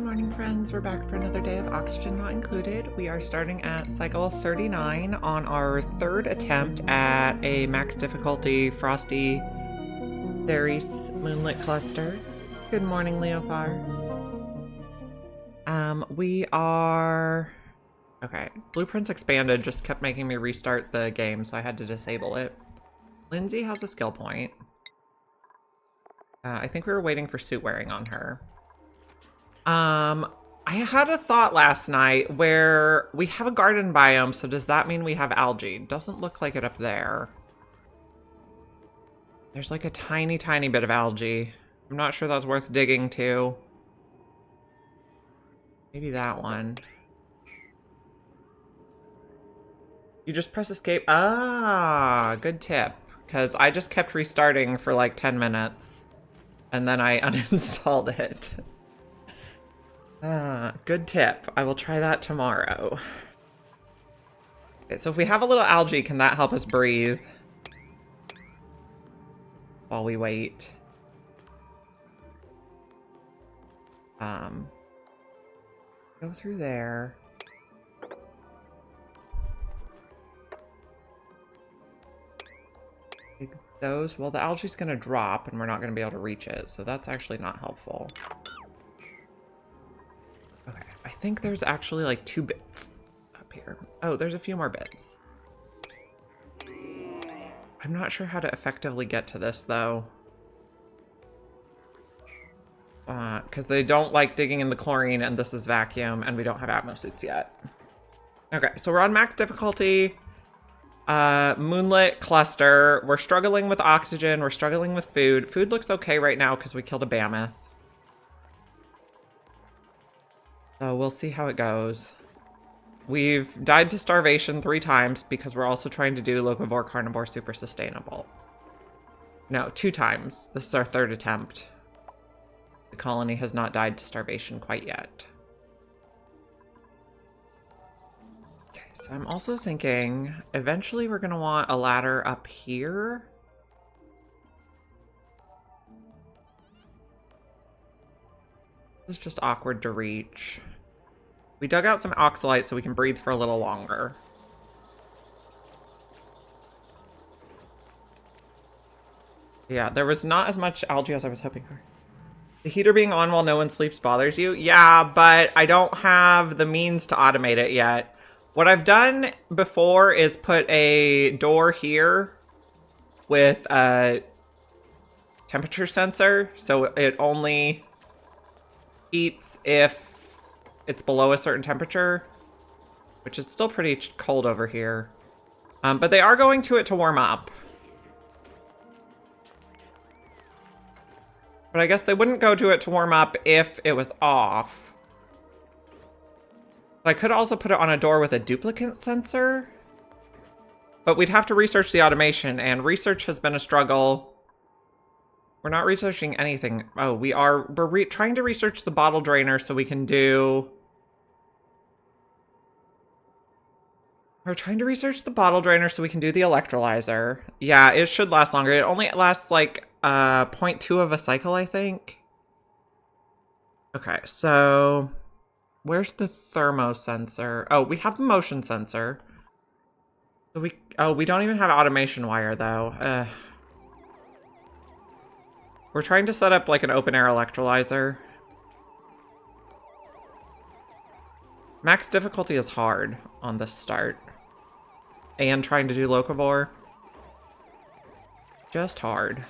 morning, friends. We're back for another day of Oxygen Not Included. We are starting at cycle 39 on our third attempt at a max difficulty Frosty Ceres Moonlet cluster. Good morning, Leofar. We are... Okay, Blueprints Expanded just kept making me restart the game, so I had to disable it. Lindsay has a skill point. I think we were waiting for suit wearing on her. I had a thought last night where we have a garden biome, so does that mean we have algae? Doesn't look like it up there. There's like a tiny, tiny bit of algae. I'm not sure that's worth digging to. Maybe that one. You just press escape. Ah, good tip. Because I just kept restarting for like 10 minutes. And then I uninstalled it. Good tip. I will try that tomorrow. Okay, so if we have a little algae, can that help us breathe? While we wait. Go through there. Take those. Well, the algae's gonna drop and we're not gonna be able to reach it, so that's actually not helpful. Okay, I think there's actually like 2 bits up here. Oh, there's a few more bits. I'm not sure how to effectively get to this though. Because they don't like digging in the chlorine and this is vacuum and we don't have atmo suits yet. Okay, so we're on max difficulty. Moonlet cluster. We're struggling with oxygen. We're struggling with food. Food looks okay right now because we killed a mammoth. So we'll see how it goes. We've died to starvation 3 times because we're also trying to do locavore carnivore super sustainable. No, 2 times. This is our 3rd attempt. The colony has not died to starvation quite yet. Okay, so I'm also thinking eventually we're going to want a ladder up here. This is just awkward to reach. We dug out some oxalite so we can breathe for a little longer. Yeah, there was not as much algae as I was hoping for. The heater being on while no one sleeps bothers you? Yeah, but I don't have the means to automate it yet. What I've done before is put a door here with a temperature sensor, so it only heats if it's below a certain temperature, which is still pretty cold over here. But they are going to it to warm up. But I guess they wouldn't go to it to warm up if it was off. I could also put it on a door with a duplicate sensor. But we'd have to research the automation, and research has been a struggle. We're not researching anything. Oh, we're trying to research the bottle drainer so we can do... We're trying to research the bottle drainer so we can do the electrolyzer. Yeah, it should last longer. It only lasts like 0.2 of a cycle, I think. Okay, so where's the thermo sensor? Oh, we have the motion sensor. So we don't even have automation wire though. We're trying to set up like an open air electrolyzer. Max difficulty is hard on this start. And trying to do locavore. Just hard.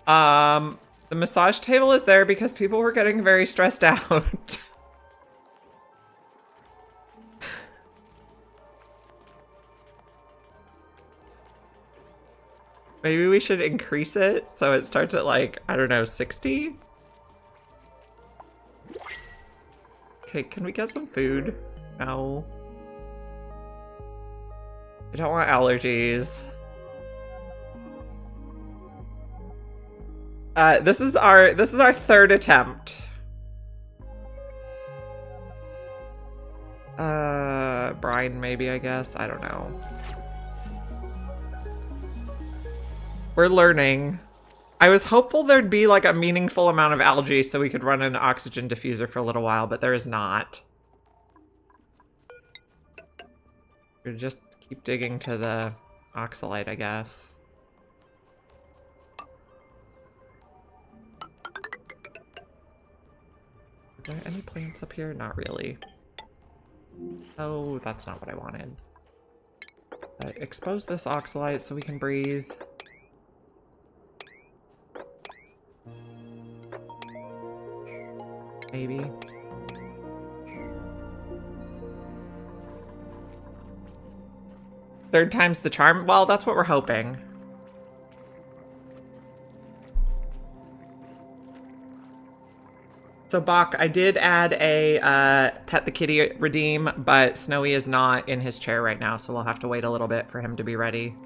The massage table is there because people were getting very stressed out. Maybe we should increase it so it starts at like, I don't know, 60? Okay, can we get some food? No. I don't want allergies. This is our 3rd attempt. Brine maybe, I guess. I don't know. We're learning. I was hopeful there'd be like a meaningful amount of algae so we could run an oxygen diffuser for a little while, but there is not. We just keep digging to the oxalite, I guess. Are there any plants up here? Not really. Oh, that's not what I wanted. Expose this oxalite so we can breathe. Maybe. Third time's the charm? Well, that's what we're hoping. So, Bach, I did add a Pet the Kitty redeem, but Snowy is not in his chair right now, so we'll have to wait a little bit for him to be ready.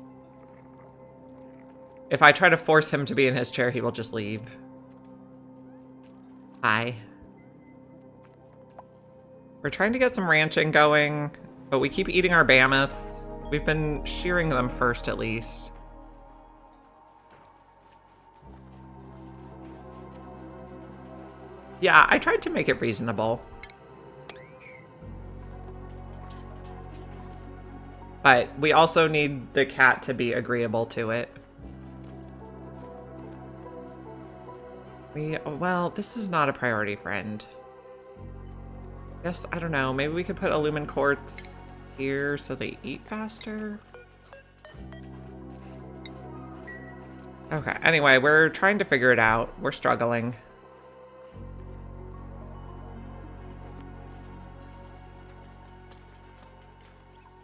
If I try to force him to be in his chair, he will just leave. Hi. We're trying to get some ranching going, but we keep eating our mammoths. We've been shearing them first, at least. Yeah, I tried to make it reasonable. But we also need the cat to be agreeable to it. Well, this is not a priority, friend. Guess, I don't know, maybe we could put a lumen quartz here so they eat faster? Okay, anyway, we're trying to figure it out. We're struggling.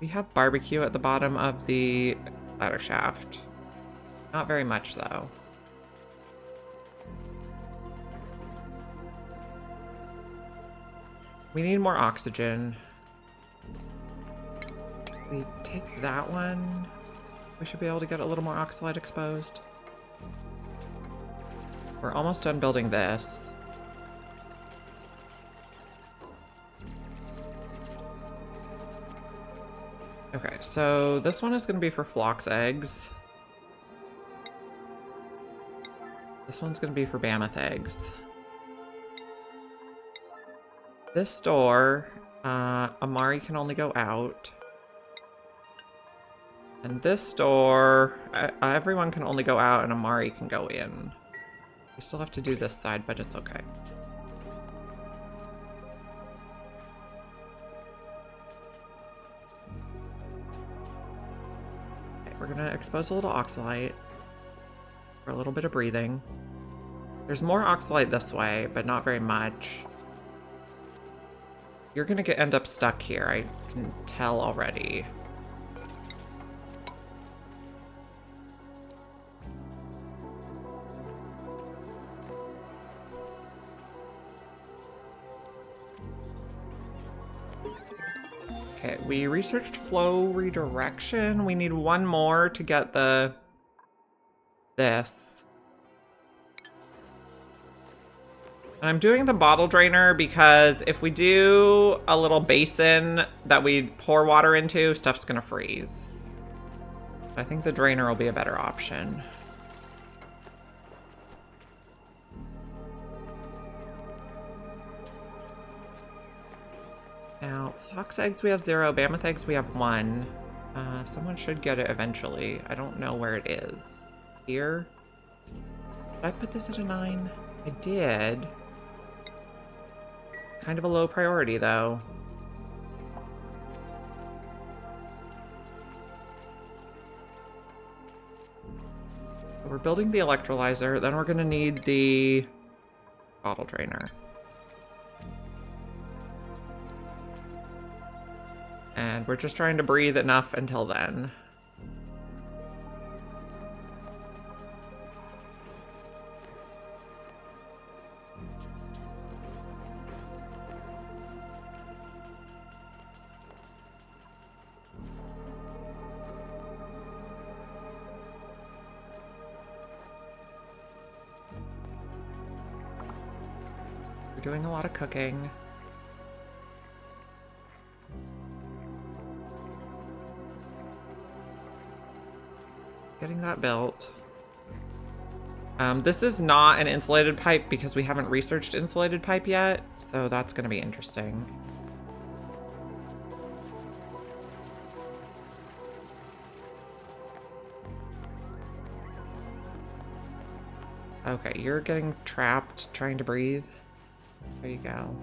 We have barbecue at the bottom of the ladder shaft. Not very much, though. We need more oxygen. We take that one. We should be able to get a little more oxalite exposed. We're almost done building this. Okay, so this one is going to be for Flock's eggs. This one's going to be for Mammoth eggs. This door, Amari can only go out. And this door, everyone can only go out and Amari can go in. We still have to do this side, but it's okay. Okay, we're gonna expose a little oxalite for a little bit of breathing. There's more oxalite this way, but not very much. You're gonna end up stuck here, I can tell already. Okay, we researched flow redirection. We need one more to get this. And I'm doing the bottle drainer because if we do a little basin that we pour water into, stuff's gonna freeze. I think the drainer will be a better option. Now, Flock's eggs we have 0, Mammoth eggs we have 1. Someone should get it eventually. I don't know where it is. Here? Did I put this at a 9? I did. Kind of a low priority, though. So we're building the electrolyzer, then we're going to need the bottle drainer. And we're just trying to breathe enough until then. We're doing a lot of cooking. Getting that built. This is not an insulated pipe because we haven't researched insulated pipe yet, so that's going to be interesting. Okay, you're getting trapped trying to breathe. There you go.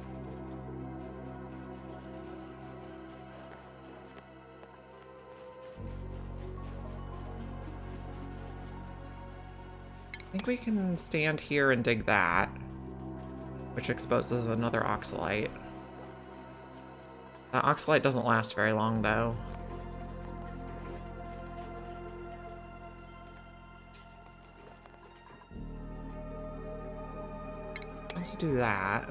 I think we can stand here and dig that, which exposes another oxalite. That oxalite doesn't last very long, though. Let's do that.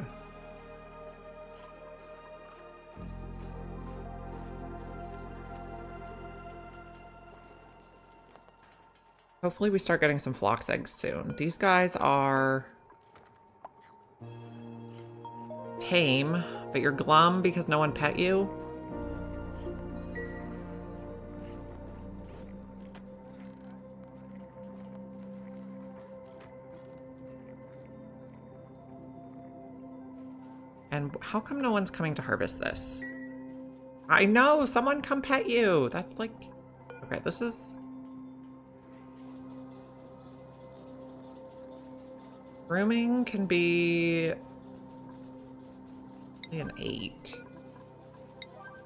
Hopefully we start getting some phlox eggs soon. These guys are tame, but you're glum because no one pet you. And how come no one's coming to harvest this? I know! Someone come pet you! That's like... Okay, this is... Grooming can be an 8.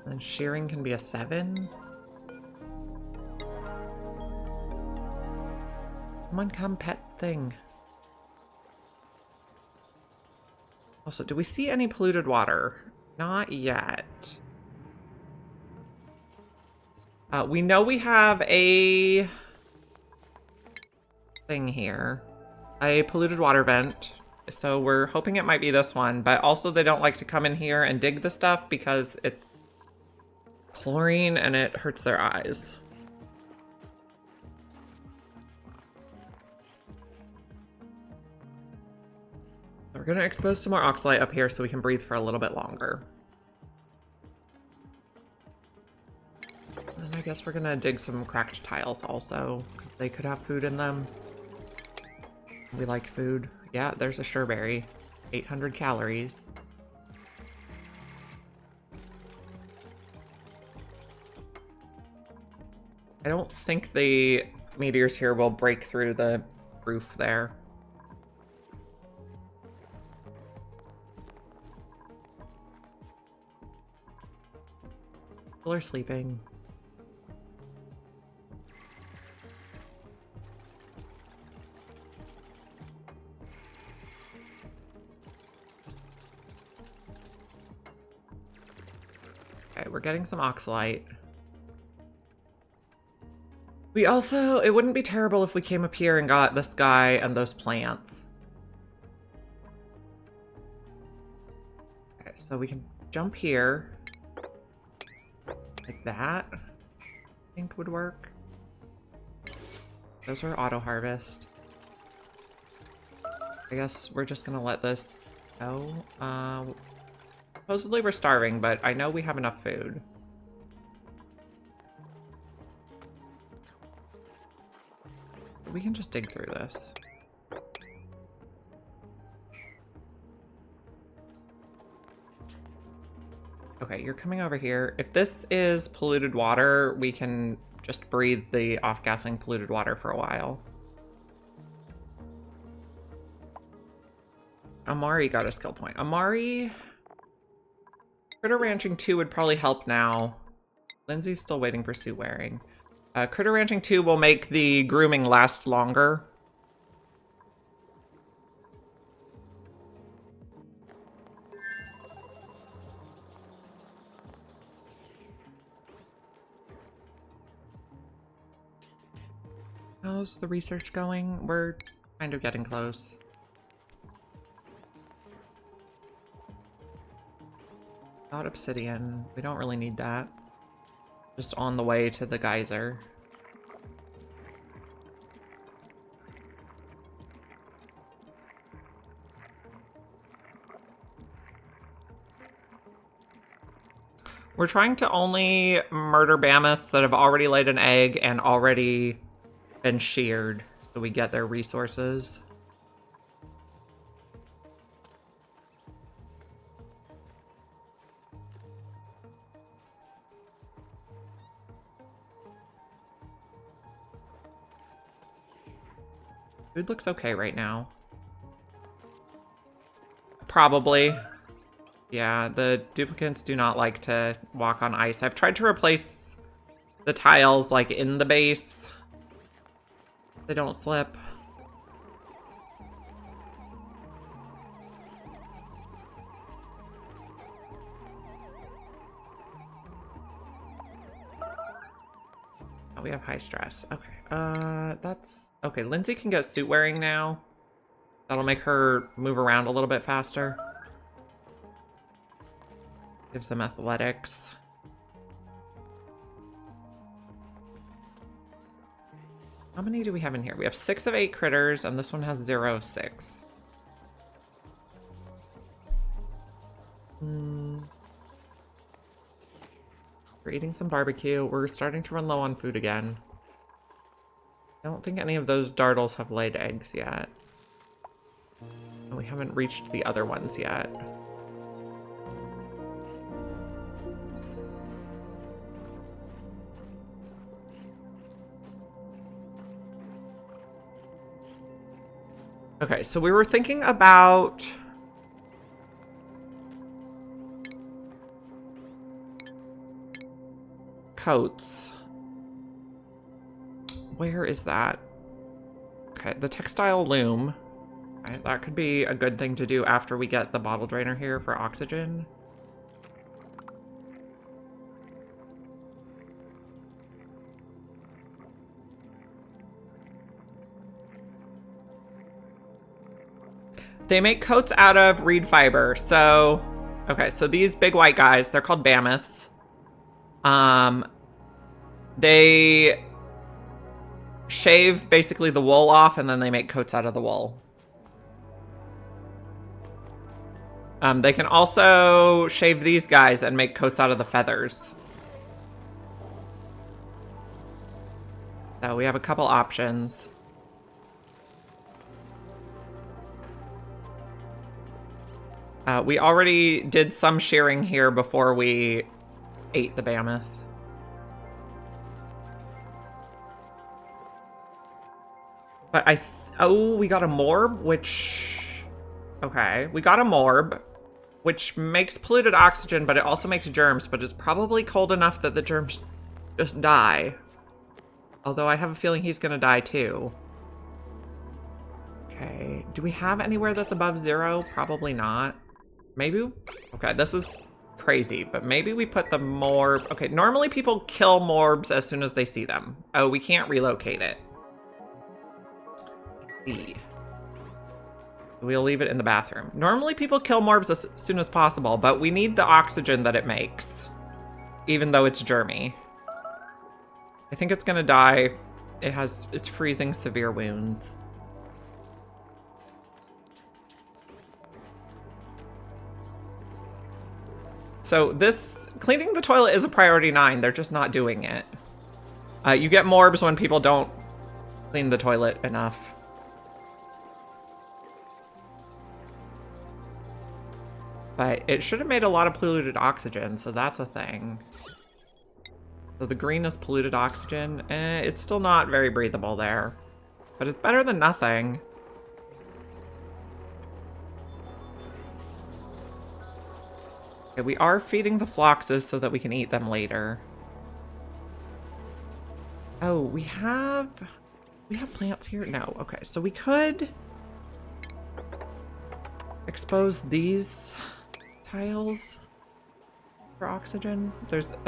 And shearing can be a 7. Someone come pet thing. Also, do we see any polluted water? Not yet. We know we have a thing here. A polluted water vent. So we're hoping it might be this one, but also they don't like to come in here and dig the stuff because it's chlorine and it hurts their eyes. We're gonna expose some more oxalite up here so we can breathe for a little bit longer. And I guess we're gonna dig some cracked tiles also, because they could have food in them. We like food. Yeah, there's a strawberry. 800 calories. I don't think the meteors here will break through the roof there. People are sleeping. Okay, we're getting some oxalite. We also, it wouldn't be terrible if we came up here and got this guy and those plants. Okay, so we can jump here. Like that, I think would work. Those are auto harvest. I guess we're just gonna let this go. Supposedly we're starving, but I know we have enough food. We can just dig through this. Okay, you're coming over here. If this is polluted water, we can just breathe the off-gassing polluted water for a while. Amari got a skill point. Amari... Critter Ranching 2 would probably help now. Lindsay's still waiting for suit wearing. Critter Ranching 2 will make the grooming last longer. How's the research going? We're kind of getting close. Got obsidian. We don't really need that. Just on the way to the geyser. We're trying to only murder mammoths that have already laid an egg and already been sheared, so we get their resources. Food looks okay right now. Probably. Yeah, the duplicates do not like to walk on ice. I've tried to replace the tiles, like, in the base. They don't slip. Oh, we have high stress. Okay, that's... Okay, Lindsay can get suit wearing now. That'll make her move around a little bit faster. Gives them athletics. How many do we have in here? We have 6 of 8 critters, and this one has 0 of 6. We're eating some barbecue. We're starting to run low on food again. I don't think any of those dartles have laid eggs yet. And we haven't reached the other ones yet. Okay, so we were thinking about... coats. Where is that? Okay, the textile loom. Okay, that could be a good thing to do after we get the bottle drainer here for oxygen. They make coats out of reed fiber. So, okay, so these big white guys, they're called mammoths. They shave basically the wool off and then they make coats out of the wool. They can also shave these guys and make coats out of the feathers. So we have a couple options. We already did some shearing here before we ate the mammoth. But oh, we got a morb, which... Okay, we got a morb, which makes polluted oxygen, but it also makes germs, but it's probably cold enough that the germs just die. Although I have a feeling he's gonna die too. Okay, do we have anywhere that's above 0? Probably not. Maybe... Okay, this is crazy, but maybe we put the morb... Okay, normally people kill morbs as soon as they see them. Oh, we can't relocate it. We'll leave it in the bathroom. Normally people kill morbs as soon as possible, but we need the oxygen that it makes, even though it's germy. I think it's gonna die. It's freezing severe wounds. So this, cleaning the toilet is a priority 9. They're just not doing it. You get morbs when people don't clean the toilet enough. But it should have made a lot of polluted oxygen, so that's a thing. So the green is polluted oxygen. It's still not very breathable there. But it's better than nothing. Okay, we are feeding the floxes so that we can eat them later. Oh, we have plants here? No, okay, so we could expose these tiles for oxygen.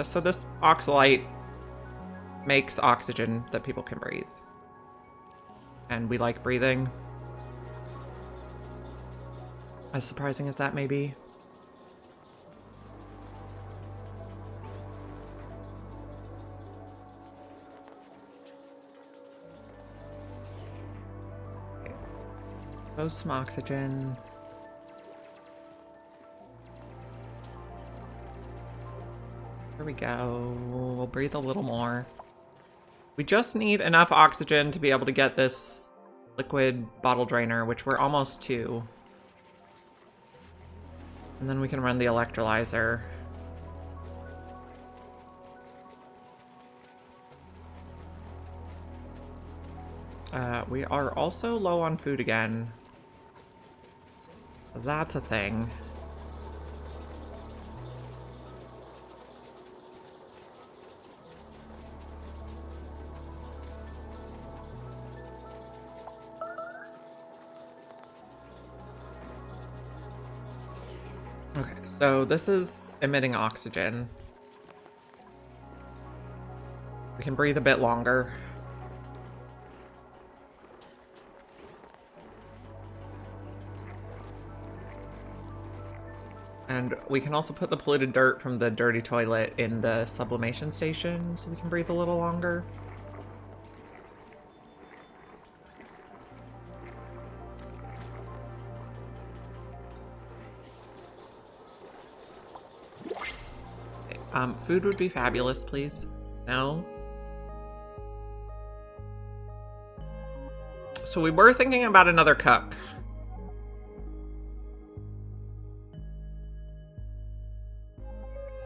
So this oxalite makes oxygen that people can breathe. And we like breathing. As surprising as that may be. Okay. Expose some oxygen. There we go. We'll breathe a little more. We just need enough oxygen to be able to get this liquid bottle drainer, which we're almost to. And then we can run the electrolyzer. We are also low on food again. That's a thing. Okay, so this is emitting oxygen. We can breathe a bit longer. And we can also put the polluted dirt from the dirty toilet in the sublimation station so we can breathe a little longer. Okay, food would be fabulous, please. No? So we were thinking about another cook.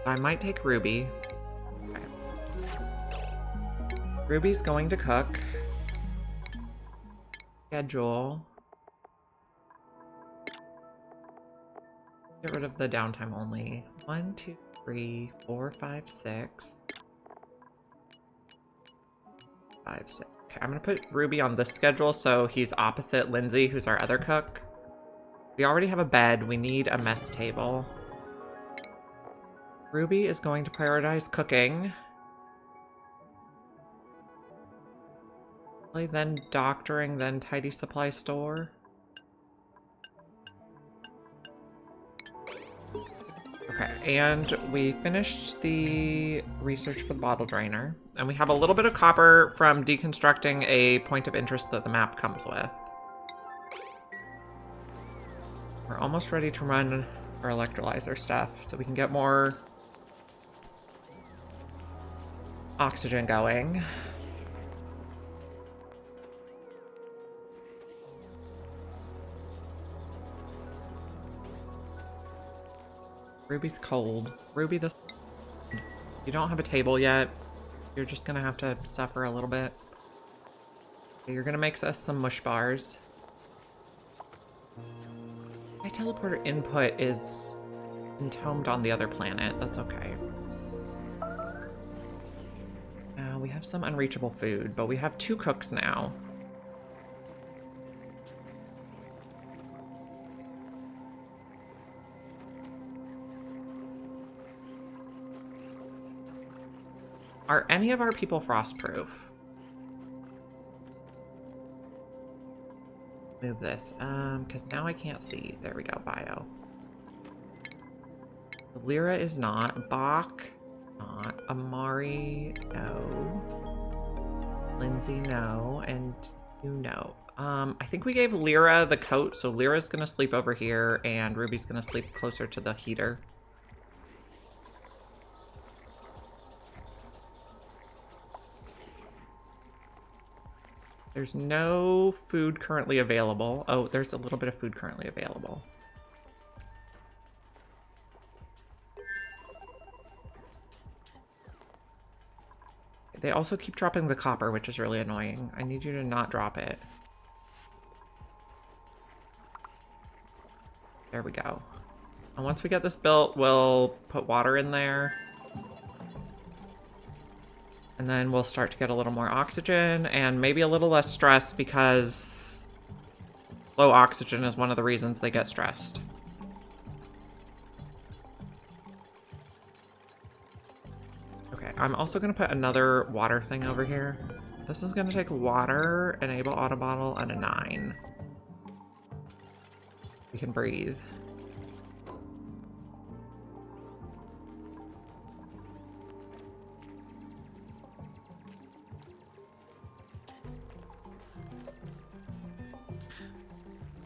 I might take Ruby. Okay. Ruby's going to cook. Schedule. Get rid of the downtime only. 1, 2, 3, 4, 5, 6. 5, 6. Okay, I'm gonna put Ruby on this schedule so he's opposite Lindsay, who's our other cook. We already have a bed. We need a mess table. Ruby is going to prioritize cooking. Then doctoring, then tidy supply store. Okay, and we finished the research for the bottle drainer. And we have a little bit of copper from deconstructing a point of interest that the map comes with. We're almost ready to run our electrolyzer stuff so we can get more oxygen going. Ruby's cold. Ruby, this... You don't have a table yet. You're just gonna have to suffer a little bit. You're gonna make us some mush bars. My teleporter input is entombed on the other planet. That's okay. We have some unreachable food, but we have 2 cooks now. Are any of our people frostproof? Move this, because now I can't see. There we go, bio. Lyra is not. Bach, not. Amari, no. Lindsay, no. And you, no. I think we gave Lyra the coat, so Lyra's gonna sleep over here, and Ruby's gonna sleep closer to the heater. There's no food currently available. Oh, there's a little bit of food currently available. They also keep dropping the copper, which is really annoying. I need you to not drop it. There we go. And once we get this built, we'll put water in there. And then we'll start to get a little more oxygen and maybe a little less stress because low oxygen is one of the reasons they get stressed. Okay, I'm also going to put another water thing over here. This is going to take water, enable auto bottle, and a 9. We can breathe.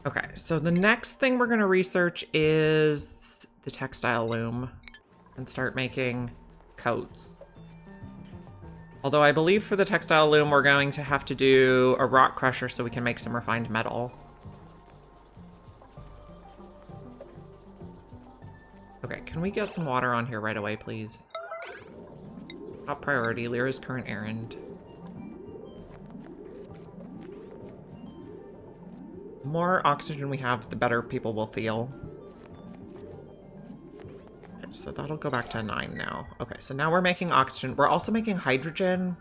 Okay, so the next thing we're going to research is the textile loom and start making coats. Although I believe for the textile loom, we're going to have to do a rock crusher so we can make some refined metal. Okay, can we get some water on here right away, please? Top priority, Lyra's current errand. more oxygen we have, the better people will feel. Okay, so that'll go back to 9 now. Okay, so now we're making oxygen. We're also making hydrogen.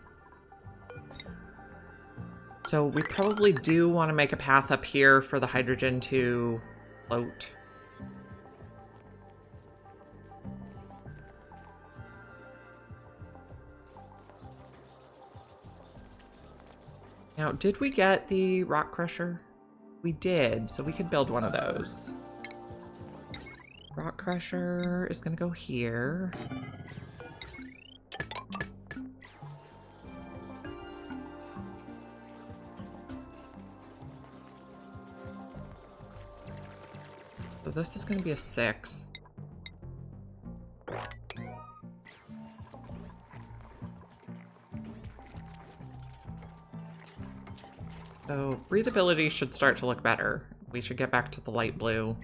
So we probably do want to make a path up here for the hydrogen to float. Now, did we get the rock crusher? We did, so we could build one of those. Rock crusher is going to go here. So this is going to be a 6. So breathability should start to look better. We should get back to the light blue.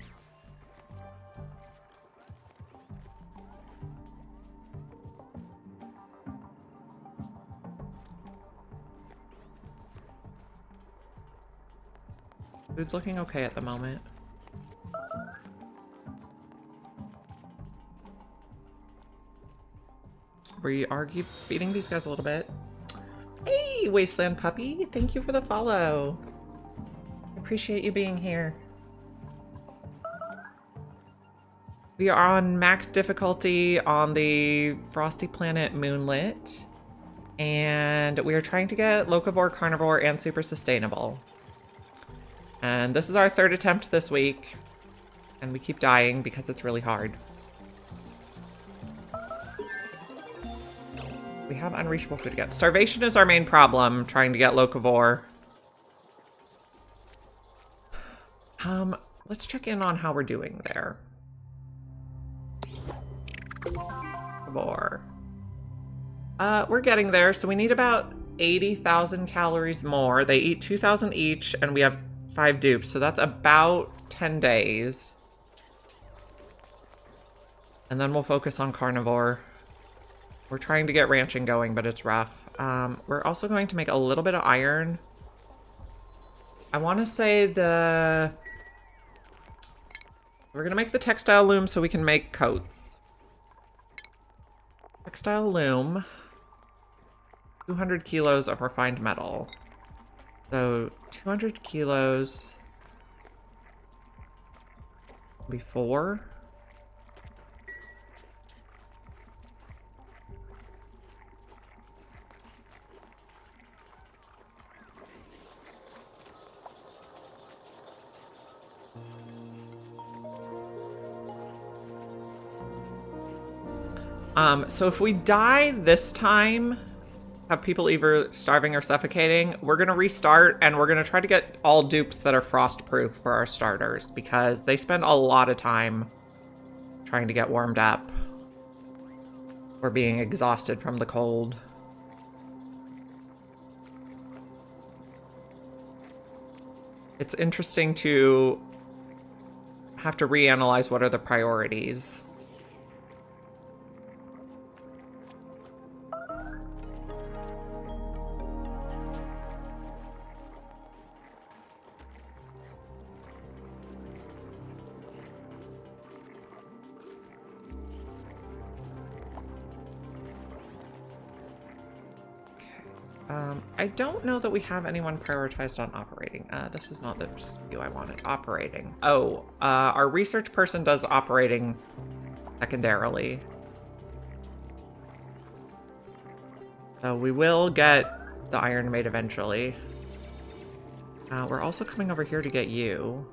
Food's looking okay at the moment. We are feeding these guys a little bit. Hey, Wasteland Puppy! Thank you for the follow. Appreciate you being here. We are on max difficulty on the Frosty planet Moonlet. And we are trying to get locavore, carnivore, and super sustainable. And this is our 3rd attempt this week. And we keep dying because it's really hard. We have unreachable food again. Starvation is our main problem, trying to get locavore. Let's check in on how we're doing there. Locavore. We're getting there, so we need about 80,000 calories more. They eat 2,000 each, and we have 5 dupes, so that's about 10 days. And then we'll focus on carnivore. We're trying to get ranching going, but it's rough. We're also going to make a little bit of iron. I want to say we're going to make the textile loom so we can make coats. Textile loom. 200 kilos of refined metal. So 200 kilos before. So if we die this time, have people either starving or suffocating, we're going to restart and we're going to try to get all dupes that are frost-proof for our starters because they spend a lot of time trying to get warmed up or being exhausted from the cold. It's interesting to have to reanalyze what are the priorities. I don't know that we have anyone prioritized on operating. This is not the view I wanted. Operating. Oh, our research person does operating secondarily. So we will get the iron made eventually. We're also coming over here to get you.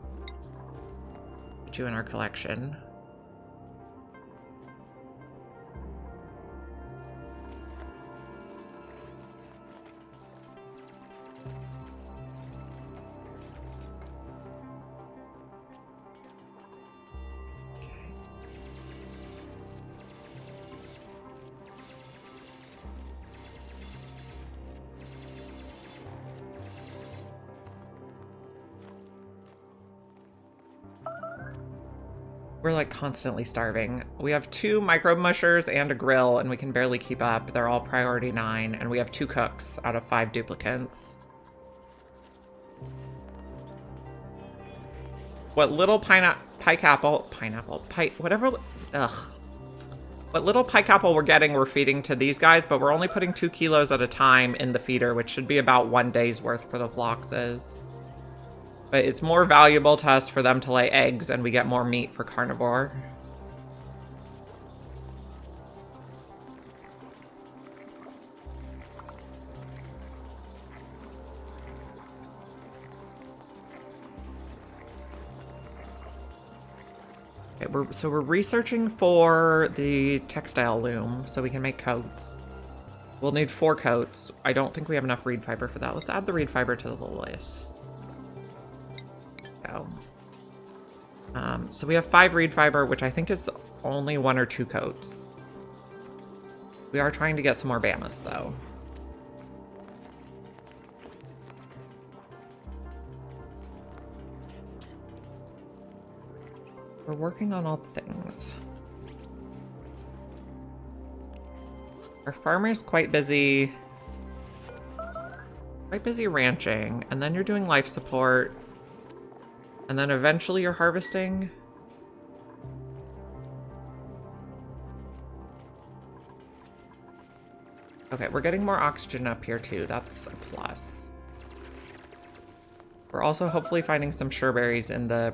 Put you in our collection. We're like constantly starving. We have 2 microbe mushers and a grill and we can barely keep up. They're all priority 9 and we have 2 cooks out of 5 duplicants. what little whatever, ugh. What little pike apple we're getting, we're feeding to these guys, but we're only putting 2 kilos at a time in the feeder, which should be about 1 day's worth for the floxes. But it's more valuable to us for them to lay eggs, and we get more meat for carnivore. So we're researching for the textile loom so we can make coats. We'll need 4 coats. I don't think we have enough reed fiber for that. Let's add the reed fiber to the list. Go. So we have 5 reed fiber, which I think is only 1 or 2 coats. We are trying to get some more Bamas, though. We're working on all the things. Our farmer's quite busy ranching, and then you're doing life support, and then eventually you're harvesting. Okay, we're getting more oxygen up here too. That's a plus. We're also hopefully finding some sureberries in the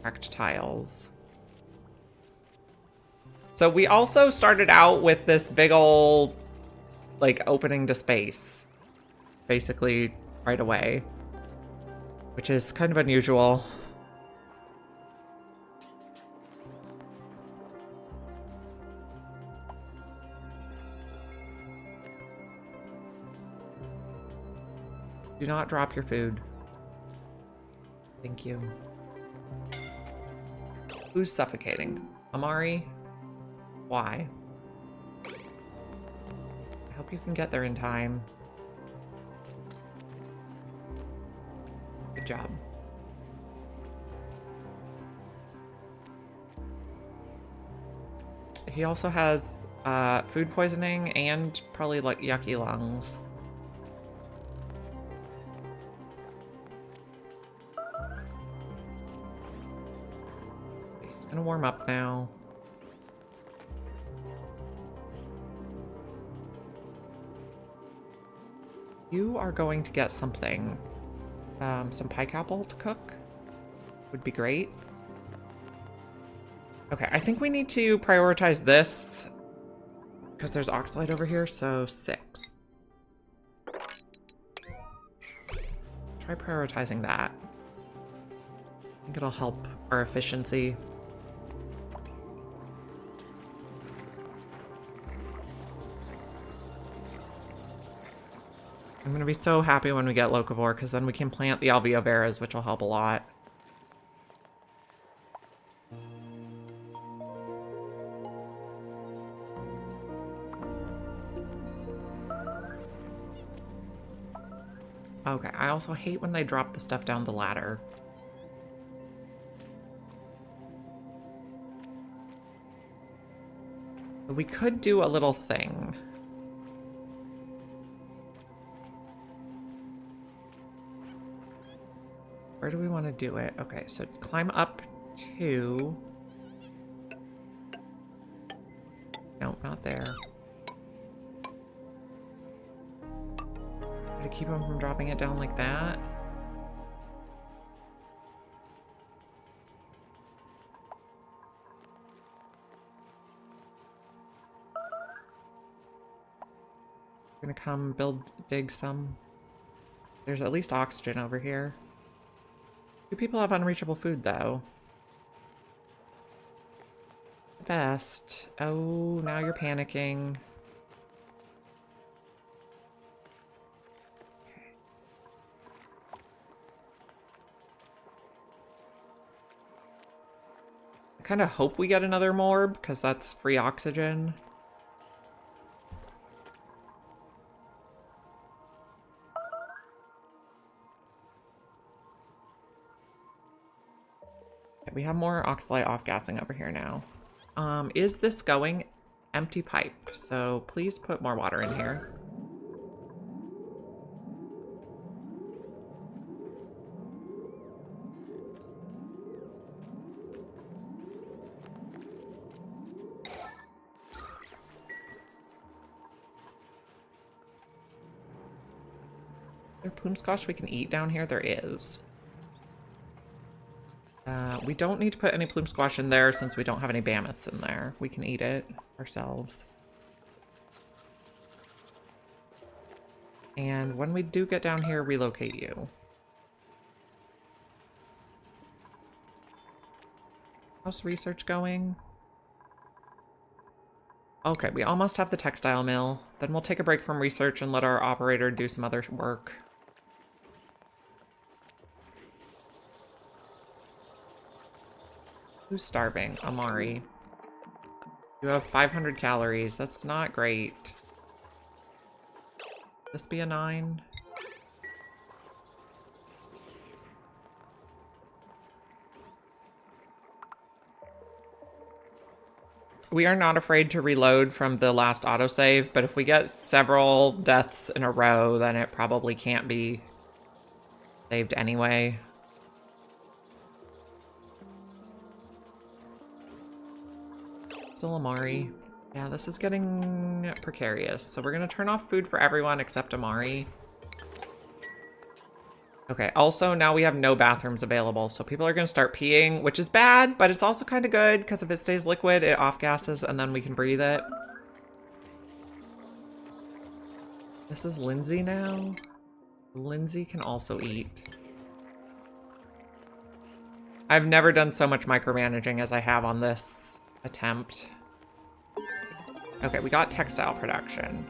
cracked tiles. So we also started out with this big old, like, opening to space, basically right away, which is kind of unusual. Do not drop your food. Thank you. Who's suffocating? Amari? Why? I hope you can get there in time. Good job. He also has food poisoning and probably like yucky lungs. It's gonna warm up now. You are going to get something. Some pike apple to cook would be great. Okay, I think we need to prioritize this because there's oxalate over here, so 6. Try prioritizing that. I think it'll help our efficiency. I'm gonna be so happy when we get locavore, because then we can plant the alveoveras, which will help a lot. Okay, I also hate when they drop the stuff down the ladder. But we could do a little thing. Where do we want to do it? Okay, so climb up to... Nope, not there. Try to keep them from dropping it down like that. Gonna come dig some. There's at least oxygen over here. Do people have unreachable food, though? Best. Oh, now you're panicking. Okay. I kind of hope we get another morb, because that's free oxygen. We have more oxalate off-gassing over here now. Is this going? Empty pipe. So please put more water in here. there plume squash we can eat down here? There is. We don't need to put any plume squash in there since we don't have any mammoths in there. We can eat it ourselves. And when we do get down here, relocate you. How's research going? Okay, we almost have the textile mill. Then we'll take a break from research and let our operator do some other work. Who's starving? Amari. You have 500 calories. That's not great. This be a 9? We are not afraid to reload from the last autosave, but if we get several deaths in a row, then it probably can't be saved anyway. Still Amari. Yeah, this is getting precarious. So we're going to turn off food for everyone except Amari. Okay, also now we have no bathrooms available, so people are going to start peeing, which is bad, but it's also kind of good because if it stays liquid, it off-gasses and then we can breathe it. This is Lindsay now. Lindsay can also eat. I've never done so much micromanaging as I have on this attempt. Okay, we got textile production.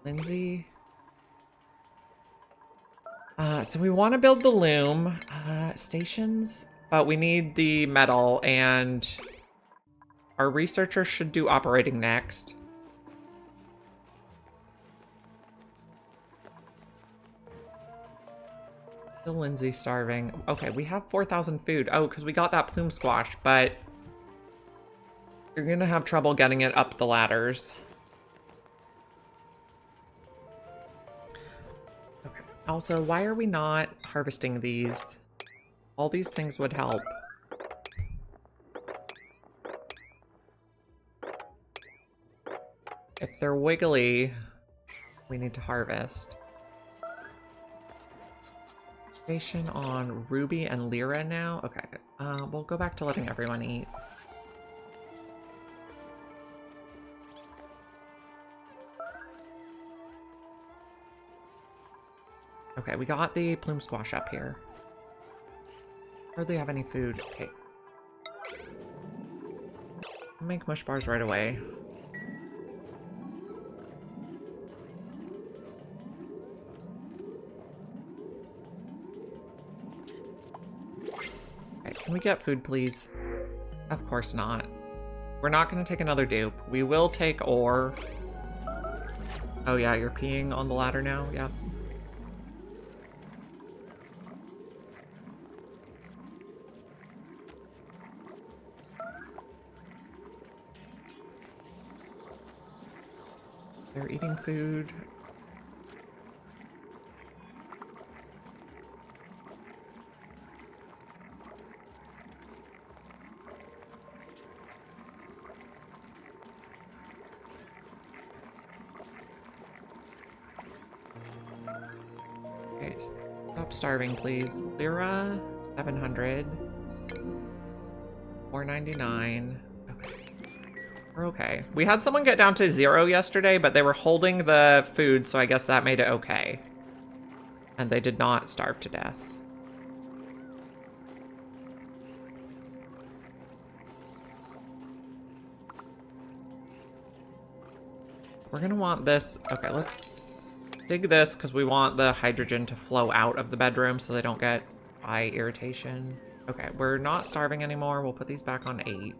Lindsay. So we want to build the loom stations, but we need the metal, and our researcher should do operating next. Still Lindsay starving. Okay, we have 4,000 food. Oh, because we got that plume squash, but you're gonna have trouble getting it up the ladders. Okay. Also, why are we not harvesting these? All these things would help. If they're wiggly, we need to harvest. Station on Ruby and Lyra now? Okay, we'll go back to letting everyone eat. Okay, we got the plume squash up here. Hardly have any food. Okay. I'll make mush bars right away. Okay, can we get food, please? Of course not. We're not going to take another dupe. We will take ore. Oh yeah, you're peeing on the ladder now? Yep. They're eating food. Okay, stop starving, please. Lyra, 700. 499. Okay. We're okay. We had someone get down to 0 yesterday, but they were holding the food, so I guess that made it okay. And they did not starve to death. We're gonna want this. Okay, let's dig this because we want the hydrogen to flow out of the bedroom so they don't get eye irritation. Okay, we're not starving anymore. We'll put these back on 8.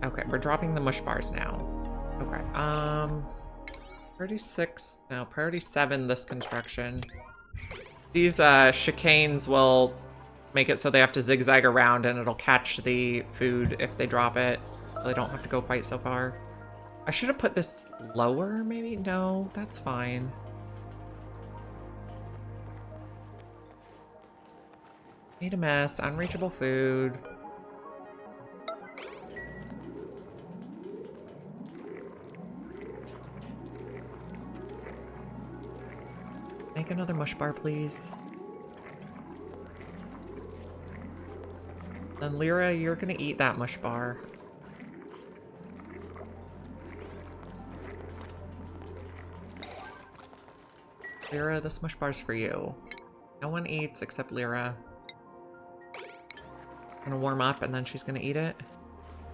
Okay, we're dropping the mush bars now. Okay, priority 6, no, priority 7 this construction. These chicanes will make it so they have to zigzag around and it'll catch the food if they drop it. So they don't have to go quite so far. I should have put this lower, maybe? No, that's fine. Made a mess, unreachable food. another mush bar, please? Then Lyra, you're gonna eat that mush bar. Lyra, this mush bar's for you. No one eats except Lyra. Gonna warm up and then she's gonna eat it.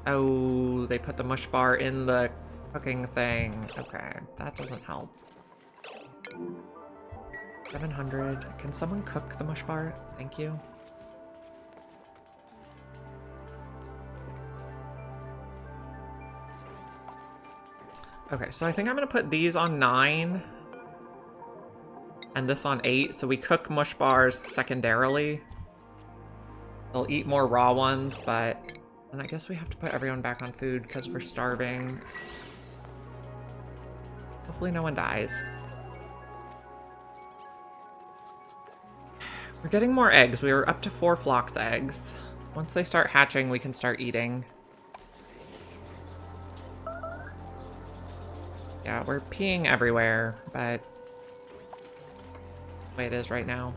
Oh, they put the mush bar in the cooking thing. Okay, that doesn't help. 700. Can someone cook the mush bar? Thank you. Okay, so I think I'm gonna put these on 9 and this on 8, so we cook mush bars secondarily. They'll eat more raw ones, but... And I guess we have to put everyone back on food because we're starving. Hopefully no one dies. We're getting more eggs. We were up to 4 phlox eggs. Once they start hatching, we can start eating. Yeah, we're peeing everywhere, but... the way it is right now.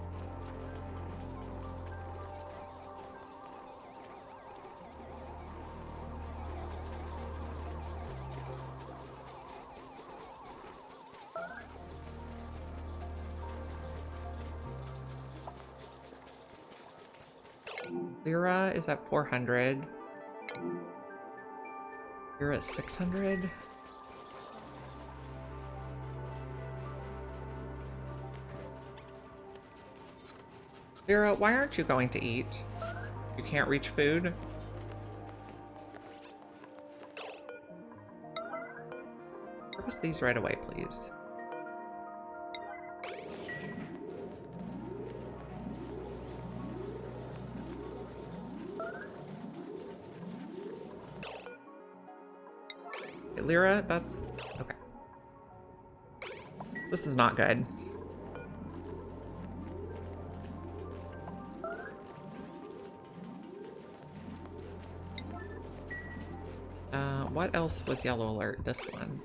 Lyra is at 400. You're at 600. Lyra, why aren't you going to eat? You can't reach food? Purpose these right away, please. Lyra, that's... okay. This is not good. What else was yellow alert? This one.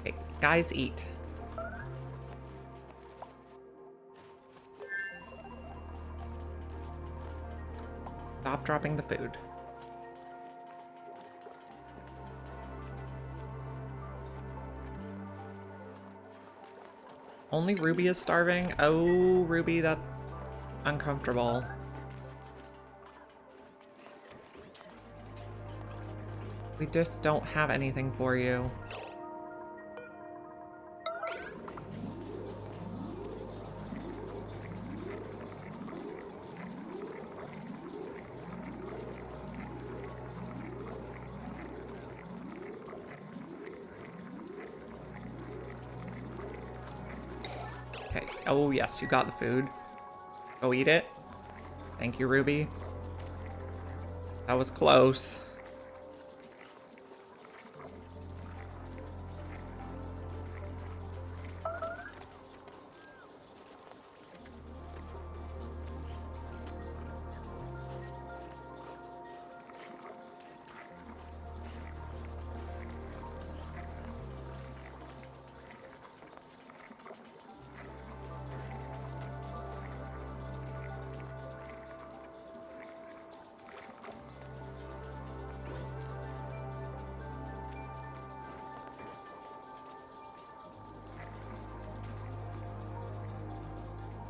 Okay, guys, eat. Stop dropping the food. Only Ruby is starving? Oh, Ruby, that's uncomfortable. We just don't have anything for you. Okay. Oh, yes, you got the food. Go eat it. Thank you, Ruby. That was close.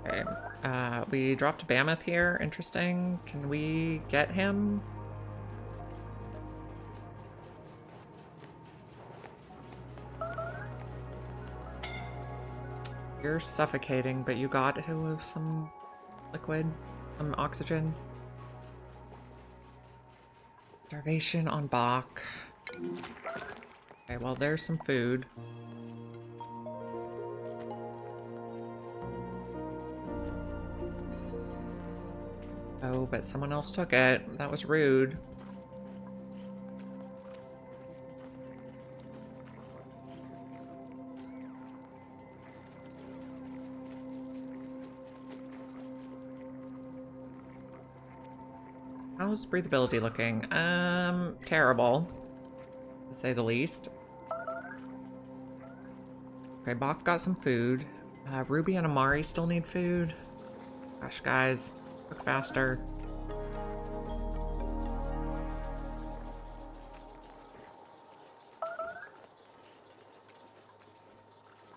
Okay, we dropped Mammoth here. Interesting. Can we get him? You're suffocating, but you got him with some liquid, some oxygen. Starvation on Bach. Okay, well, there's some food. Oh, but someone else took it. That was rude. How's breathability looking? Terrible, to say the least. Okay, Bach got some food. Ruby and Amari still need food. Gosh, guys, cook faster.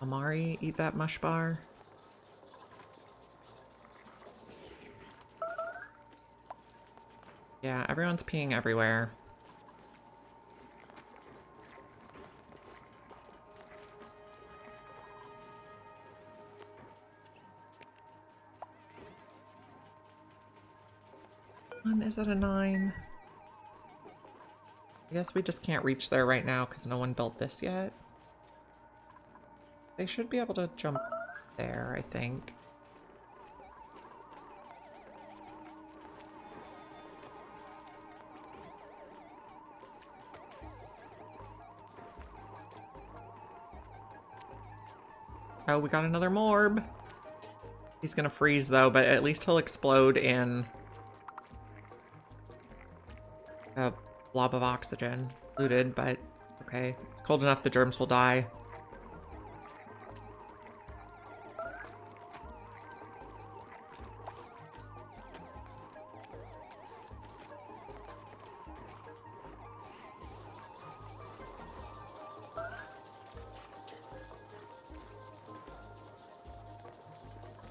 Amari, eat that mush bar. Yeah, everyone's peeing everywhere. Is that a 9? I guess we just can't reach there right now because no one built this yet. They should be able to jump there, I think. Oh, we got another morb. He's gonna freeze though, but at least he'll explode in a blob of oxygen. Looted, but okay. It's cold enough the germs will die.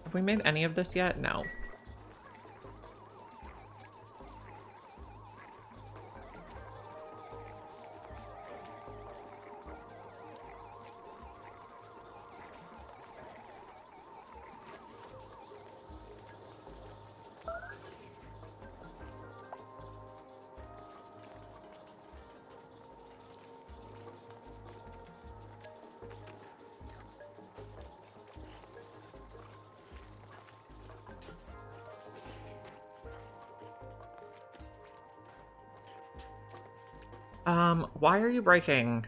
Have we made any of this yet? No. Why are you breaking?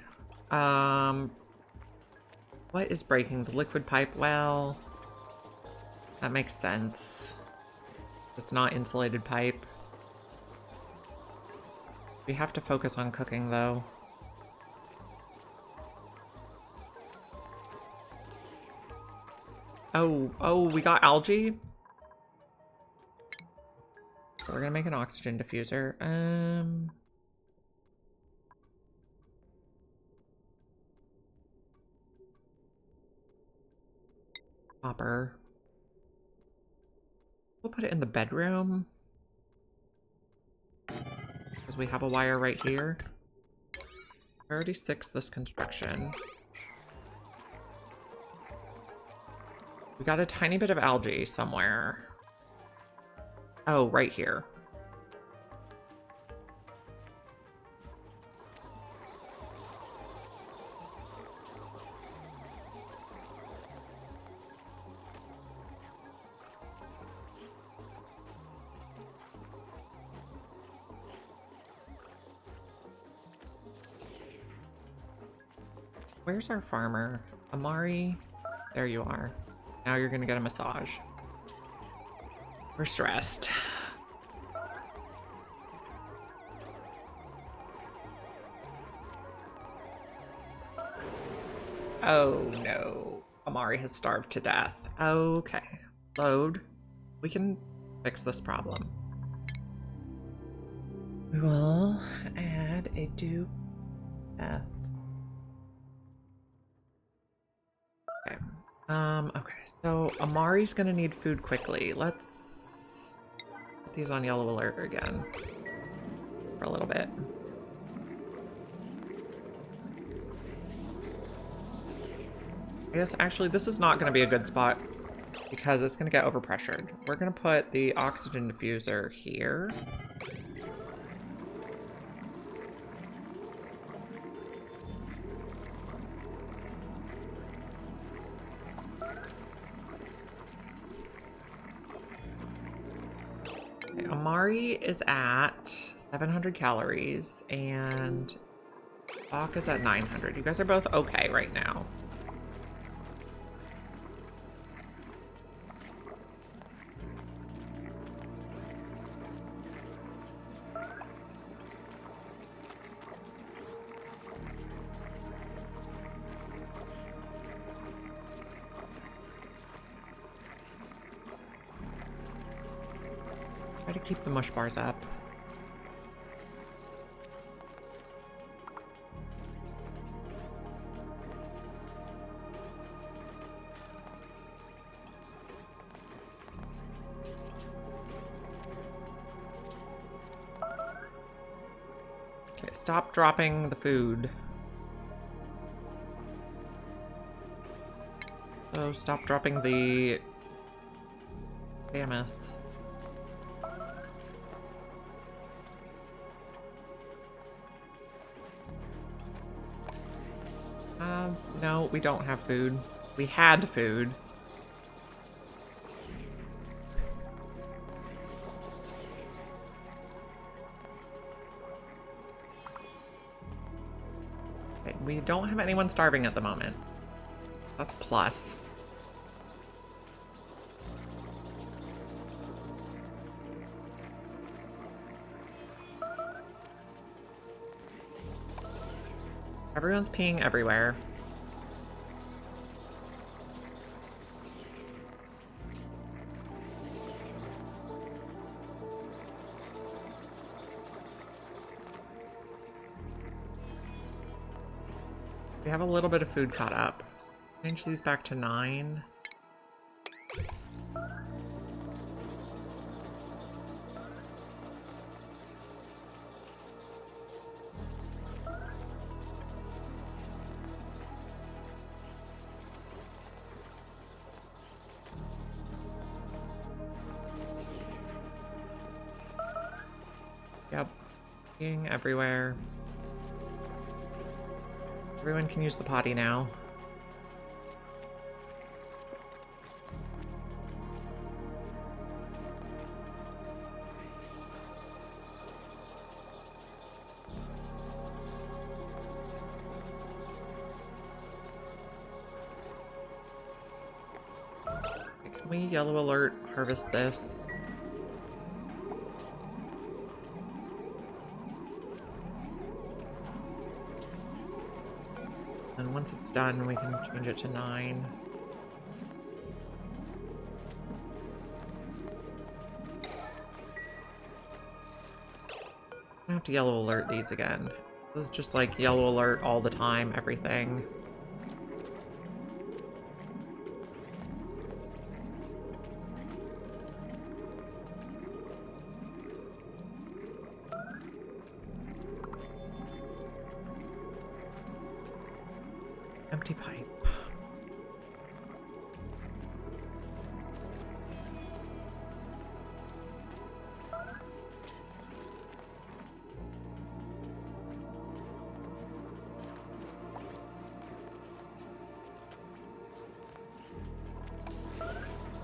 What is breaking? The liquid pipe well? That makes sense. It's not insulated pipe. We have to focus on cooking though. Oh, we got algae? So we're gonna make an oxygen diffuser. Copper. We'll put it in the bedroom. Because we have a wire right here. Priority 6 this construction. We got a tiny bit of algae somewhere. Oh, right here. Where's our farmer? Amari? There you are. Now you're gonna get a massage. We're stressed. Oh no. Amari has starved to death. Okay. Load. We can fix this problem. We will add a dupe F. Okay, so Amari's gonna need food quickly. Let's put these on yellow alert again for a little bit. I guess actually this is not gonna be a good spot because it's gonna get overpressured. We're gonna put the oxygen diffuser here. Amari is at 700 calories and Bach is at 900. You guys are both okay right now. Try to keep the mush bars up. Okay, stop dropping the food. Oh, stop dropping the mammoths. No, we don't have food. We had food. Okay, we don't have anyone starving at the moment. That's plus. Everyone's peeing everywhere. We have a little bit of food caught up. Change these back to 9. Yep, peeing everywhere. Everyone can use the potty now. Can we yellow alert harvest this? And once it's done, we can change it to 9. I have to yellow alert these again. This is just like yellow alert all the time, everything. Empty pipe.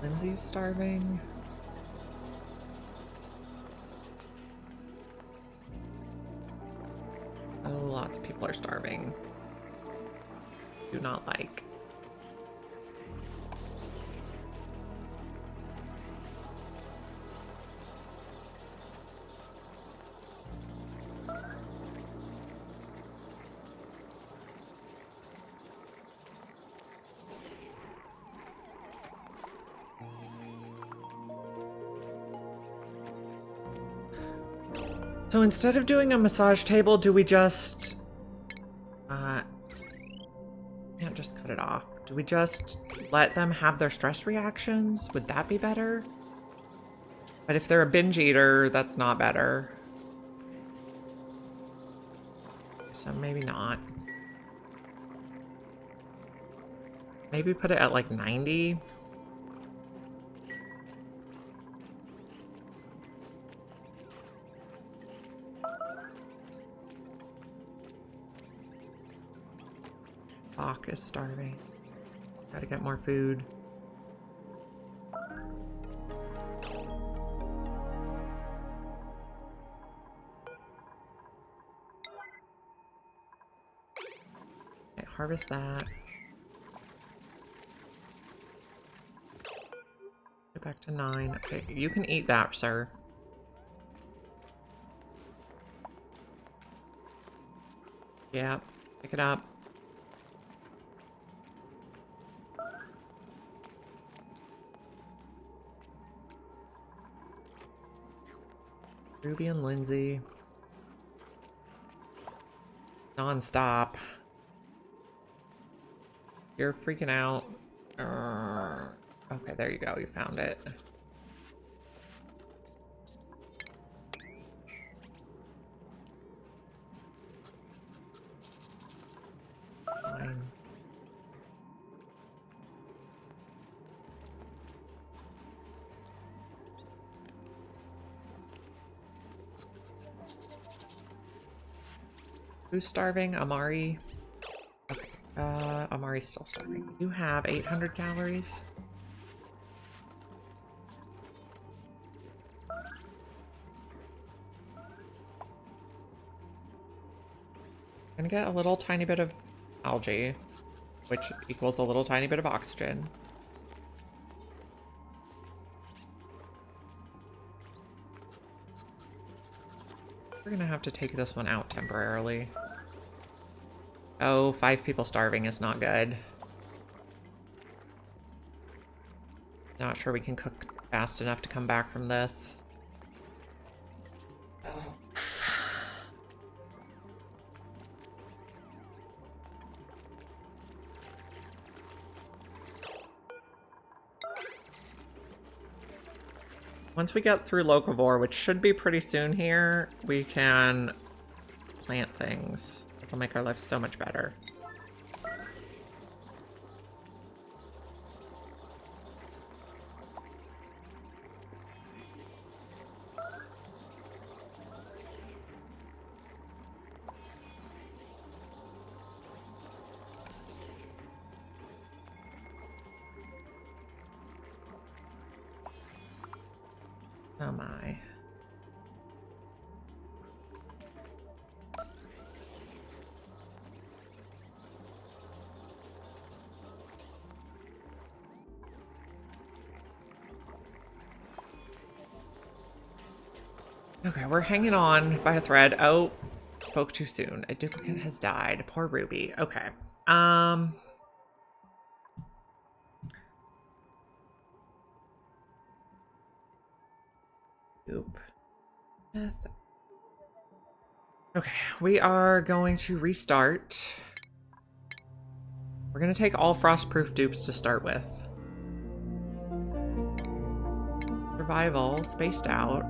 Lindsay's starving. Oh, lots of people are starving. Do not like. So instead of doing a massage table, do we just can't just cut it off. Do we just let them have their stress reactions? Would that be better? But if they're a binge eater, that's not better. So maybe not. Maybe put it at like 90. Bach is starving. Gotta get more food. Okay, harvest that. Get back to 9. Okay, you can eat that, sir. Yeah, pick it up. Ruby and Lindsay. Non-stop. You're freaking out. Okay, there you go. You found it. Fine. Who's starving? Amari? Okay. Amari's still starving. You have 800 calories. Gonna get a little tiny bit of algae, which equals a little tiny bit of oxygen. We're gonna have to take this one out temporarily. Oh, 5 people starving is not good. Not sure we can cook fast enough to come back from this. Oh. Once we get through Locavore, which should be pretty soon here, we can plant things. It'll make our life so much better. Oh my. Okay, we're hanging on by a thread. Oh, spoke too soon. A duplicate has died. Poor Ruby. Okay. Oop. Okay, we are going to restart. We're going to take all frostproof dupes to start with. Survival, spaced out.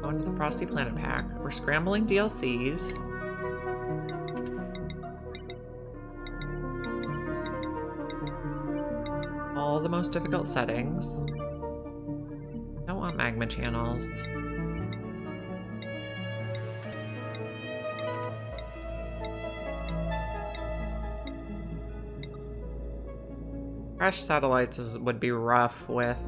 Going to the Frosty Planet Pack. We're scrambling DLCs. All the most difficult settings. Don't want magma channels. Crash satellites would be rough with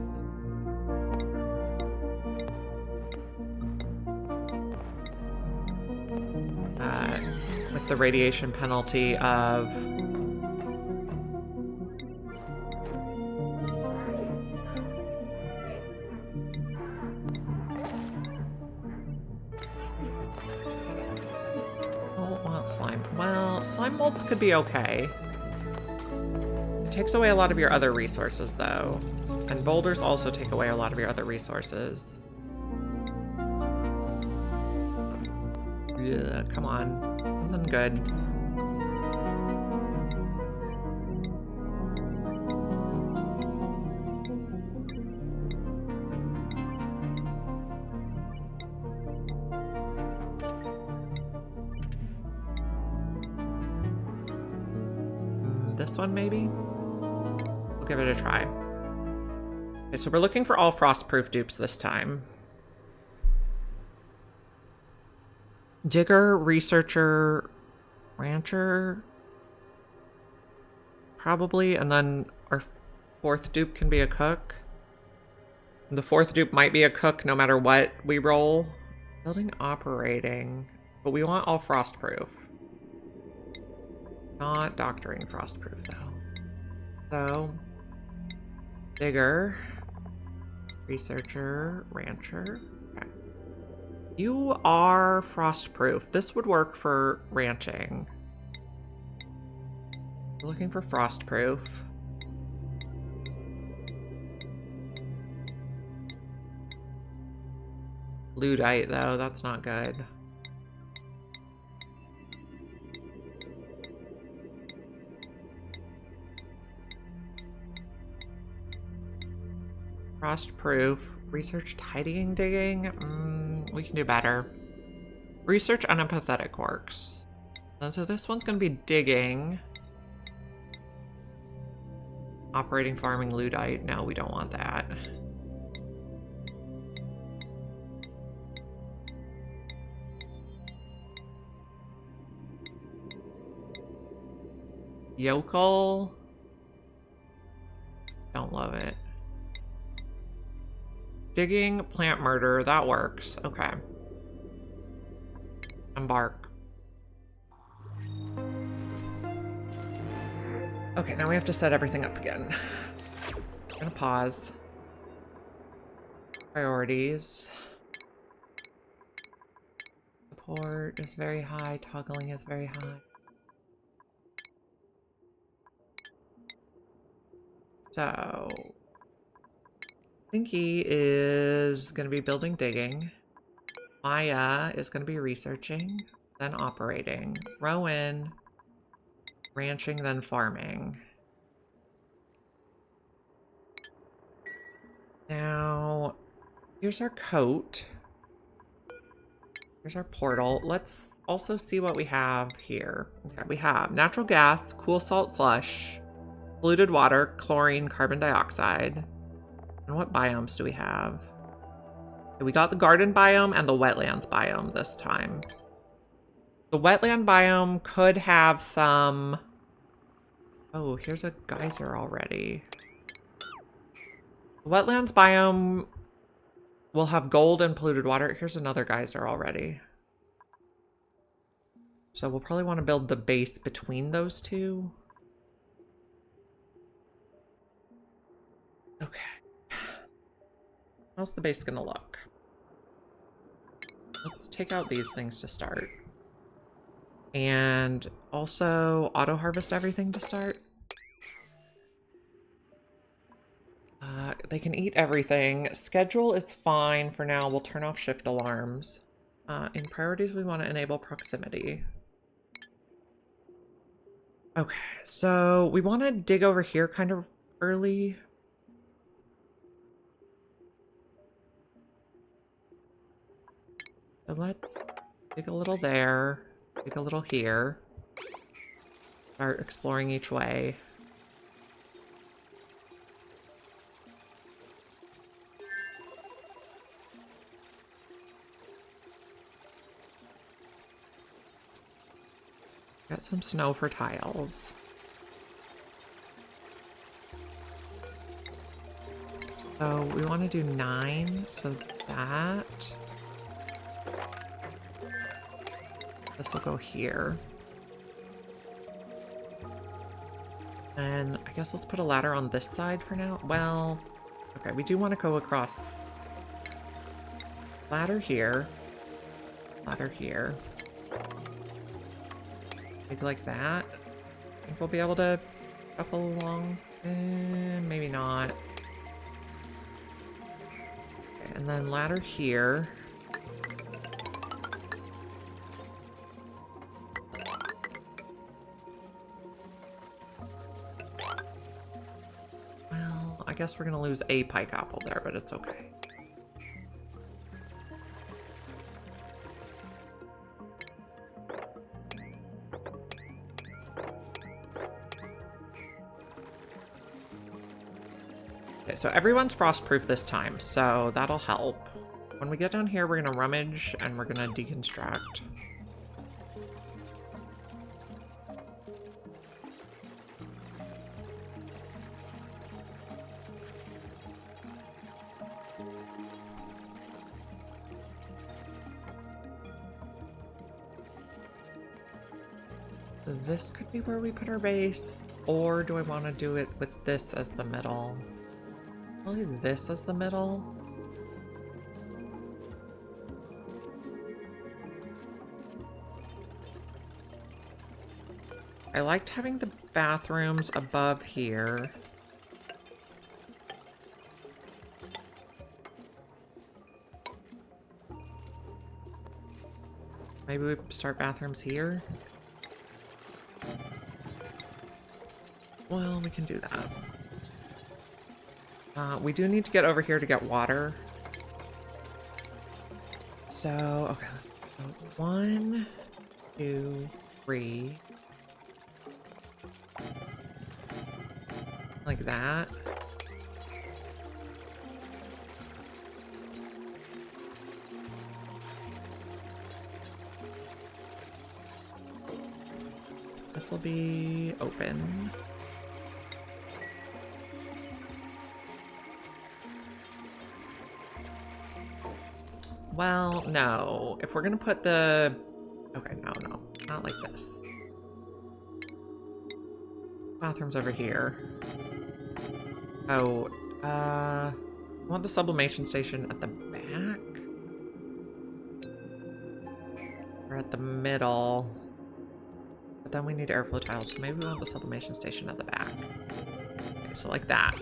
the radiation penalty of don't want slime. Well, slime molds could be okay. It takes away a lot of your other resources though. And boulders also take away a lot of your other resources. Yeah, come on. Something good. This one maybe? We'll give it a try. Okay, so we're looking for all frostproof dupes this time. Digger, researcher, rancher, probably, and then our 4th dupe can be a cook. The 4th dupe might be a cook no matter what we roll. Building operating, but we want all frostproof. Not doctoring frostproof though. So, digger, researcher, rancher. Okay. You are frostproof. This would work for ranching. We're looking for frostproof. Ludite, though. That's not good. Frost-proof. Research tidying digging. We can do better. Research unempathetic quarks. So this one's going to be digging. Operating farming Ludite. No, we don't want that. Yokel. Don't love it. Digging, plant murder. That works. Okay. Embark. Okay, now we have to set everything up again. I'm gonna pause. Priorities. Support is very high. Toggling is very high. So, Thinky is going to be building digging. Maya is going to be researching, then operating. Rowan, ranching, then farming. Now, here's our coat. Here's our portal. Let's also see what we have here. Okay, we have natural gas, cool salt slush, polluted water, chlorine, carbon dioxide. And what biomes do we have? We got the garden biome and the wetlands biome this time. The wetland biome could have some... Oh, here's a geyser already. The wetlands biome will have gold and polluted water. Here's another geyser already. So we'll probably want to build the base between those two. Okay. How's the base gonna look? Let's take out these things to start. And also auto-harvest everything to start. They can eat everything. Schedule is fine for now. We'll turn off shift alarms. In priorities, we want to enable proximity. Okay, so we want to dig over here kind of early. So let's dig a little there, dig a little here, start exploring each way. Got some snow for tiles. So we want to do 9, so that... This will go here. And I guess let's put a ladder on this side for now. Well, okay, we do want to go across. Ladder here. Ladder here. Maybe like that. I think we'll be able to shuffle along. Maybe not. Okay, and then ladder here. I guess we're gonna lose a pike apple there, but it's okay. Okay, so everyone's frostproof this time, so that'll help. When we get down here, we're gonna rummage and we're gonna deconstruct. This could be where we put our base, or do I want to do it with this as the middle? Probably this as the middle. I liked having the bathrooms above here. Maybe we start bathrooms here? Well, we can do that. We do need to get over here to get water. So, okay. So 1, 2, 3. Like that. This will be open. Well, no. If we're gonna put the... Okay, no, not like this. Bathroom's over here. Oh, I want the sublimation station at the back? Or at the middle? But then we need airflow tiles, so maybe we want the sublimation station at the back. Okay, so like that.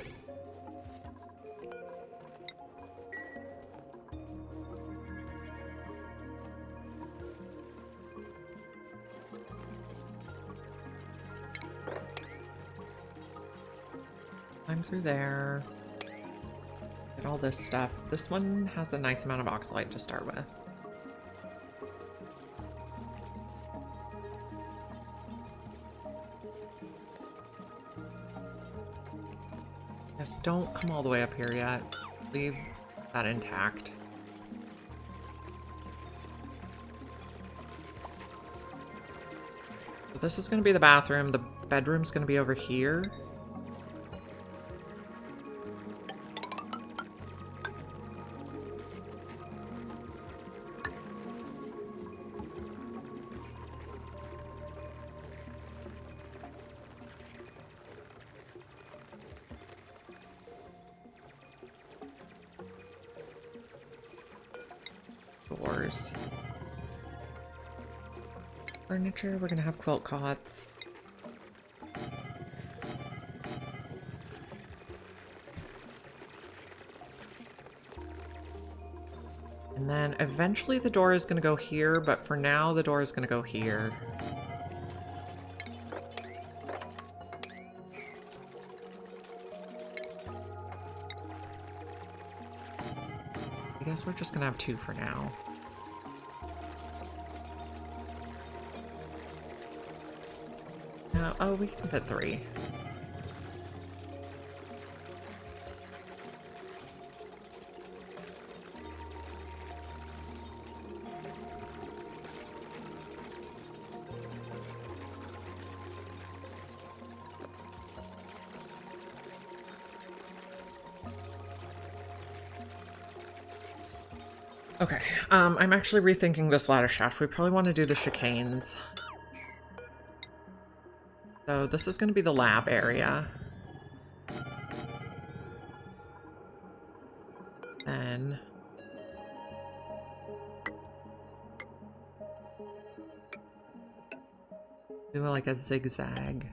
Climb through there. Get all this stuff. This one has a nice amount of oxalite to start with. Yes, don't come all the way up here yet. Leave that intact. So this is going to be the bathroom. The bedroom's going to be over here. Doors. Furniture, we're gonna have quilt cots. And then eventually the door is gonna go here, but for now the door is gonna go here. I guess we're just gonna have 2 for now. No, oh, we can fit 3. Okay, I'm actually rethinking this ladder shaft. We probably want to do the chicanes. So this is going to be the lab area. Then... do like a zigzag.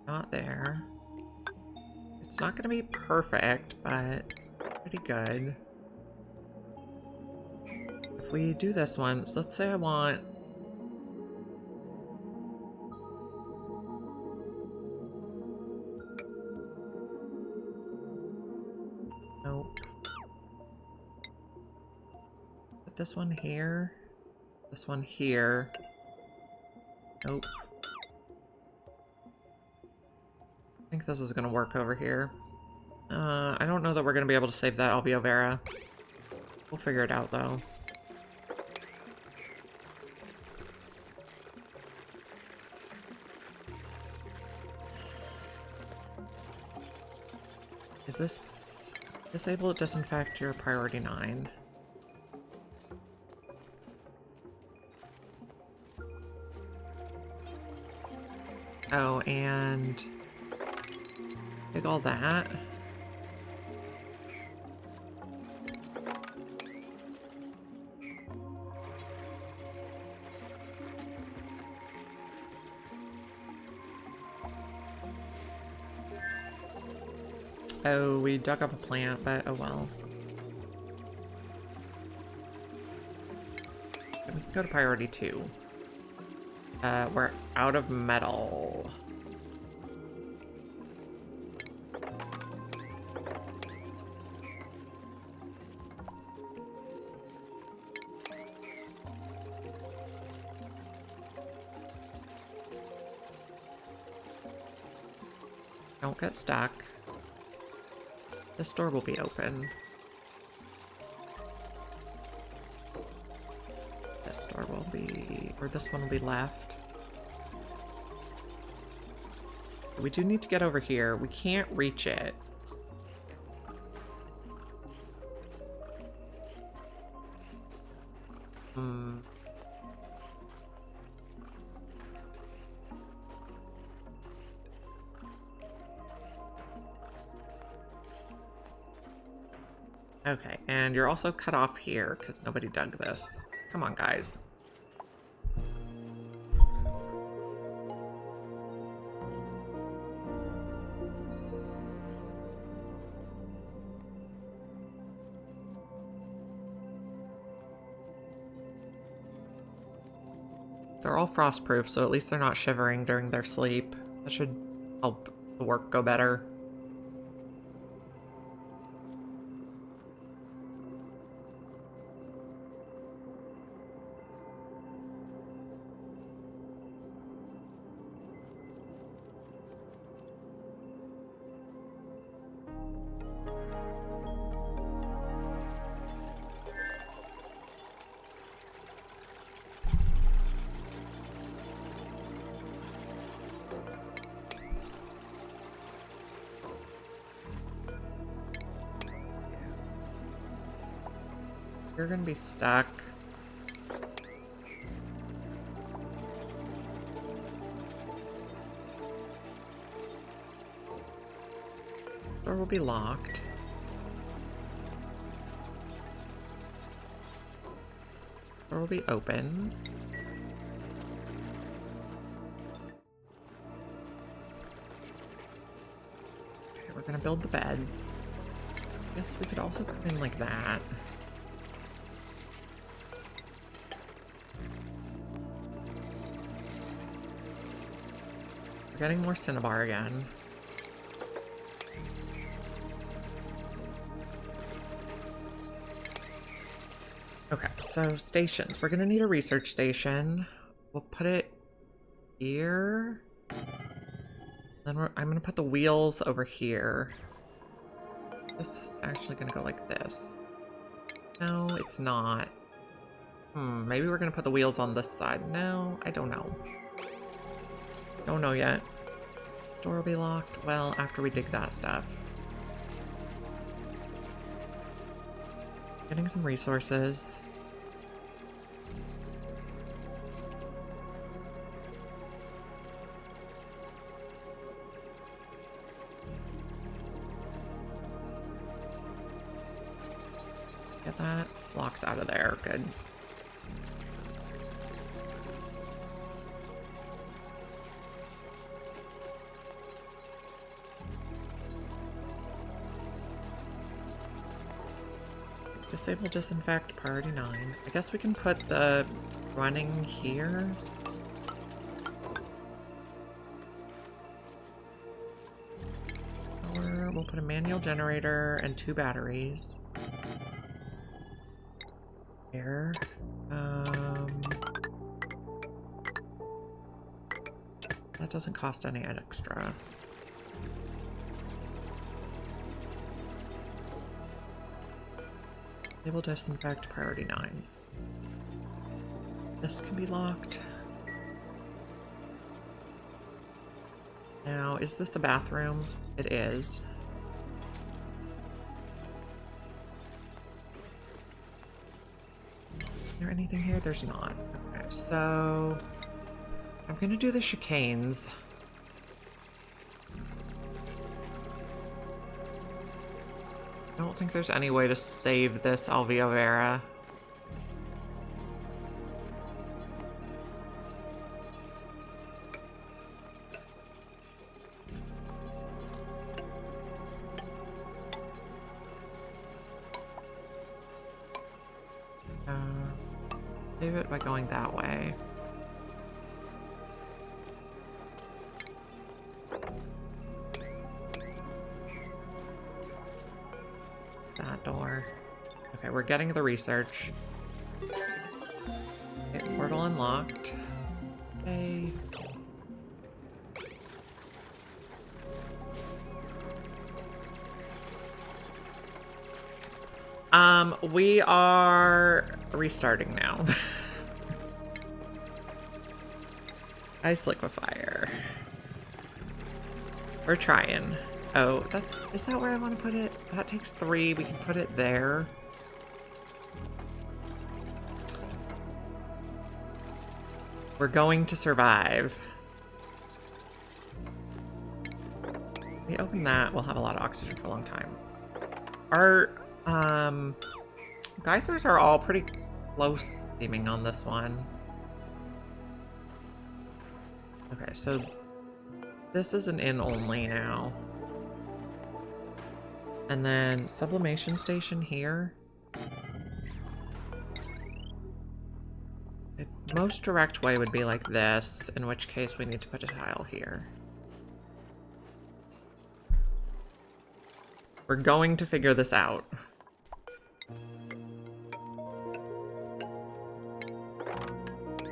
Not there. It's not gonna be perfect, but pretty good. If we do this one, so let's say I want... Nope. Put this one here. This one here. Nope. I think this is gonna work over here. I don't know that we're gonna be able to save that Albio Vera. We'll figure it out though. Is this disable disinfect your priority 9? Oh, and take all that. Oh, we dug up a plant, but oh well. We can go to priority 2. We're out of metal. Don't get stuck. This door will be open. This door will be, or this one will be left. We do need to get over here. We can't reach it. Okay, and you're also cut off here because nobody dug this. Come on, guys. They're all frostproof, so at least they're not shivering during their sleep. That should help the work go better. You're gonna be stuck. Door will be locked. Door will be open. Okay, we're gonna build the beds. I guess we could also come in like that. We're getting more cinnabar again. Okay, so stations. We're gonna need a research station. We'll put it here. Then I'm gonna put the wheels over here. This is actually gonna go like this. No, it's not. Maybe we're gonna put the wheels on this side. No, I don't know. Don't know yet. This door will be locked. Well, after we dig that stuff. Getting some resources. Get that. Locks out of there. Good. Disable disinfect, priority 9. I guess we can put the running here. Or we'll put a manual generator and 2 batteries. Here. That doesn't cost any extra. Disable disinfect, priority 9. This can be locked. Now, is this a bathroom? It is. Is there anything here? There's not. Okay, so I'm gonna do the chicanes. I don't think there's any way to save this Alveo Vera. Save it by going that way. That door. Okay, we're getting the research. Okay, portal unlocked. Okay. We are restarting now. Ice liquefier. We're trying. Oh, is that where I want to put it? That takes 3. We can put it there. We're going to survive. If we open that, we'll have a lot of oxygen for a long time. Our geysers are all pretty close seeming on this one. Okay, so this is an in only now. And then sublimation station here. The most direct way would be like this, in which case we need to put a tile here. We're going to figure this out.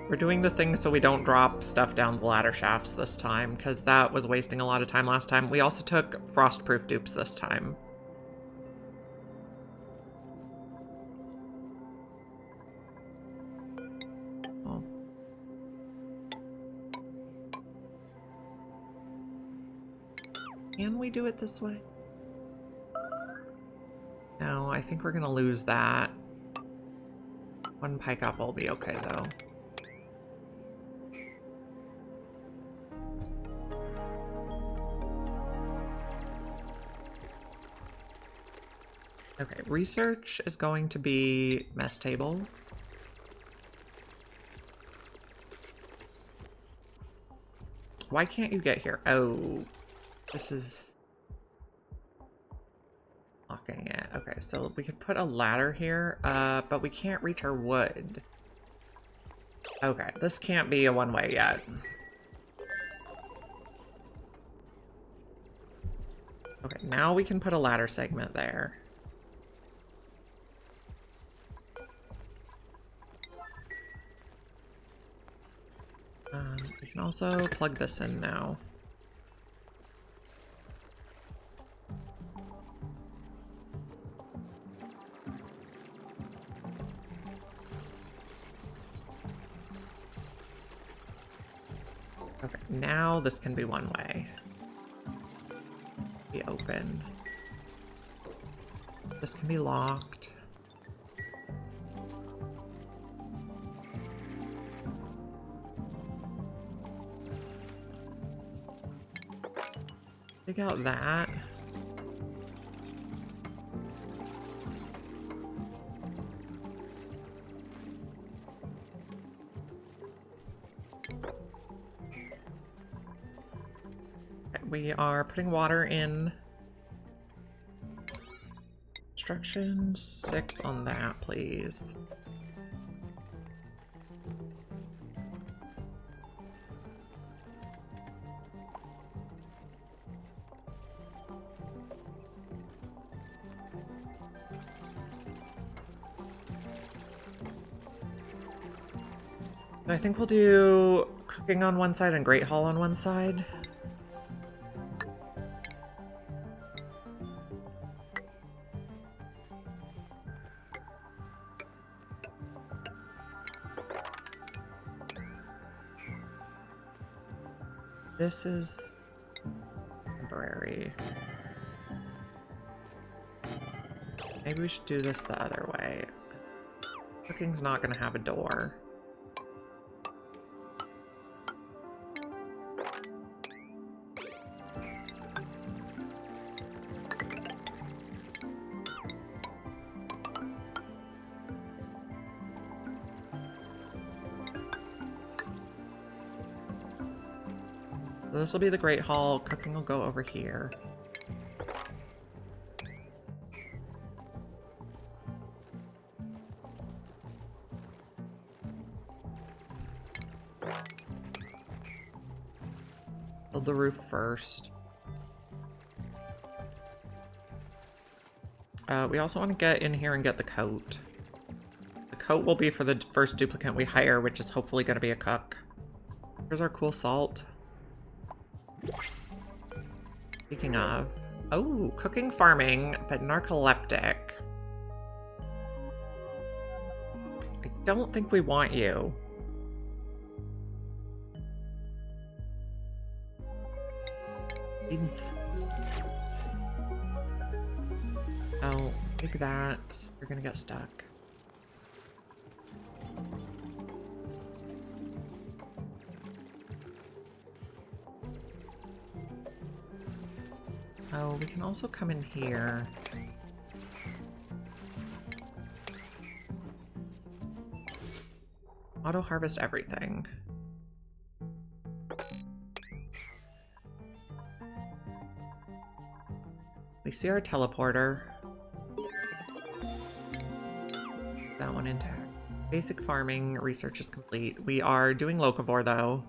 We're doing the thing so we don't drop stuff down the ladder shafts this time, because that was wasting a lot of time last time. We also took frost-proof dupes this time. Oh. Can we do it this way? No, I think we're gonna lose that. 1 pike apple will be okay, though. Okay, research is going to be mess tables. Why can't you get here? Oh, this is blocking it. Okay, so we could put a ladder here, but we can't reach our wood. Okay, this can't be a one-way yet. Okay, now we can put a ladder segment there. We can also plug this in now. Okay, now this can be one way. Be open. This can be locked. Take out that. Okay, we are putting water in. Instructions 6 on that, please. I think we'll do cooking on one side and Great Hall on one side. This is temporary. Maybe we should do this the other way. Cooking's not going to have a door. So this will be the Great Hall. Cooking will go over here. Build the roof first. We also want to get in here and get the coat. The coat will be for the first duplicate we hire, which is hopefully going to be a cook. Here's our cool salt. Speaking of... Oh, cooking, farming, but narcoleptic. I don't think we want you. Beans. Oh, take that. You're gonna get stuck. Oh, we can also come in here. Auto harvest everything. We see our teleporter. That one intact. Basic farming research is complete. We are doing locavore though.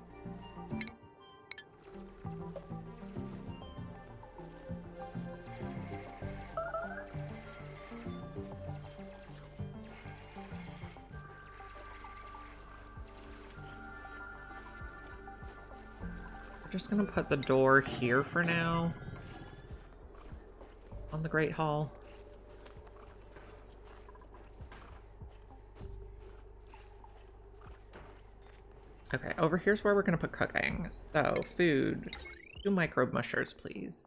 Just gonna put the door here for now on the Great Hall. Okay, over here's where we're gonna put cooking. So food, 2 microbe mushers, please.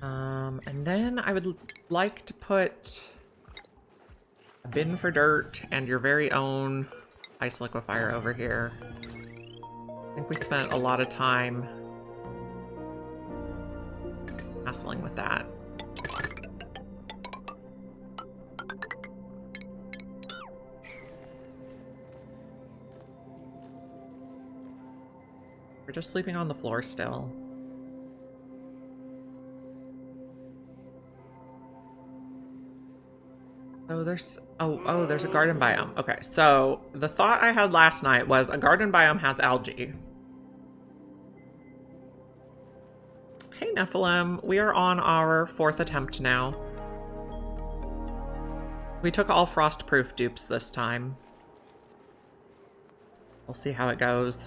And then I would like to put a bin for dirt and your very own ice liquefier over here. I think we spent a lot of time hassling with that. We're just sleeping on the floor still. Oh, there's there's a garden biome. Okay, so the thought I had last night was a garden biome has algae. Hey Nephilim, we are on our 4th attempt now. We took all frost-proof dupes this time. We'll see how it goes.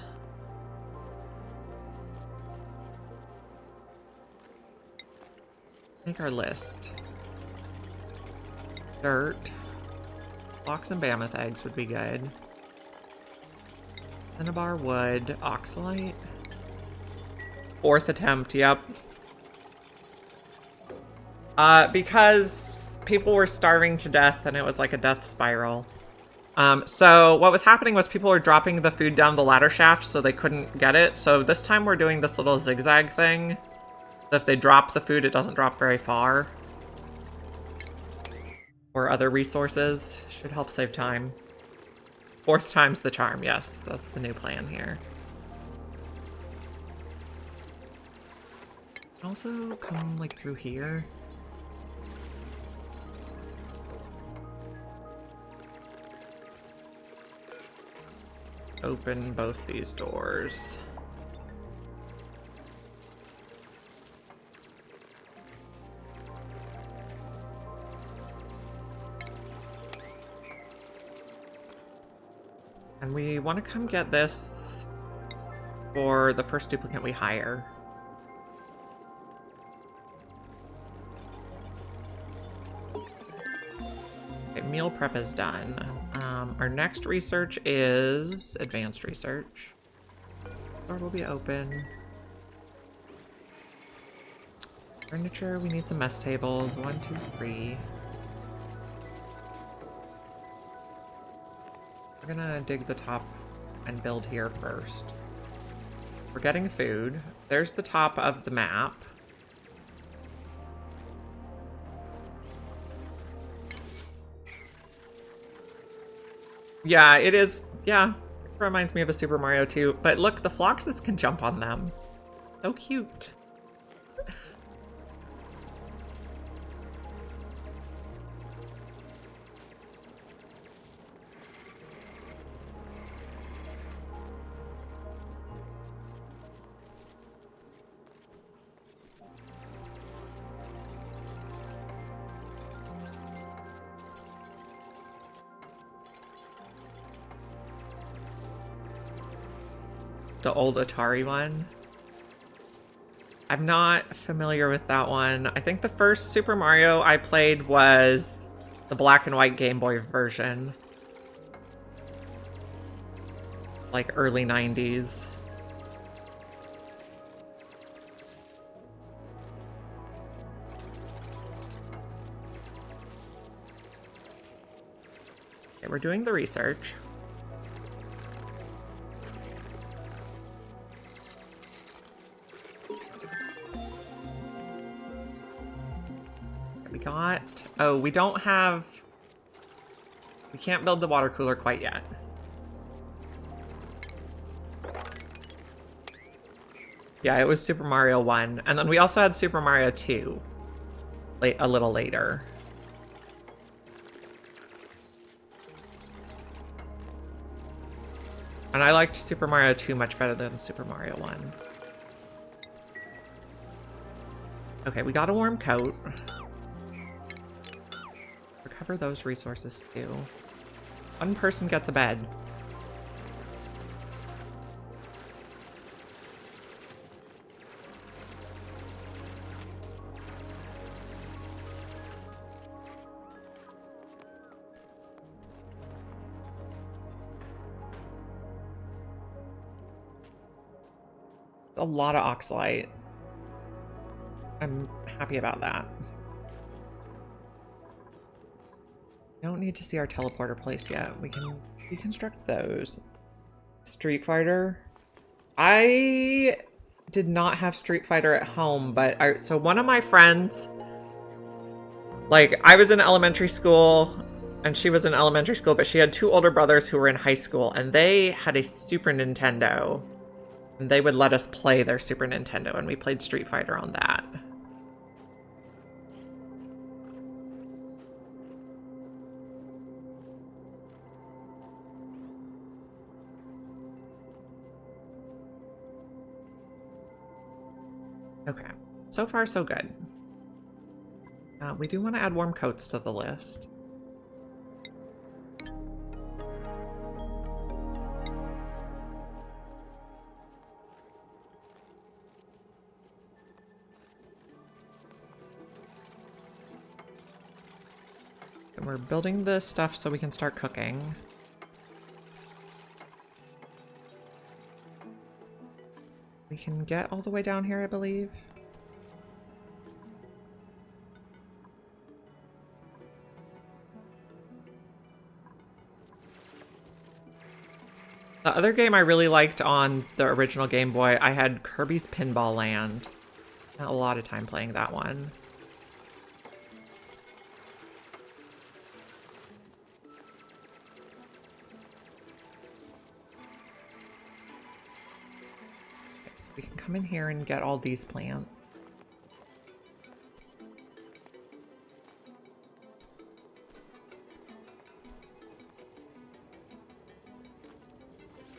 Make our list. Dirt. Lox and Mammoth eggs would be good. Cinnabar wood. Oxalite. 4th attempt, yep. Because people were starving to death and it was like a death spiral. So what was happening was people were dropping the food down the ladder shaft so they couldn't get it. So this time we're doing this little zigzag thing. So if they drop the food, it doesn't drop very far. Or other resources. Should help save time. 4th time's the charm, yes. That's the new plan here. Also come like through here. Open both these doors. And we want to come get this for the first duplicate we hire. Okay, meal prep is done. Our next research is advanced research. Door will be open. Furniture, we need some mess tables. 1, 2, 3. We're gonna dig the top and build here first. We're getting food. There's the top of the map. Yeah, it is. Yeah, it reminds me of a Super Mario 2. But look, the Floxes can jump on them. So cute. The old Atari one. I'm not familiar with that one. I think the first Super Mario I played was the black and white Game Boy version. Like early 90s. Okay, we're doing the research. We got... Oh, we don't have... We can't build the water cooler quite yet. Yeah, it was Super Mario 1. And then we also had Super Mario 2. A little later. And I liked Super Mario 2 much better than Super Mario 1. Okay, we got a warm coat. Recover those resources too. One person gets a bed. A lot of oxalite. I'm happy about that. Don't need to see our teleporter place yet. We can deconstruct those. Street Fighter. I did not have Street Fighter at home, but so one of my friends, like I was in elementary school and she was in elementary school, but she had two older brothers who were in high school and they had a Super Nintendo. And they would let us play their Super Nintendo, and we played Street Fighter on that. Okay, so far so good. We do want to add warm coats to the list. And we're building the stuff so we can start cooking. We can get all the way down here, I believe. The other game I really liked on the original Game Boy, I had Kirby's Pinball Land. Spent a lot of time playing that one. We can come in here and get all these plants.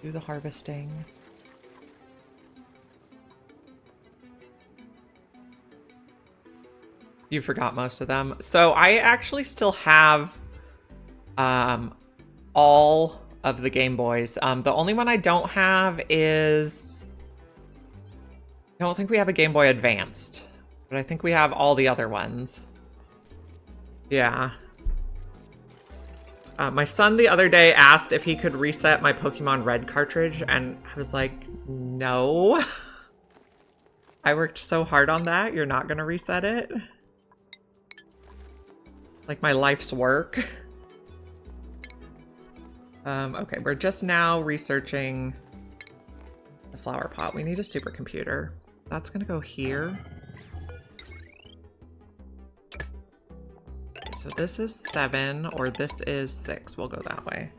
Do the harvesting. You forgot most of them. So I actually still have all of the Game Boys. The only one I don't have is... I don't think we have a Game Boy Advanced, but I think we have all the other ones. Yeah. My son the other day asked if he could reset my Pokemon Red cartridge, and I was like, no. I worked so hard on that, you're not gonna reset it? Like my life's work. Okay, we're just now researching the flower pot. We need a supercomputer. That's gonna go here. Okay, so this is 7 or this is 6. We'll go that way.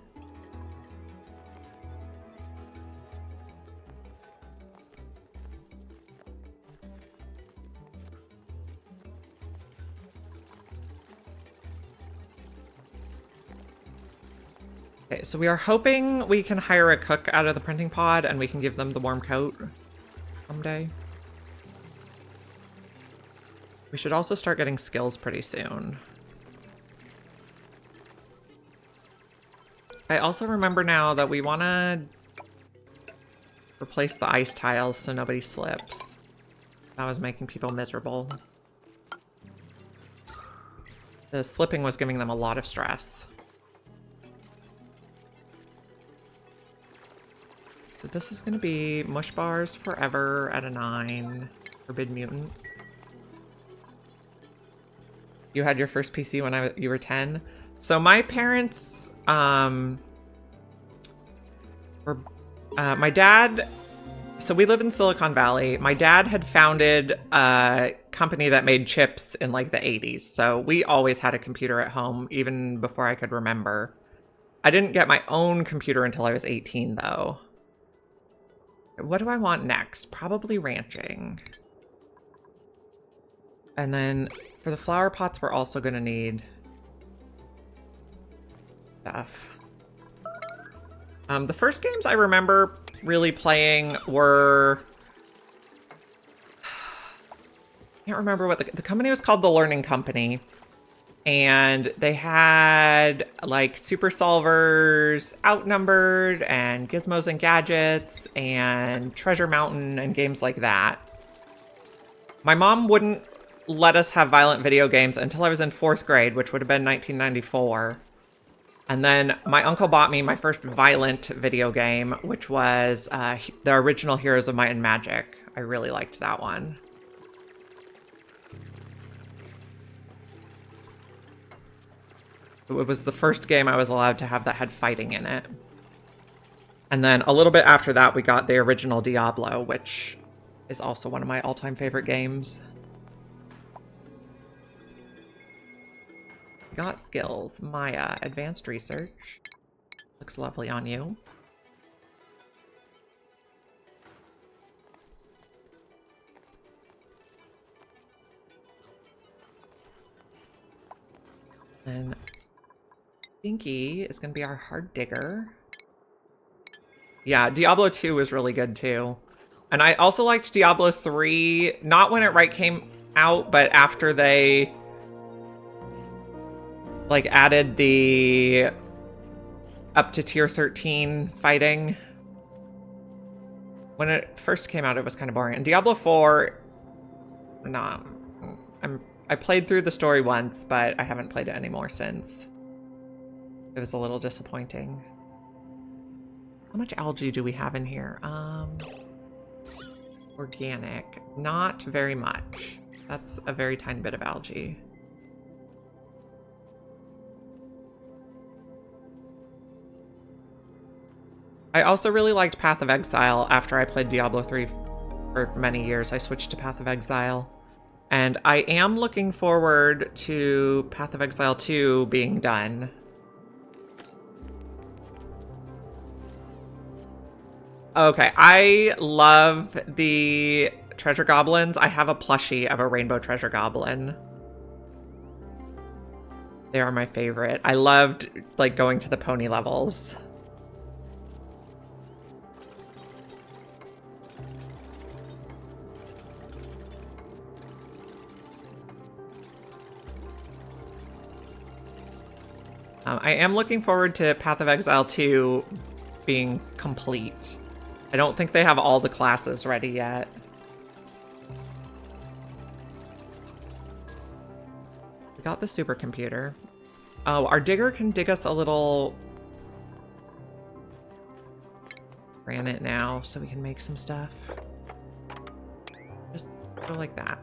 Okay, so we are hoping we can hire a cook out of the printing pod and we can give them the warm coat someday. We should also start getting skills pretty soon. I also remember now that we want to replace the ice tiles so nobody slips. That was making people miserable. The slipping was giving them a lot of stress. So this is going to be Mush Bars Forever at a 9. Forbid Mutants. You had your first PC when you were 10. So my parents, my dad, so we live in Silicon Valley. My dad had founded a company that made chips in like the 80s. So we always had a computer at home, even before I could remember. I didn't get my own computer until I was 18 though. What do I want next? Probably ranching. And then for the flower pots, we're also going to need stuff. The first games I remember really playing were... I can't remember what the company was called. The Learning Company. And they had like Super Solvers, Outnumbered, and Gizmos and Gadgets, and Treasure Mountain, and games like that. My mom wouldn't let us have violent video games until I was in 4th grade, which would have been 1994. And then my uncle bought me my first violent video game, which was the original Heroes of Might and Magic. I really liked that one. It was the first game I was allowed to have that had fighting in it. And then a little bit after that, we got the original Diablo, which is also one of my all-time favorite games. We got skills. Maya, advanced research. Looks lovely on you. And Dinky is going to be our hard digger. Yeah, Diablo 2 was really good too. And I also liked Diablo 3, not when it came out, but after they like added the up to tier 13 fighting. When it first came out, it was kind of boring. And Diablo 4, nah, I played through the story once, but I haven't played it anymore since. It was a little disappointing. How much algae do we have in here? Organic. Not very much. That's a very tiny bit of algae. I also really liked Path of Exile after I played Diablo 3 for many years. I switched to Path of Exile. And I am looking forward to Path of Exile 2 being done. Okay, I love the treasure goblins. I have a plushie of a rainbow treasure goblin. They are my favorite. I loved like going to the pony levels. I am looking forward to Path of Exile 2 being complete. I don't think they have all the classes ready yet. We got the supercomputer. Oh, our digger can dig us a little granite now, so we can make some stuff. Just go like that.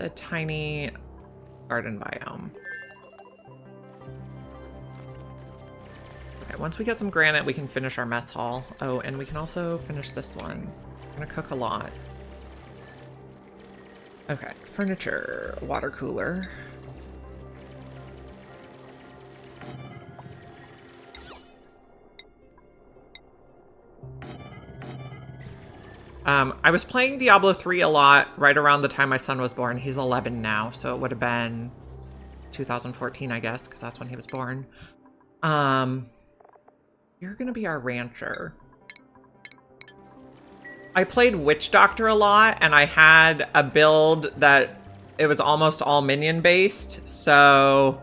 A tiny garden biome. Okay, once we get some granite, we can finish our mess hall. Oh, and we can also finish this one. We're gonna cook a lot. Okay, furniture, water cooler. I was playing Diablo 3 a lot right around the time my son was born. He's 11 now, so it would have been 2014, I guess, because that's when he was born. You're gonna be our rancher. I played Witch Doctor a lot, and I had a build that it was almost all minion based, so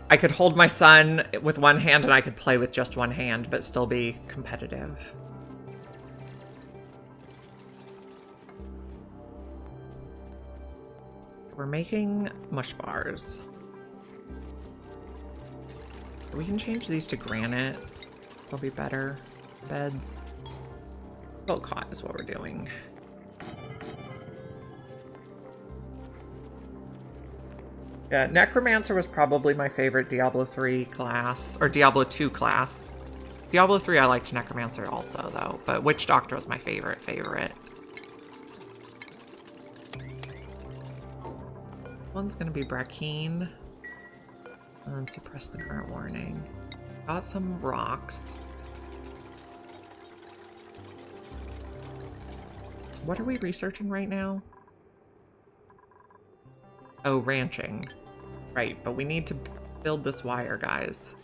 I could hold my son with one hand and I could play with just one hand, but still be competitive. We're making mush bars. We can change these to granite. It'll be better. Beds. Quilt cot is what we're doing. Yeah, Necromancer was probably my favorite Diablo 3 class, or Diablo 2 class. Diablo 3 I liked Necromancer also, though, but Witch Doctor was my favorite. One's gonna be Brackeen. And then suppress the current warning. Got some rocks. What are we researching right now? Oh, ranching. Right, but we need to build this wire, guys.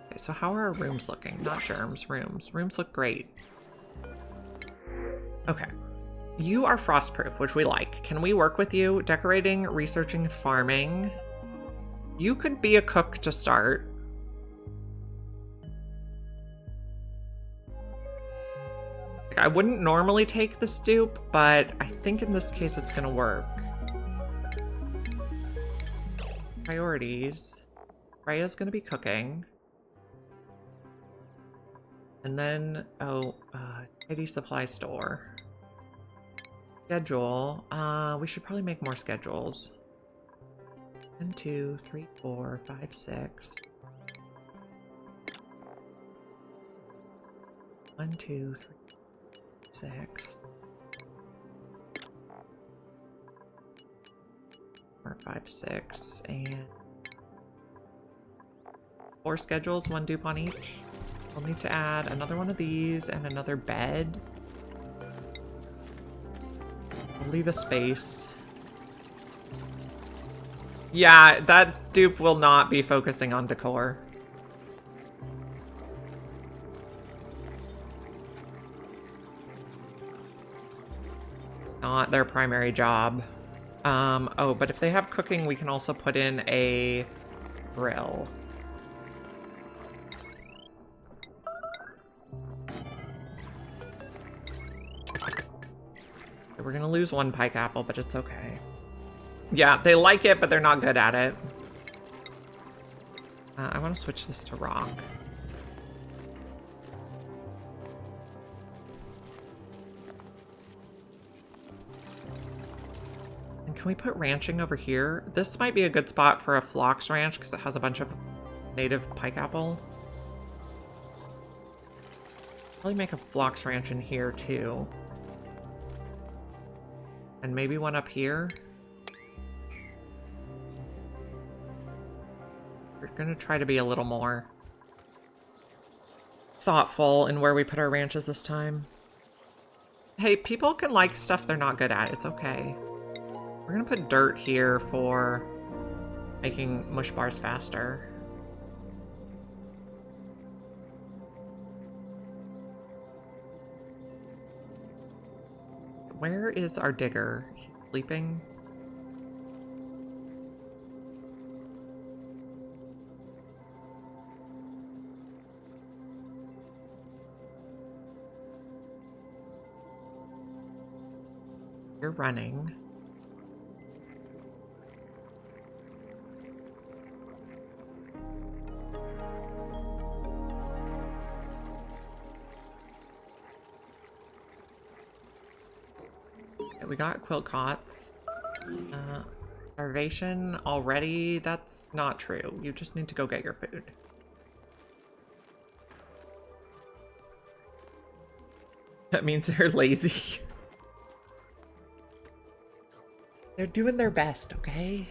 Okay, so how are our rooms looking? Not germs, rooms. Rooms look great. Okay. You are frostproof, which we like. Can we work with you? Decorating, researching, farming. You could be a cook to start. I wouldn't normally take this dupe, but I think in this case it's gonna work. Priorities. Freya's gonna be cooking. And then, tidy supply store. Schedule. We should probably make more schedules. 1, 2, 3, 4, 5, 6. 1, 2, 3, 6. 4, 5, 6, and 4 schedules, 1 dupe on each. We'll need to add another one of these and another bed. We'll leave a space. Yeah, that dupe will not be focusing on decor. Not their primary job. Oh, but if they have cooking, we can also put in a grill. We're gonna lose 1 pike apple, but it's okay. Yeah, they like it, but they're not good at it. I want to switch this to rock. And can we put ranching over here? This might be a good spot for a phlox ranch because it has a bunch of native pike apple. Probably make a phlox ranch in here too. And maybe one up here. We're gonna try to be a little more thoughtful in where we put our ranches this time. Hey, people can like stuff they're not good at. It's okay. We're gonna put dirt here for making mush bars faster. Where is our digger? Sleeping? You're running. We got quilt cots. Starvation already? That's not true. You just need to go get your food. That means they're lazy. They're doing their best, okay?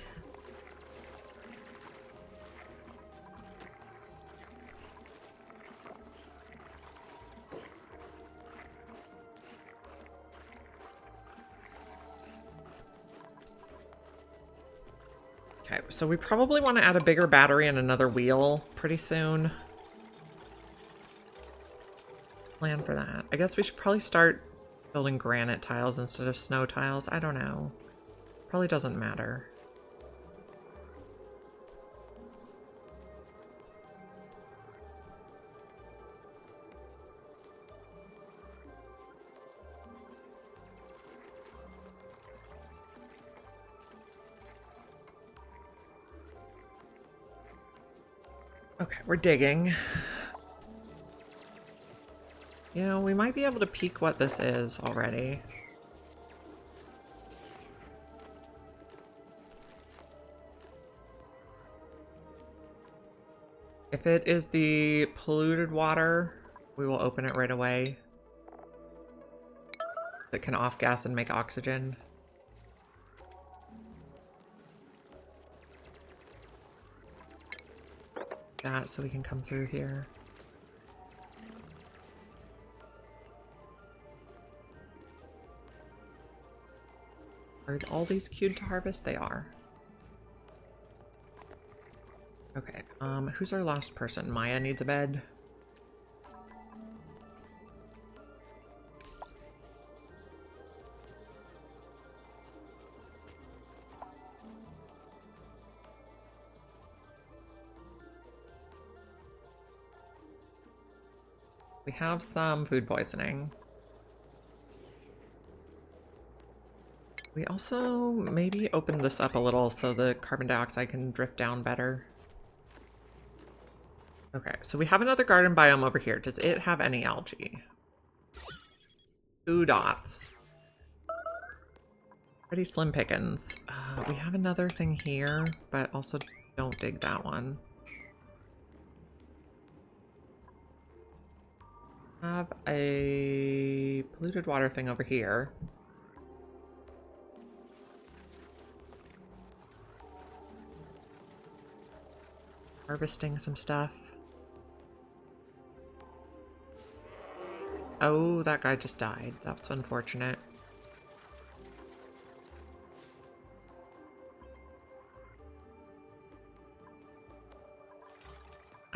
Okay, so we probably want to add a bigger battery and another wheel pretty soon. Plan for that. I guess we should probably start Building granite tiles instead of snow tiles. I don't know. Probably doesn't matter. Okay, we're digging. You know, we might be able to peek what this is already. If it is the polluted water, we will open it right away. It can off-gas and make oxygen. That so we can come through here. Are all these queued to harvest? They are. Okay, who's our last person? Maya needs a bed. We have some food poisoning. We also maybe open this up a little so the carbon dioxide can drift down better. Okay, so we have another garden biome over here. Does it have any algae? 2 dots. Pretty slim pickings. We have another thing here, but also don't dig that one. Have a polluted water thing over here. Harvesting some stuff. Oh, that guy just died. That's unfortunate.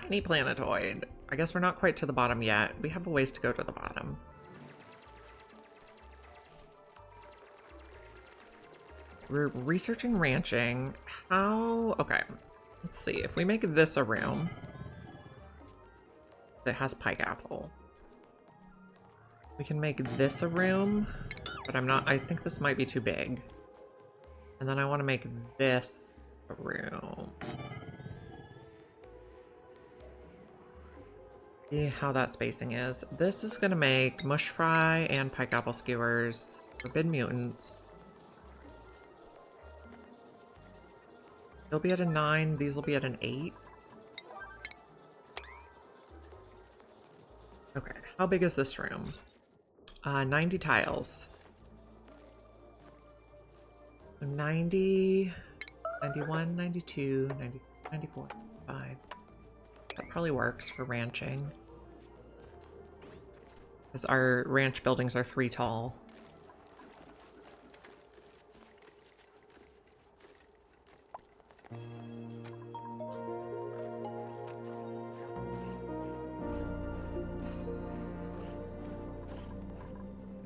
Tiny planetoid. I guess we're not quite to the bottom yet. We have a ways to go to the bottom. We're researching ranching. How? Okay. Let's see. If we make this a room that has pike apple. We can make this a room, but I think this might be too big. And then I want to make this a room. See how that spacing is. This is going to make mush fry and pike apple skewers, forbidden mutants. They'll be at a 9, these will be at an 8. Okay, how big is this room? 90 tiles. So 90, 91, 92, 90, 94, 5. That probably works for ranching. Because our ranch buildings are 3 tall.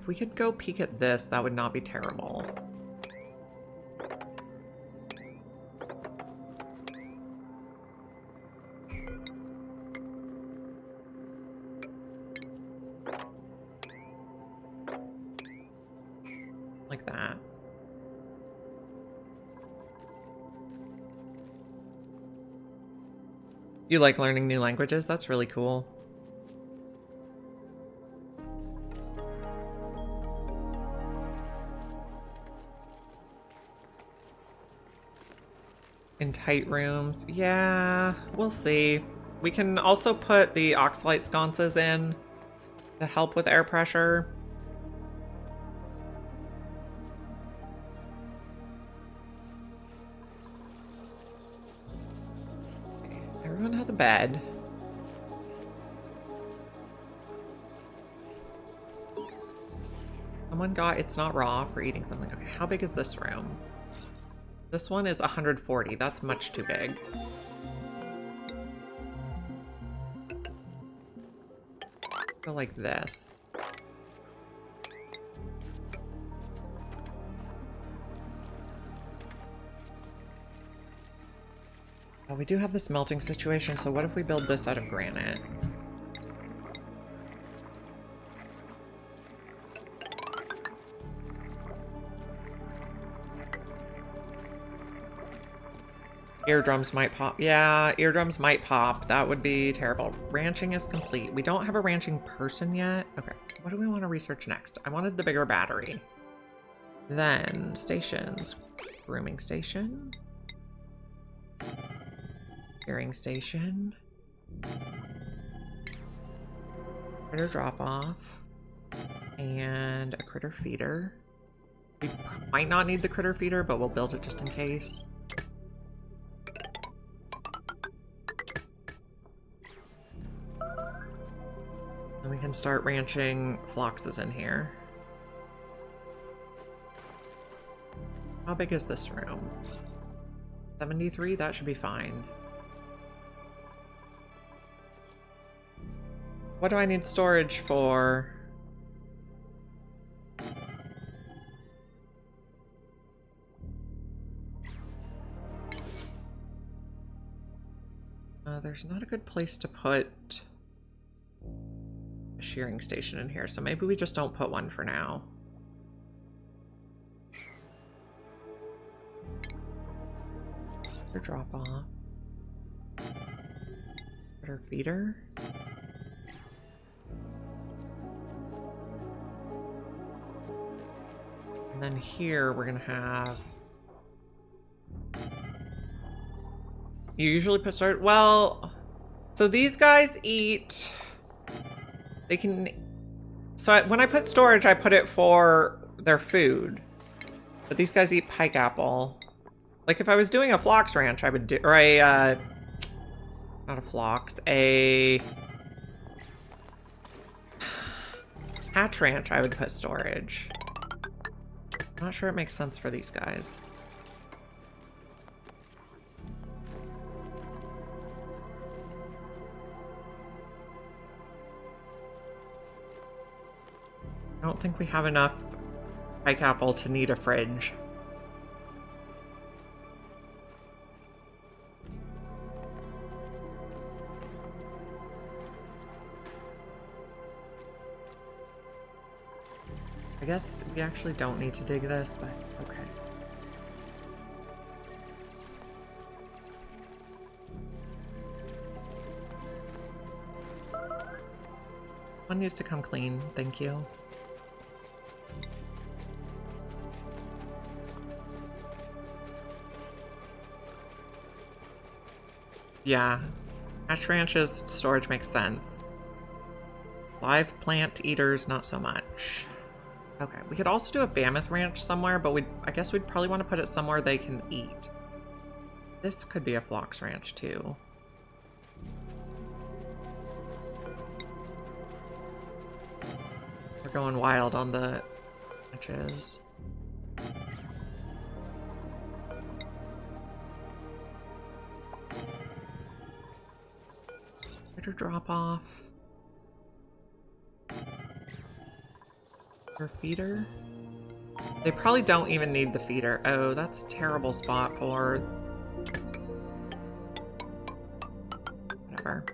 If we could go peek at this, that would not be terrible. Like that. You like learning new languages? That's really cool. In tight rooms. Yeah, we'll see. We can also put the oxalite sconces in to help with air pressure. Okay, everyone has a bed. Someone got it's not raw for eating something. Okay, how big is this room? This one is 140. That's much too big. Go like this. Oh, we do have this melting situation, so what if we build this out of granite? Eardrums might pop. Yeah, eardrums might pop. That would be terrible. Ranching is complete. We don't have a ranching person yet. Okay, what do we want to research next? I wanted the bigger battery. Then stations. Grooming station. Hearing station. Critter drop off. And a critter feeder. We might not need the critter feeder, but we'll build it just in case. And we can start ranching floxes in here. How big is this room? 73? That should be fine. What do I need storage for? There's not a good place to put a shearing station in here, so maybe we just don't put one for now. Drop off. Better feeder. And then here we're gonna have. You usually put start. Well, so these guys eat. They can. So when I put storage, I put it for their food. But these guys eat pike apple. Like if I was doing a phlox ranch, I would do, or a, not a phlox, a hatch ranch, I would put storage. I'm not sure it makes sense for these guys. I don't think we have enough pike apple to need a fridge. I guess we actually don't need to dig this, but okay. One needs to come clean, thank you. Yeah, hatch ranches storage makes sense. Live plant eaters, not so much. Okay, we could also do a mammoth ranch somewhere, but I guess we'd probably want to put it somewhere they can eat. This could be a phlox ranch too. We're going wild on the ranches. Better drop off. Or feeder? They probably don't even need the feeder. Oh, that's a terrible spot for... Whatever.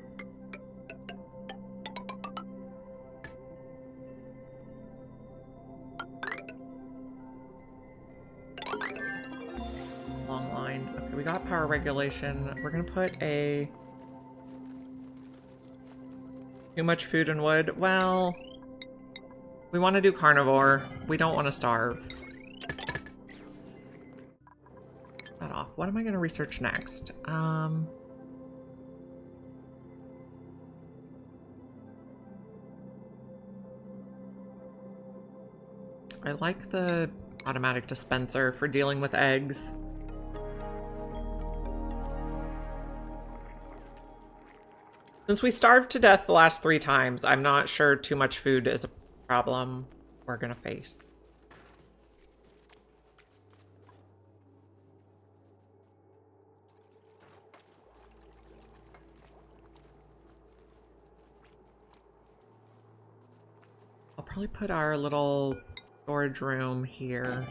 Long line. Okay, we got power regulation. We're gonna put a... Too much food and wood. Well... We want to do carnivore. We don't want to starve. That off. What am I going to research next? I like the automatic dispenser for dealing with eggs. Since we starved to death the last 3 times, I'm not sure too much food is a problem we're gonna face. I'll probably put our little storage room here.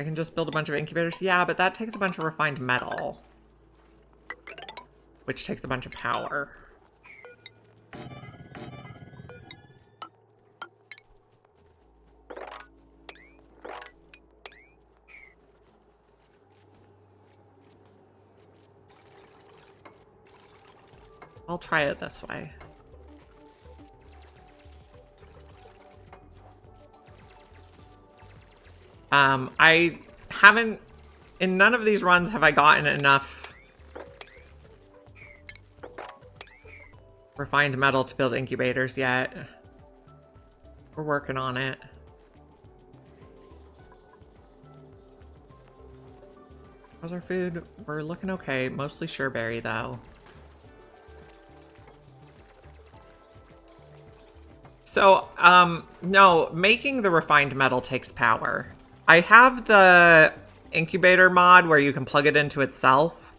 I can just build a bunch of incubators. Yeah, but that takes a bunch of refined metal, which takes a bunch of power. I'll try it this way. I haven't, in none of these runs have I gotten enough refined metal to build incubators yet. We're working on it. How's our food? We're looking okay. Mostly sureberry though. So, no, making the refined metal takes power. I have the incubator mod where you can plug it into itself,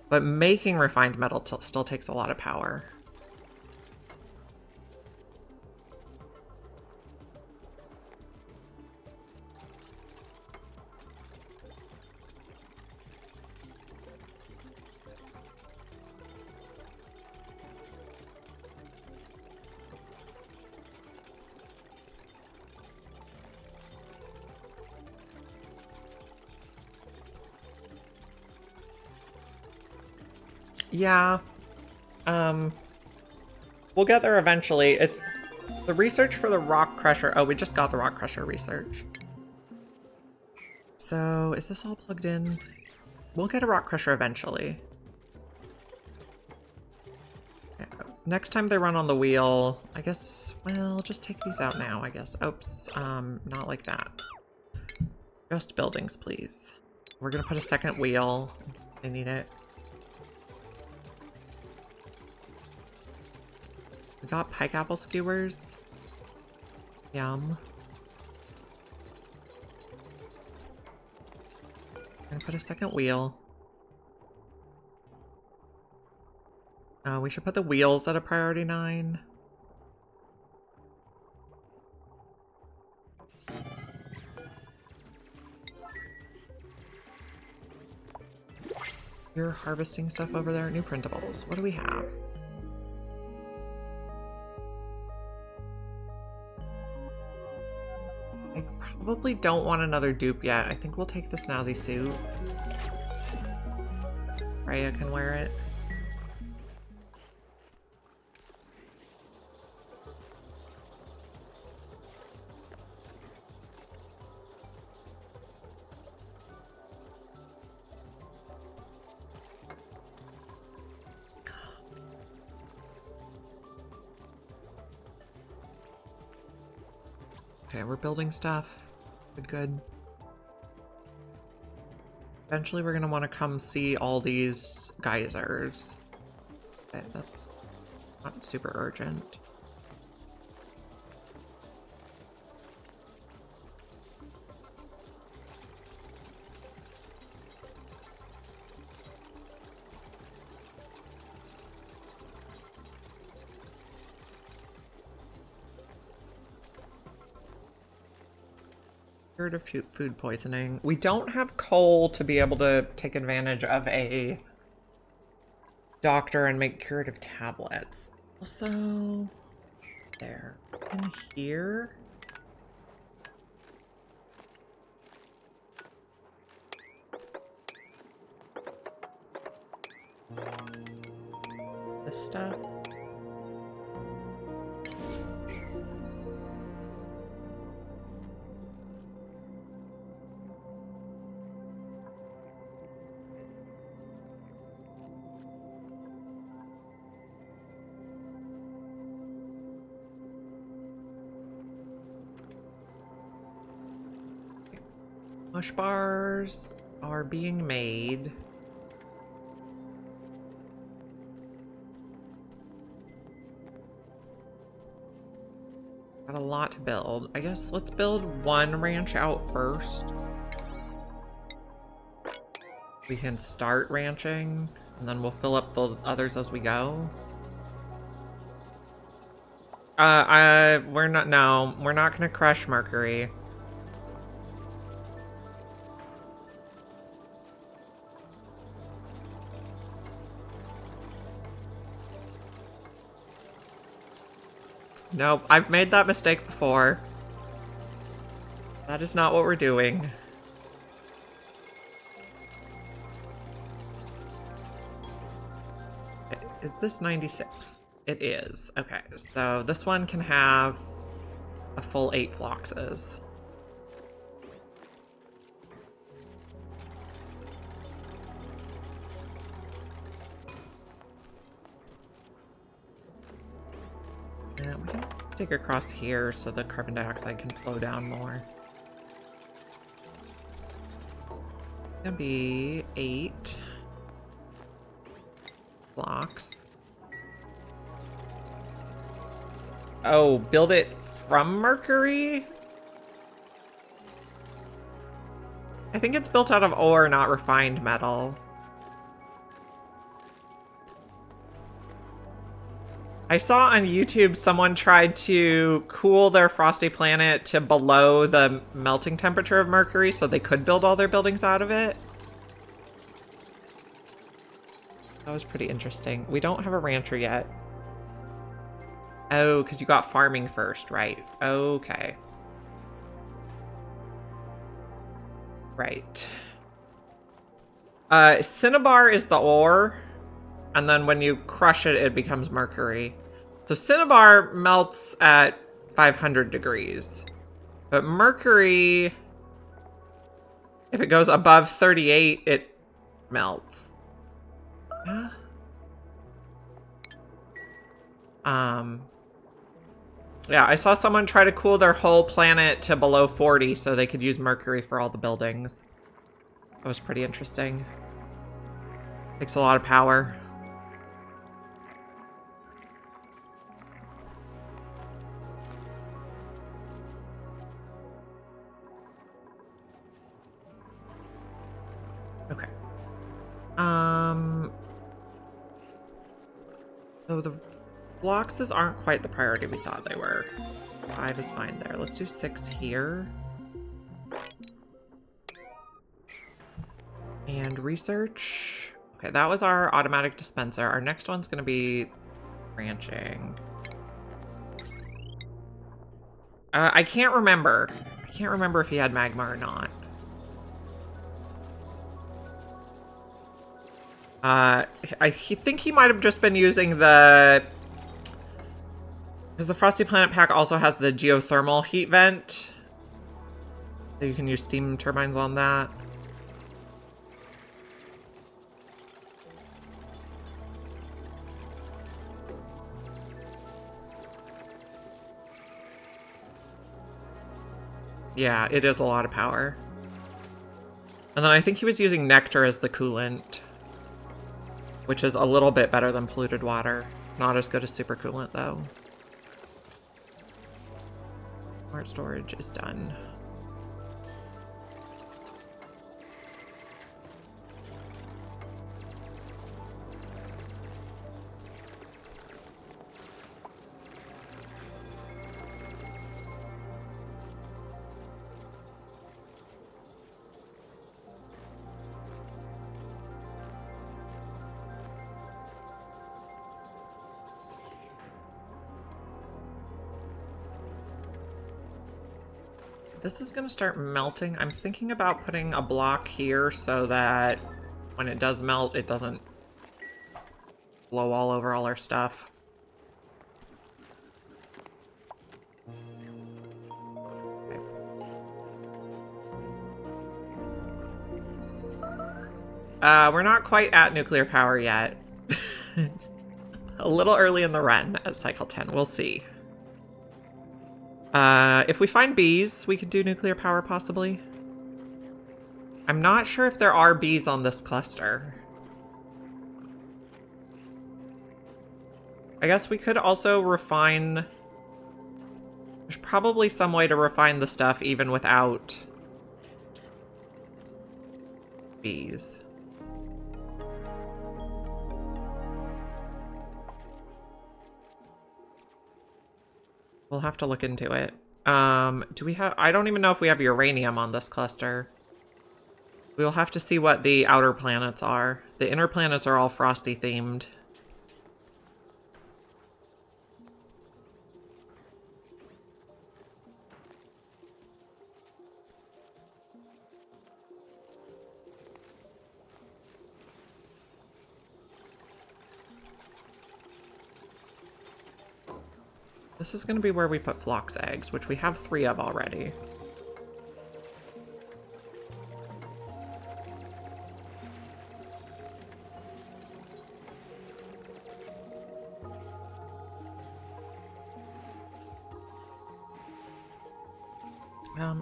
but making refined metal still takes a lot of power. Yeah. We'll get there eventually. It's the research for the rock crusher. Oh, we just got the rock crusher research. So, is this all plugged in? We'll get a rock crusher eventually. Okay, next time they run on the wheel, I guess, well, just take these out now, I guess. Oops, not like that. Just buildings, please. We're gonna put a second wheel. They need it. We got pike apple skewers. Yum. Gonna put a second wheel. We should put the wheels at a priority 9. You're harvesting stuff over there. New printables. What do we have? I probably don't want another dupe yet. I think we'll take the snazzy suit. Freya can wear it. Okay, we're building stuff. Good. Eventually we're gonna want to come see all these geysers. Okay, that's not super urgent. Of food poisoning. We don't have coal to be able to take advantage of a doctor and make curative tablets. Also, there. In here. This stuff. Mush bars are being made. Got a lot to build. I guess let's build one ranch out first. We can start ranching, and then we'll fill up the others as we go. We're not gonna crush Mercury. Nope, I've made that mistake before. That is not what we're doing. Okay, is this 96? It is. Okay, so this one can have a full 8 floxes. And we can take across here so the carbon dioxide can flow down more. It's gonna be 8 blocks. Oh, build it from mercury? I think it's built out of ore, not refined metal. I saw on YouTube someone tried to cool their Frosty planet to below the melting temperature of mercury so they could build all their buildings out of it. That was pretty interesting. We don't have a rancher yet. Oh, because you got farming first, right? Okay. Right. Cinnabar is the ore. And then when you crush it, it becomes mercury. So cinnabar melts at 500 degrees. But mercury, if it goes above 38, it melts. Yeah. Yeah, I saw someone try to cool their whole planet to below 40 so they could use mercury for all the buildings. That was pretty interesting. Takes a lot of power. Okay. So the bloxes aren't quite the priority we thought they were. 5 is fine there. Let's do 6 here. And research. Okay, that was our automatic dispenser. Our next one's gonna be ranching. I can't remember. I can't remember if he had magma or not. I think he might have just been using the... Because the Frosty Planet pack also has the geothermal heat vent. So you can use steam turbines on that. Yeah, it is a lot of power. And then I think he was using nectar as the coolant, which is a little bit better than polluted water. Not as good as super coolant, though. Smart storage is done. This is gonna start melting. I'm thinking about putting a block here so that when it does melt, it doesn't blow all over all our stuff. Okay. We're not quite at nuclear power yet. A little early in the run at cycle 10. We'll see. If we find bees, we could do nuclear power, possibly. I'm not sure if there are bees on this cluster. I guess we could also refine... There's probably some way to refine the stuff even without bees. We'll have to look into it. Do we have... I don't even know if we have uranium on this cluster. We'll have to see what the outer planets are. The inner planets are all Frosty themed. This is going to be where we put Phlox eggs, which we have 3 of already.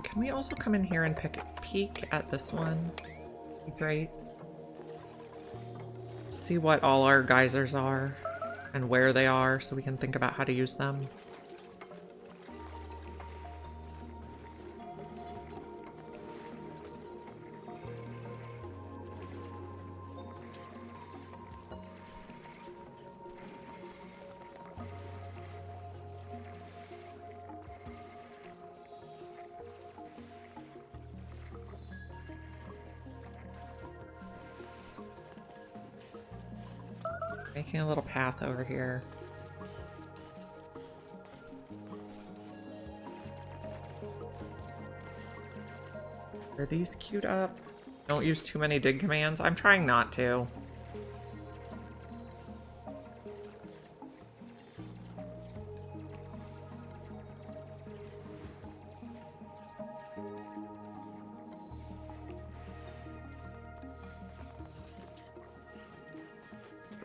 Can we also come in here and peek at this one? Great. See what all our geysers are and where they are so we can think about how to use them. Making a little path over here. Are these queued up? Don't use too many dig commands. I'm trying not to.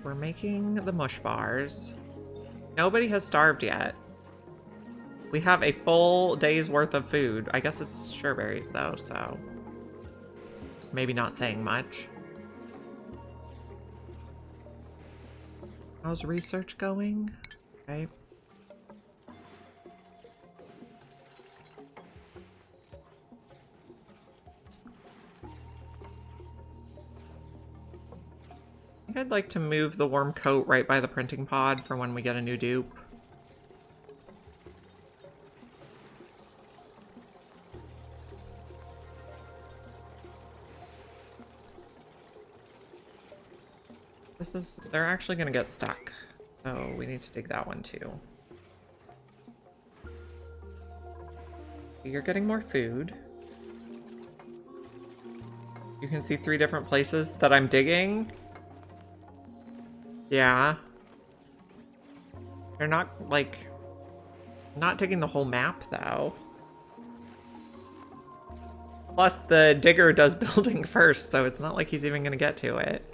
We're making the mush bars. Nobody has starved yet. We have a full day's worth of food. I guess it's sureberries though, so maybe not saying much. How's research going? Okay. I think I'd like to move the warm coat right by the printing pod for when we get a new dupe. They're actually gonna get stuck. So we need to dig that one too. You're getting more food. You can see 3 different places that I'm digging. Yeah. They're not, like, not digging the whole map, though. Plus, the digger does building first, so it's not like he's even gonna get to it.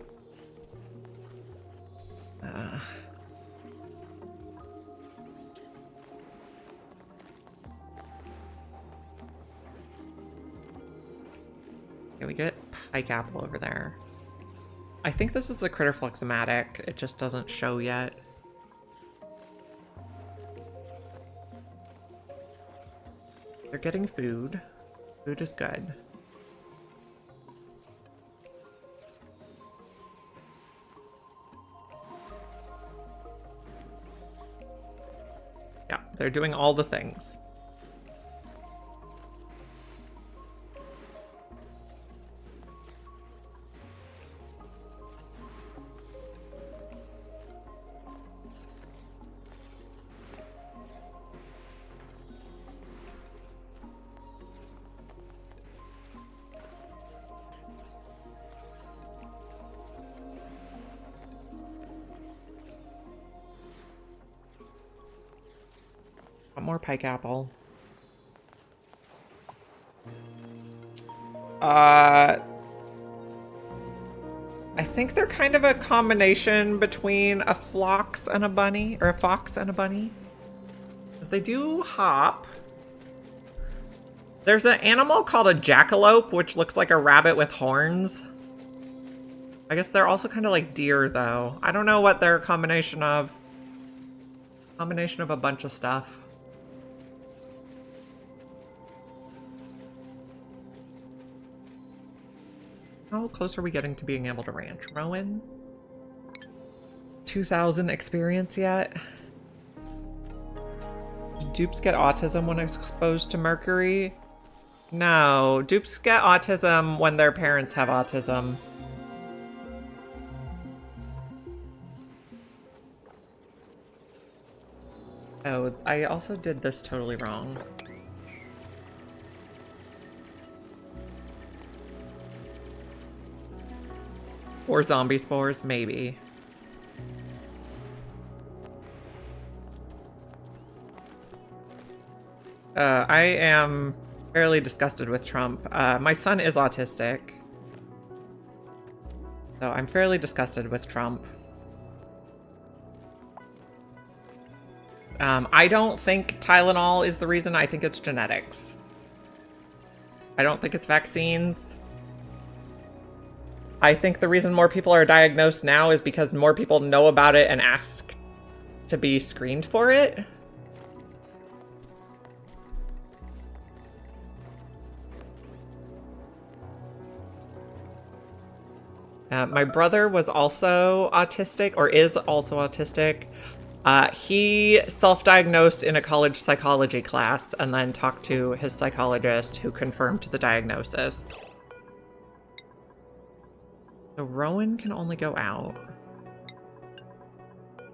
Okay, we get pike apple over there. I think this is the critter fluxomatic. It just doesn't show yet. They're getting food. Food is good. Yeah, they're doing all the things. More pike apple. I think they're kind of a combination between a phlox and a bunny, or a fox and a bunny. Because they do hop. There's an animal called a jackalope, which looks like a rabbit with horns. I guess they're also kind of like deer, though. I don't know what they're a combination of. Combination of a bunch of stuff. How close are we getting to being able to ranch? Rowan? 2,000 experience yet? Do dupes get autism when exposed to mercury? No, dupes get autism when their parents have autism. Oh, I also did this totally wrong. Or zombie spores, maybe. I am fairly disgusted with Trump. My son is autistic. So I'm fairly disgusted with Trump. I don't think Tylenol is the reason. I think it's genetics. I don't think it's vaccines. I think the reason more people are diagnosed now is because more people know about it and ask to be screened for it. My brother was also autistic, or is also autistic. He self-diagnosed in a college psychology class and then talked to his psychologist who confirmed the diagnosis. So Rowan can only go out.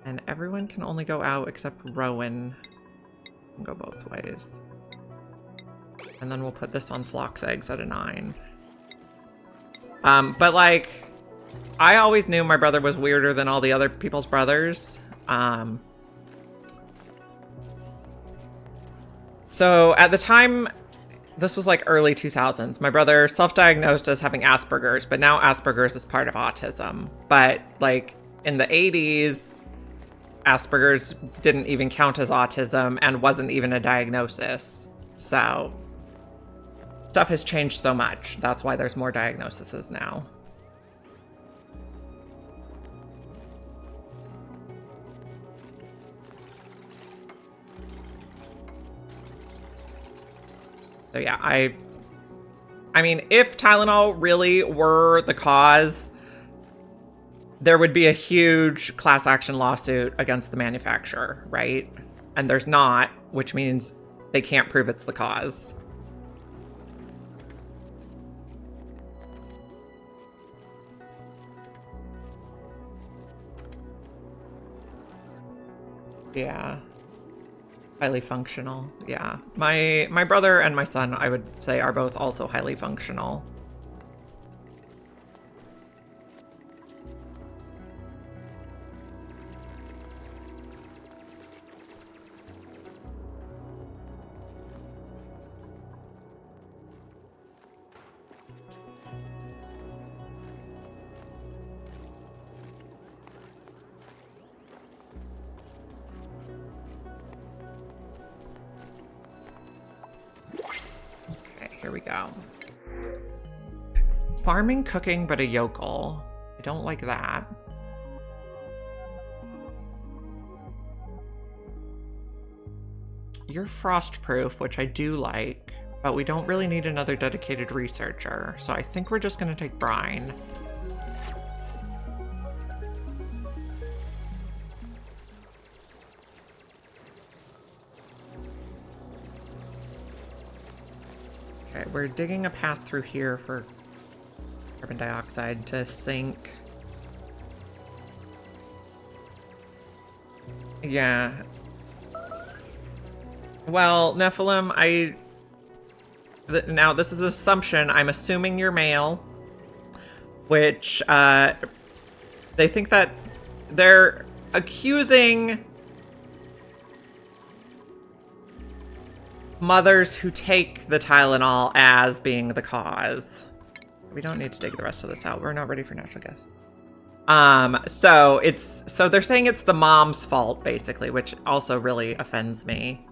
And everyone can only go out except Rowan. Can go both ways. And then we'll put this on Flock's eggs at a 9. But like, I always knew my brother was weirder than all the other people's brothers. So at the time, this was like early 2000s, my brother self-diagnosed as having Asperger's, but now Asperger's is part of autism. But like in the 80s, Asperger's didn't even count as autism and wasn't even a diagnosis. So stuff has changed so much. That's why there's more diagnoses now. So yeah, I mean, if Tylenol really were the cause, there would be a huge class action lawsuit against the manufacturer, right? And there's not, which means they can't prove it's the cause. Yeah. Highly functional. Yeah. My brother and my son, I would say, are both also highly functional. Here we go. Farming, cooking, but a yokel. I don't like that. You're frost-proof, which I do like, but we don't really need another dedicated researcher, so I think we're just gonna take brine. Okay, we're digging a path through here for carbon dioxide to sink. Yeah. Well, Nephilim, now this is an assumption. I'm assuming you're male, which they think that they're accusing mothers who take the Tylenol as being the cause. We don't need to dig the rest of this out. We're not ready for natural gas. So they're saying it's the mom's fault, basically, which also really offends me.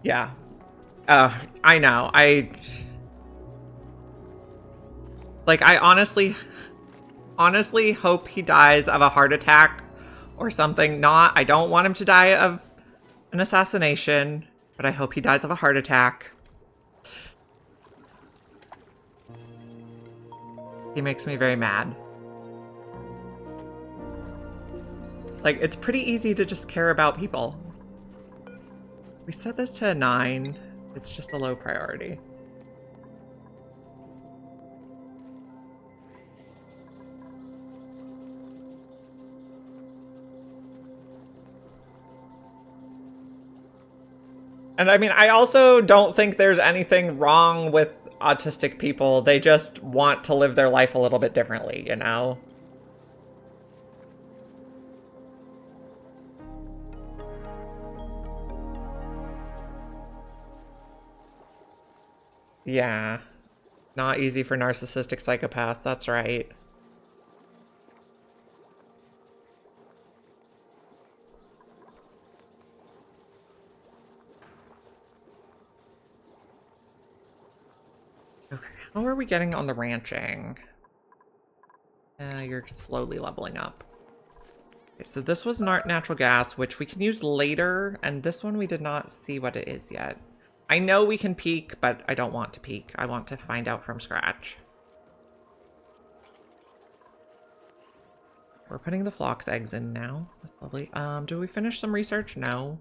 Yeah. I know. I honestly hope he dies of a heart attack or something. I don't want him to die of an assassination, but I hope he dies of a heart attack. He makes me very mad. Like, it's pretty easy to just care about people. We set this to a 9. It's just a low priority. And I mean, I also don't think there's anything wrong with autistic people. They just want to live their life a little bit differently, you know? Yeah. Not easy for narcissistic psychopaths, that's right. Okay, how are we getting on the ranching? You're slowly leveling up. Okay, so this was natural gas, which we can use later, and this one we did not see what it is yet. I know we can peek, but I don't want to peek. I want to find out from scratch. We're putting the phlox eggs in now. That's lovely. Do we finish some research? No.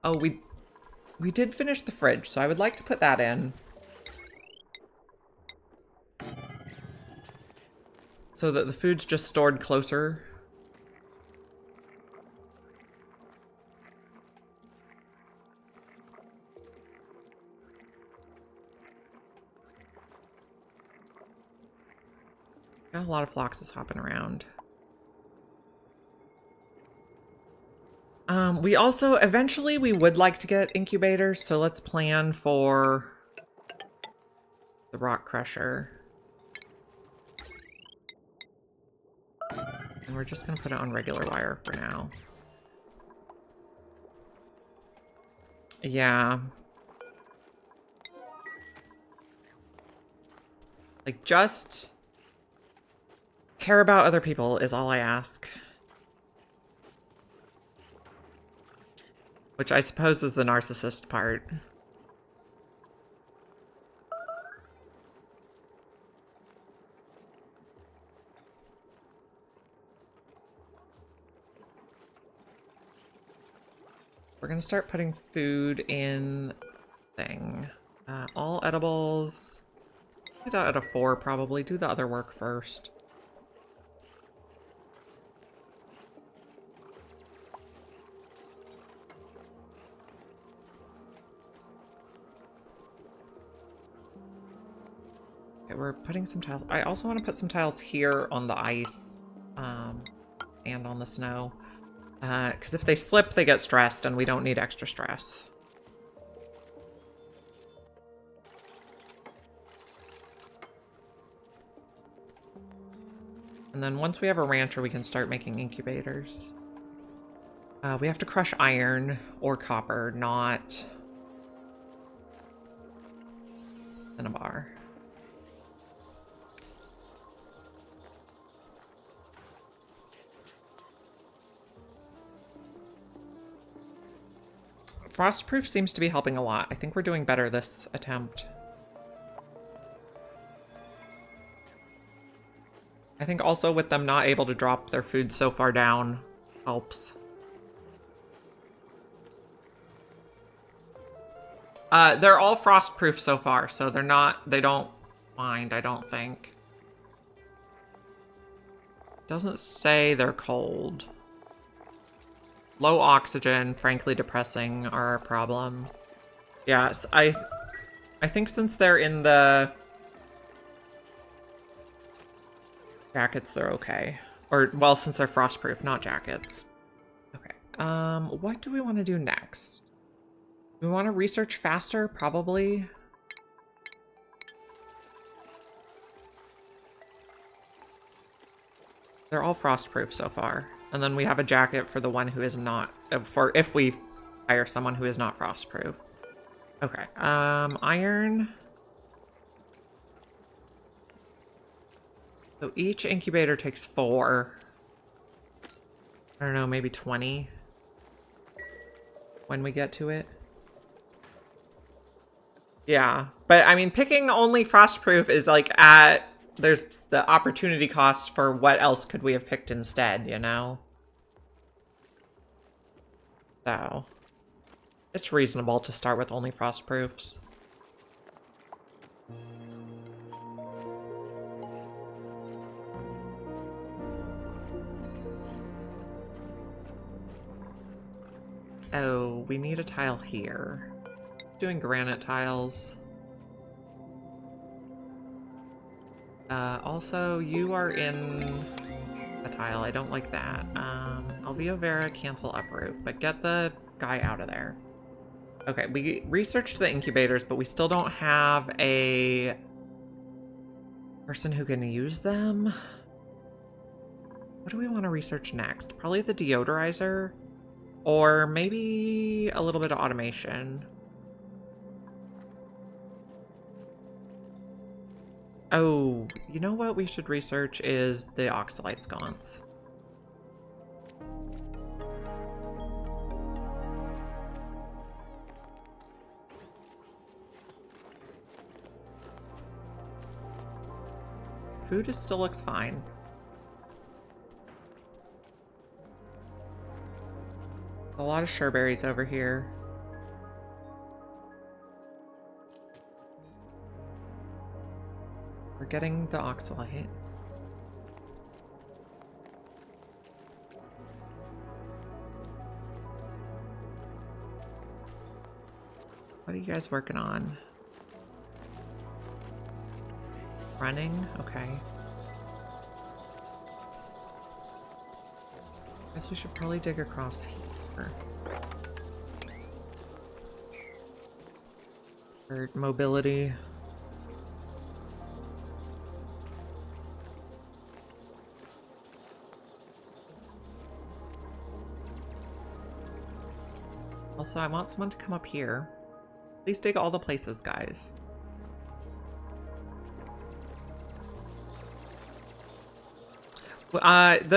Oh, we did finish the fridge, so I would like to put that in. So that the food's just stored closer. Got a lot of phloxes hopping around. We also, eventually we would like to get incubators, so let's plan for the rock crusher. And we're just gonna put it on regular wire for now. Yeah. Like, just care about other people is all I ask. Which I suppose is the narcissist part. We're gonna start putting food in thing. All edibles. Do that at a 4 probably. Do the other work first. Okay, we're putting some tiles. I also want to put some tiles here on the ice and on the snow. Because if they slip, they get stressed, and we don't need extra stress. And then once we have a rancher, we can start making incubators. We have to crush iron or copper, not cinnabar. Frostproof seems to be helping a lot. I think we're doing better this attempt. I think also with them not able to drop their food so far down helps. They're all frostproof so far, so they don't mind, I don't think. Doesn't say they're cold. Low oxygen, frankly depressing, are our problems. Yes, I think since they're in the jackets, they're okay. Or, well, since they're frostproof, not jackets. Okay, what do we want to do next? Do we want to research faster? Probably. They're all frostproof so far. And then we have a jacket for the one who is not, for if we hire someone who is not frostproof. Okay, iron. So each incubator takes 4. I don't know, maybe 20 when we get to it. Yeah, but I mean, picking only frostproof is like there's the opportunity cost for what else could we have picked instead, you know? So, it's reasonable to start with only frostproofs. Oh, we need a tile here. Doing granite tiles. Also, you are in a tile. I don't like that. Alveo Vera, cancel uproot, but get the guy out of there. Okay, we researched the incubators, but we still don't have a person who can use them. What do we want to research next? Probably the deodorizer, or maybe a little bit of automation. Oh, you know what we should research is the oxalite sconce. Food still looks fine. A lot of sureberries over here. We're getting the oxalite. What are you guys working on? Running? Okay. Guess we should probably dig across here. For mobility. Also, I want someone to come up here. Please dig all the places, guys. When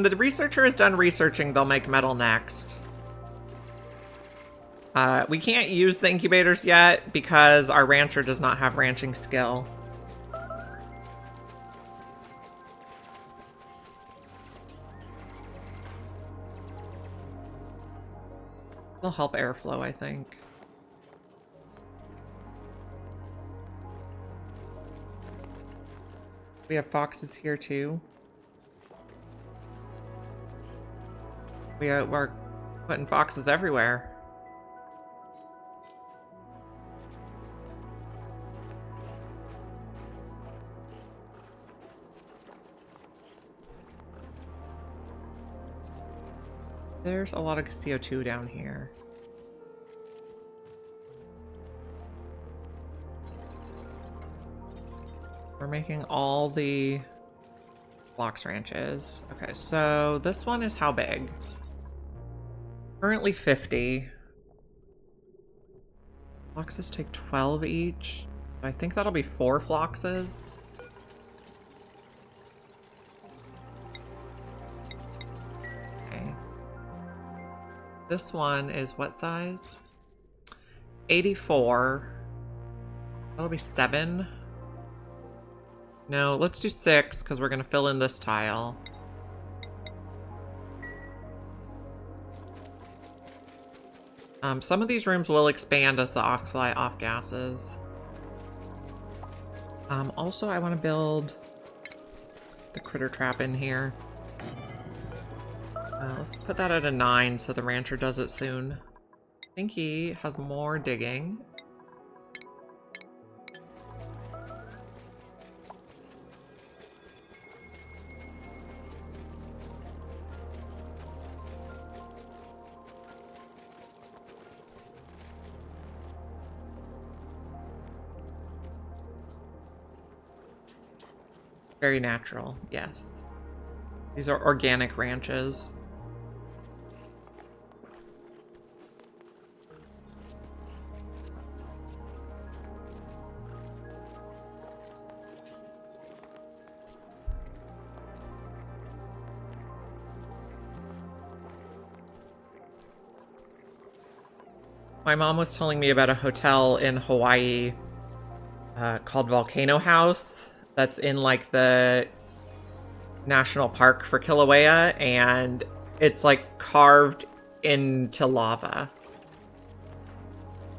the researcher is done researching, they'll make metal next. We can't use the incubators yet because our rancher does not have ranching skill. They'll help airflow, I think. We have foxes here too. We're putting foxes everywhere. There's a lot of CO2 down here. We're making all the Phlox ranches. Okay, so this one is how big? Currently 50. Phloxes take 12 each. I think that'll be 4 phloxes. Okay. This one is what size? 84. That'll be 7. No, let's do 6 because we're going to fill in this tile. Some of these rooms will expand as the oxalite off-gases. Also, I want to build the critter trap in here. Let's put that at a 9 so the rancher does it soon. I think he has more digging. Very natural, yes. These are organic ranches. My mom was telling me about a hotel in Hawaii called Volcano House. That's in like the national park for Kilauea, and it's like carved into lava.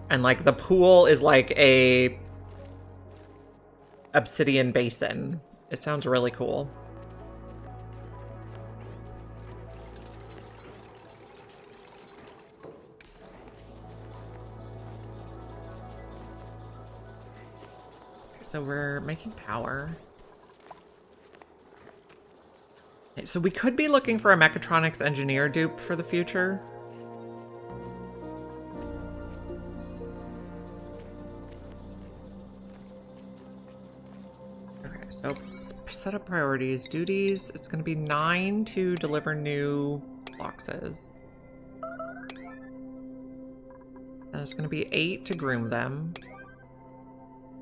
And like the pool is like a obsidian basin. It sounds really cool. So we're making power. Okay, so we could be looking for a mechatronics engineer dupe for the future. set up priorities. Duties, it's going to be 9 to deliver new boxes. And it's going to be 8 to groom them.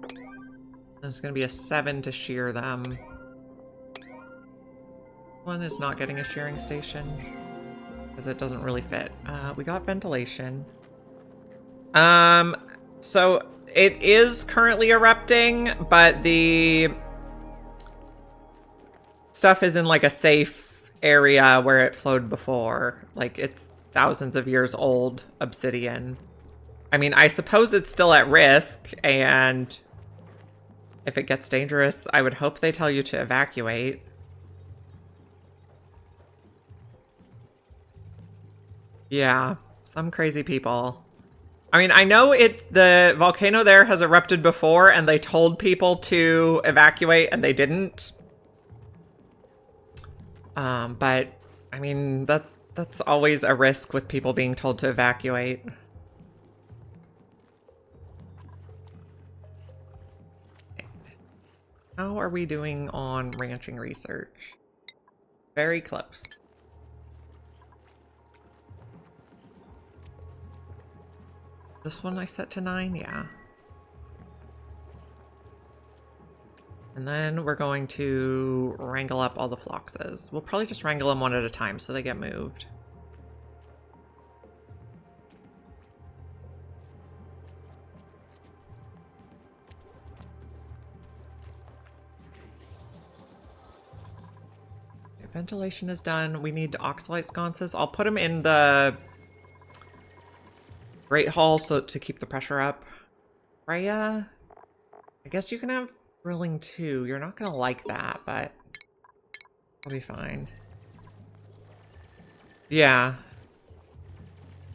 And it's going to be a 7 to shear them. One is not getting a shearing station because it doesn't really fit. We got ventilation. So it is currently erupting, but the stuff is in like a safe area where it flowed before. Like it's thousands of years old obsidian. I mean, I suppose it's still at risk, and if it gets dangerous, I would hope they tell you to evacuate. Yeah, some crazy people. I mean, I know the volcano there has erupted before and they told people to evacuate and they didn't. But I mean, that's always a risk with people being told to evacuate. How are we doing on ranching research? Very close. This one I set to 9, yeah. And then we're going to wrangle up all the floxes. We'll probably just wrangle them one at a time so they get moved. Okay, ventilation is done. We need oxalite sconces. I'll put them in the Great Hall so to keep the pressure up. Freya, I guess you can have drilling too. You're not gonna like that, but it'll be fine. Yeah.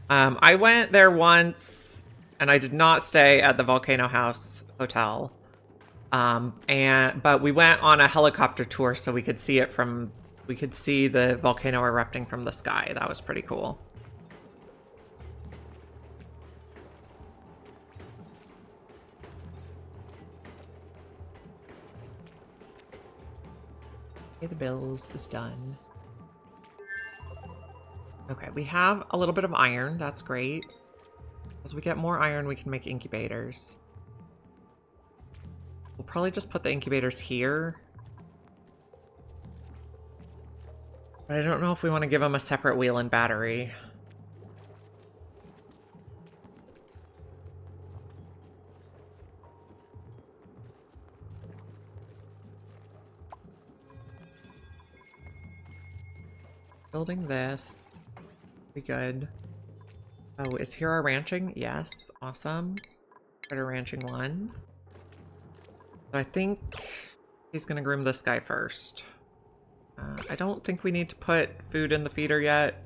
I went there once and I did not stay at the Volcano House Hotel. But we went on a helicopter tour so we could see the volcano erupting from the sky. That was pretty cool. Pay the bills is done. Okay, we have a little bit of iron. That's great. As we get more iron, we can make incubators. We'll probably just put the incubators here. But I don't know if we want to give them a separate wheel and battery. Building this. Be good. Oh, is here our ranching? Yes. Awesome. Critter ranching 1. So I think he's gonna groom this guy first. I don't think we need to put food in the feeder yet.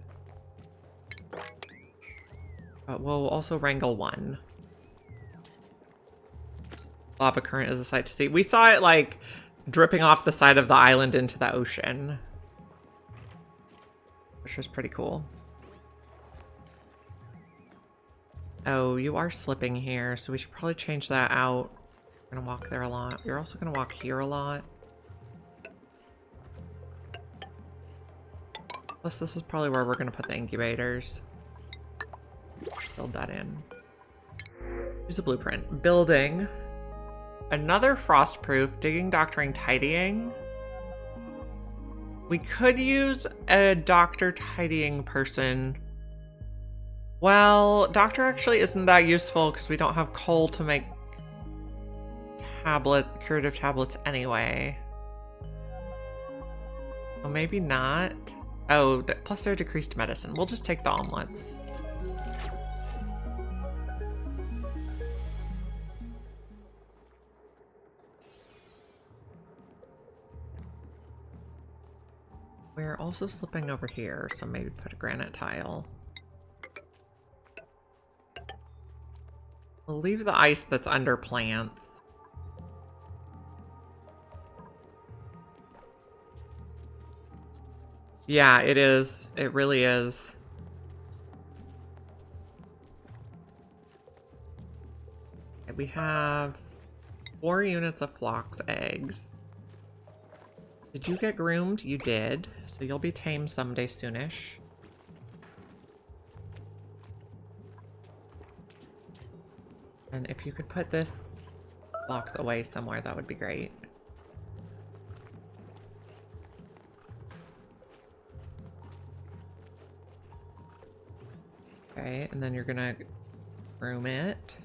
But we'll also wrangle 1. Lava current is a sight to see. We saw it like dripping off the side of the island into the ocean, which was pretty cool. Oh, you are slipping here, so we should probably change that out. We're gonna walk there a lot. You're also gonna walk here a lot. Plus, this is probably where we're gonna put the incubators. Build that in. Use a blueprint. Building. Another frost-proof. Digging, doctoring, tidying. We could use a doctor tidying person. Well, doctor actually isn't that useful because we don't have coal to make curative tablets anyway. So maybe not. Oh, plus they're decreased medicine. We'll just take the omelets. We're also slipping over here, so maybe put a granite tile. We'll leave the ice that's under plants. Yeah, it is. It really is. Okay, we have 4 units of phlox eggs. Did you get groomed? You did. So you'll be tame someday soonish. And if you could put this box away somewhere, that would be great. Okay, and then you're gonna groom it.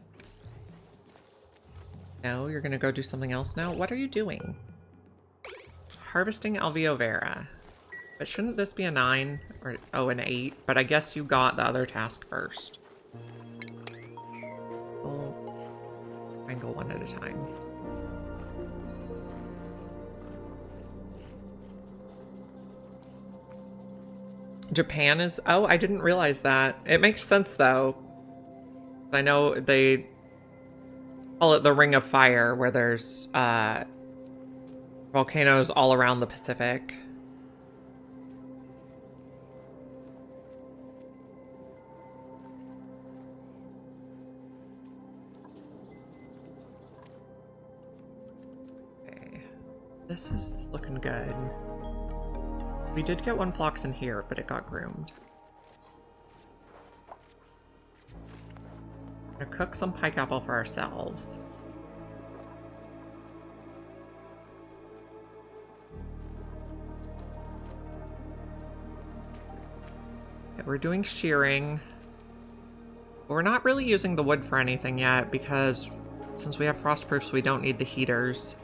No, you're gonna go do something else now? What are you doing? Harvesting Alveo Vera. But shouldn't this be a 9? Or, oh, an 8? But I guess you got the other task first. We'll wrangle one at a time. Japan is... Oh, I didn't realize that. It makes sense, though. I know they call it the Ring of Fire, where there's volcanoes all around the Pacific. Okay. This is looking good. We did get one Phlox in here, but it got groomed. We're gonna cook some pike apple for ourselves. Okay, we're doing shearing. We're not really using the wood for anything yet because since we have frostproofs, we don't need the heaters.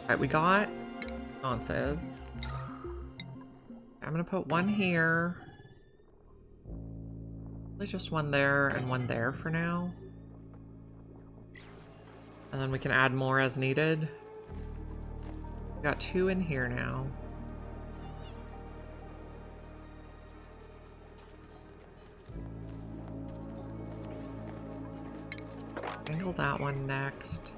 Alright, we got sconces. I'm gonna put one here. Probably just one there and one there for now. And then we can add more as needed. We got 2 in here now. Wrangle that one next.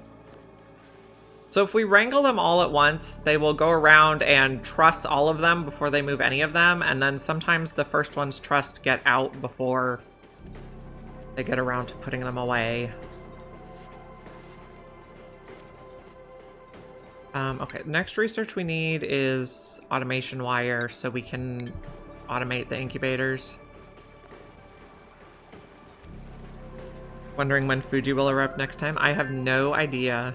So if we wrangle them all at once, they will go around and truss all of them before they move any of them, and then sometimes the first one's trussed get out before they get around to putting them away. Okay, the next research we need is automation wire so we can automate the incubators. Wondering when Fuji will erupt next time? I have no idea.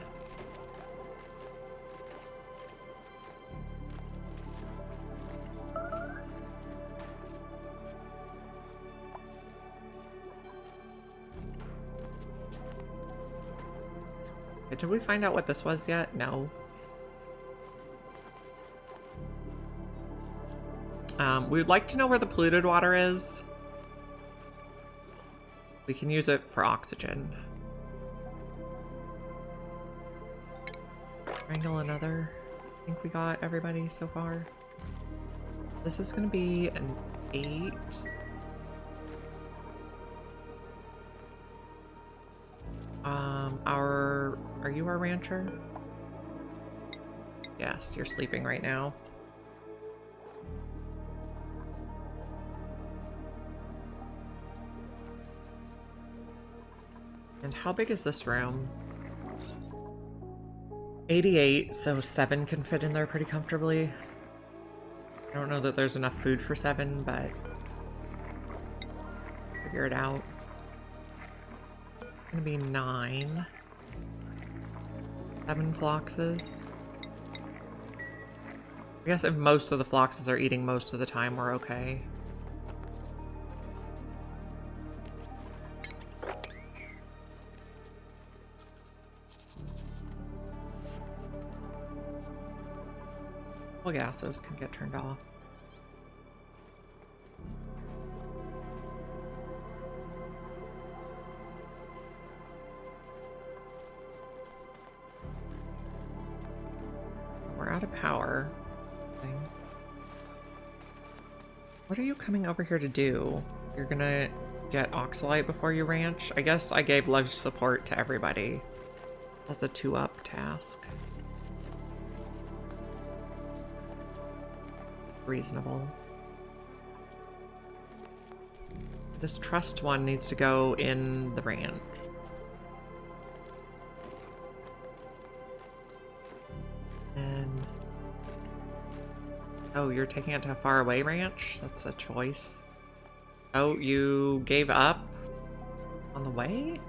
Did we find out what this was yet? No. We would like to know where the polluted water is. We can use it for oxygen. Wrangle another. I think we got everybody so far. This is going to be an 8. Are you our rancher? Yes, you're sleeping right now. And how big is this room? 88, so 7 can fit in there pretty comfortably. I don't know that there's enough food for 7, but figure it out. It's gonna be 9. 7 floxes. I guess if most of the floxes are eating most of the time, we're okay. Well, gases can get turned off. We're out of power. What are you coming over here to do? You're gonna get Oxalite before you ranch? I guess I gave life support to everybody. That's a 2-up task. Reasonable. This trust one needs to go in the ranch. Oh, you're taking it to a faraway ranch? That's a choice. Oh, you gave up on the way?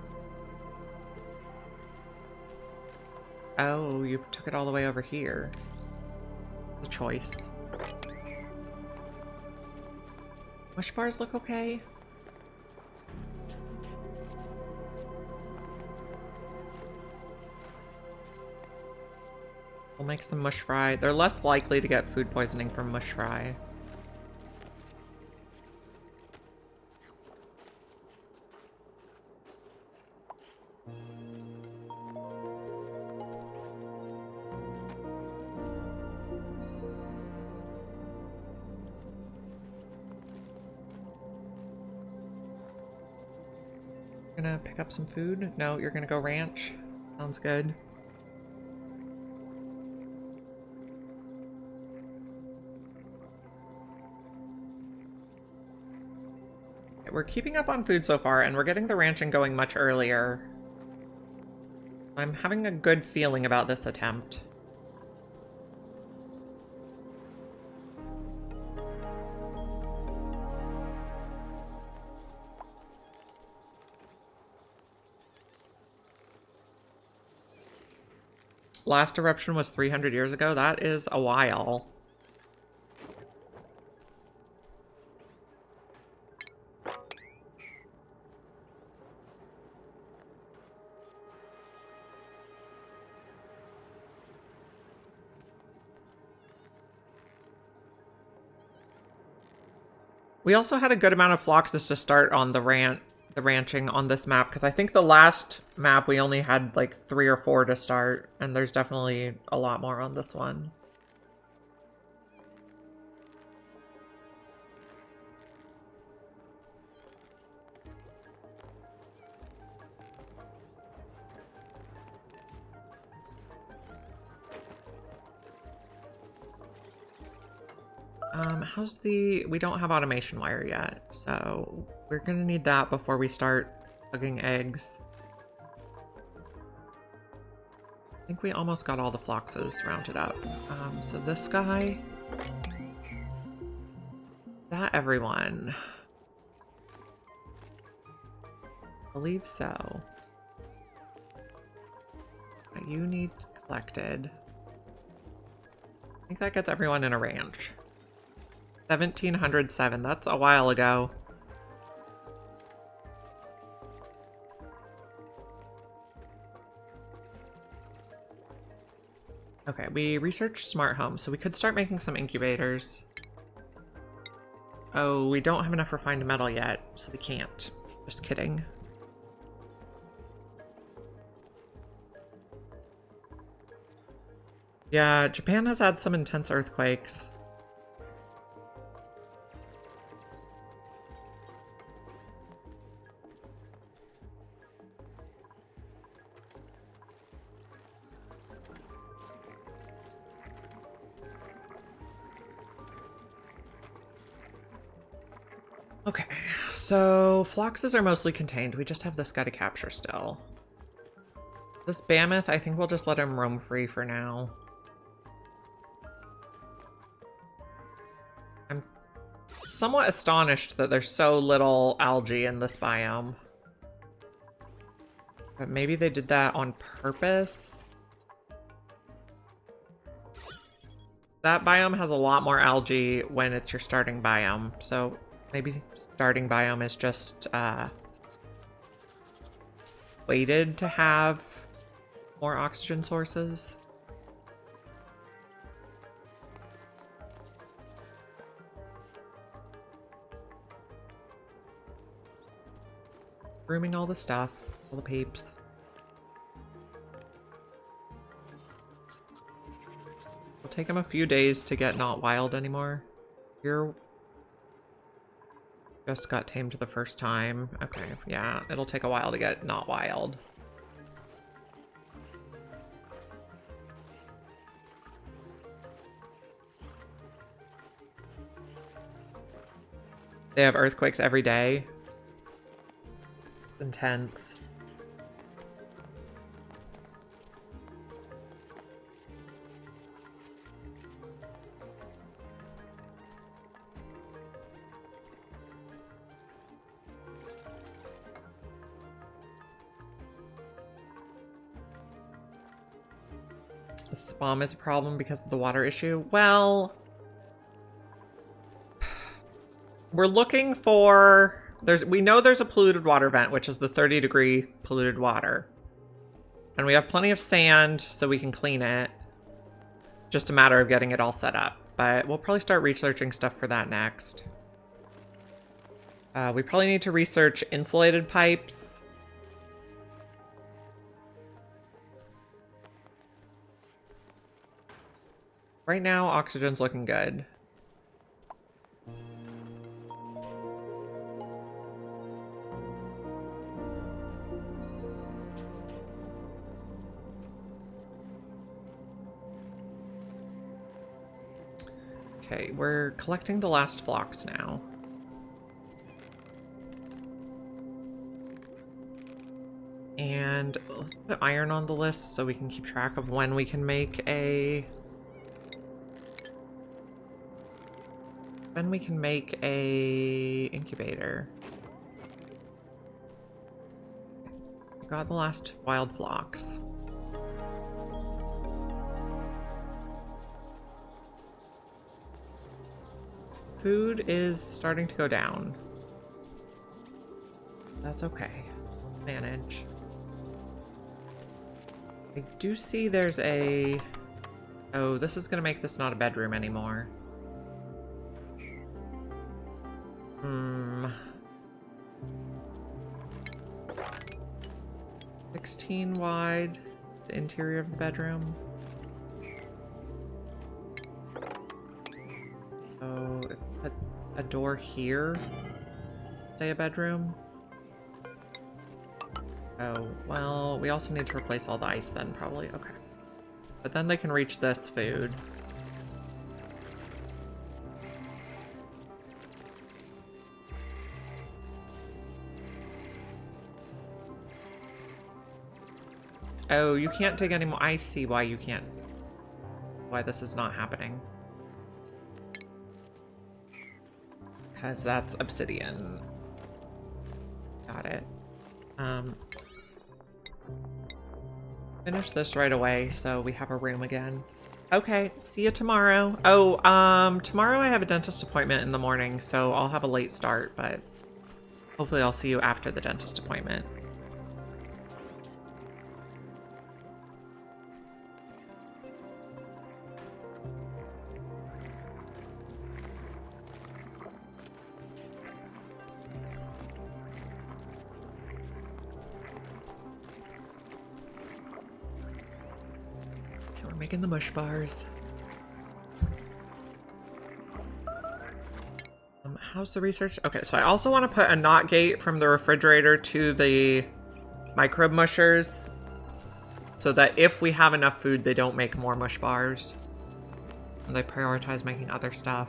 Oh, you took it all the way over here. The choice. Mush bars look okay. We'll make some mush fry. They're less likely to get food poisoning from mush fry. Gonna pick up some food? No, you're gonna go ranch? Sounds good. We're keeping up on food so far, and we're getting the ranching going much earlier. I'm having a good feeling about this attempt. Last eruption was 300 years ago. That is a while. We also had a good amount of floxes to start on the ranching on this map, because I think the last map we only had like 3 or 4 to start, and there's definitely a lot more on this one. We don't have automation wire yet, so we're gonna need that before we start hugging eggs. I think we almost got all the floxes rounded up. So this guy, that everyone? I believe so. You need collected. I think that gets everyone in a ranch. 1707, that's a while ago. Okay, we researched smart homes, so we could start making some incubators. Oh, we don't have enough refined metal yet, so we can't. Just kidding. Yeah, Japan has had some intense earthquakes. Okay, so floxes are mostly contained. We just have this guy to capture still. This Mammoth, I think we'll just let him roam free for now. I'm somewhat astonished that there's so little algae in this biome. But maybe they did that on purpose. That biome has a lot more algae when it's your starting biome, so maybe starting biome is just weighted to have more oxygen sources. Grooming all the stuff, all the peeps. It'll take them a few days to get not wild anymore. You're just got tamed the first time. Okay, yeah, it'll take a while to get not wild. They have earthquakes every day. It's intense. The spam is a problem because of the water issue. Well, we're looking for... we know there's a polluted water vent, which is the 30-degree polluted water. And we have plenty of sand, so we can clean it. Just a matter of getting it all set up. But we'll probably start researching stuff for that next. We probably need to research insulated pipes. Right now, oxygen's looking good. Okay, we're collecting the last flocks now. And let's put iron on the list so we can keep track of when we can make a... incubator. We got the last wild flocks. Food is starting to go down. That's okay. Manage. I do see there's a... Oh, this is gonna make this not a bedroom anymore. 16 wide, the interior of the bedroom. So, put a door here, say a bedroom. Oh, well, we also need to replace all the ice then, probably. Okay. But then they can reach this food. Oh, you can't dig anymore. I see why you can't. Why this is not happening. Because that's obsidian. Got it. Finish this right away so we have a room again. Okay, see you tomorrow. Oh, tomorrow I have a dentist appointment in the morning, so I'll have a late start, but hopefully I'll see you after the dentist appointment. Making the mush bars. How's the research? Okay, so I also want to put a knot gate from the refrigerator to the microbe mushers so that if we have enough food, they don't make more mush bars. And they prioritize making other stuff.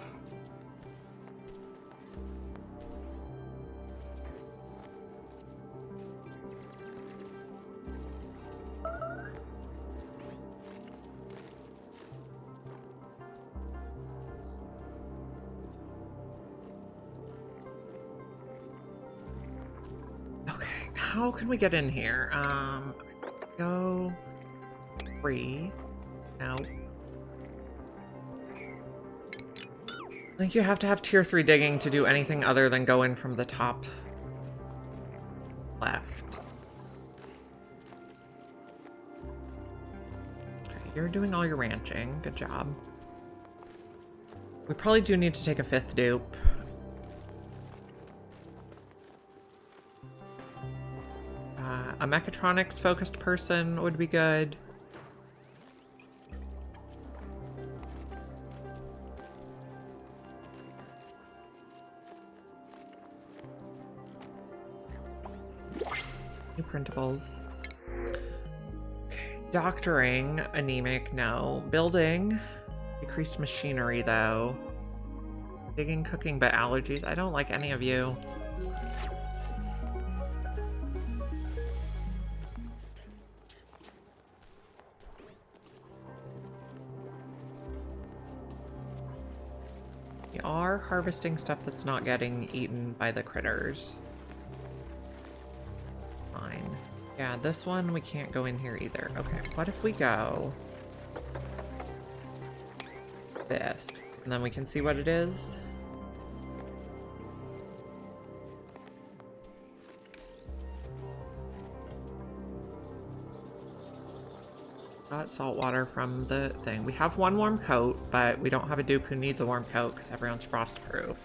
How can we get in here? Go 3. No. I think you have to have tier 3 digging to do anything other than go in from the top left. Okay, you're doing all your ranching. Good job. We probably do need to take a 5th dupe. A mechatronics focused person would be good. New printables. Okay. Doctoring, anemic, no. Building, decreased machinery though. Digging, cooking, but allergies. I don't like any of you. We are harvesting stuff that's not getting eaten by the critters. Fine. Yeah, this one we can't go in here either. Okay, what if we go this, and then we can see what it is. Got salt water from the thing. We have one warm coat, but we don't have a dupe who needs a warm coat because everyone's frost proof.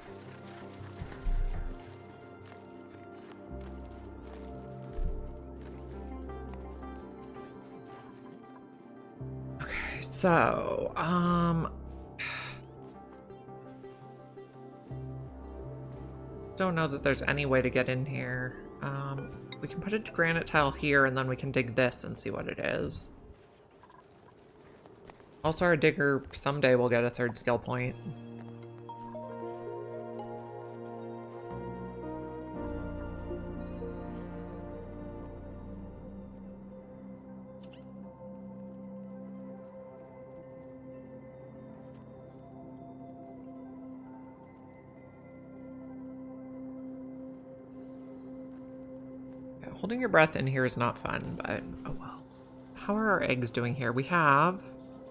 Okay, so, don't know that there's any way to get in here. We can put a granite tile here and then we can dig this and see what it is. Also, our digger someday will get a 3rd skill point. Yeah, holding your breath in here is not fun, but oh well. How are our eggs doing here? We have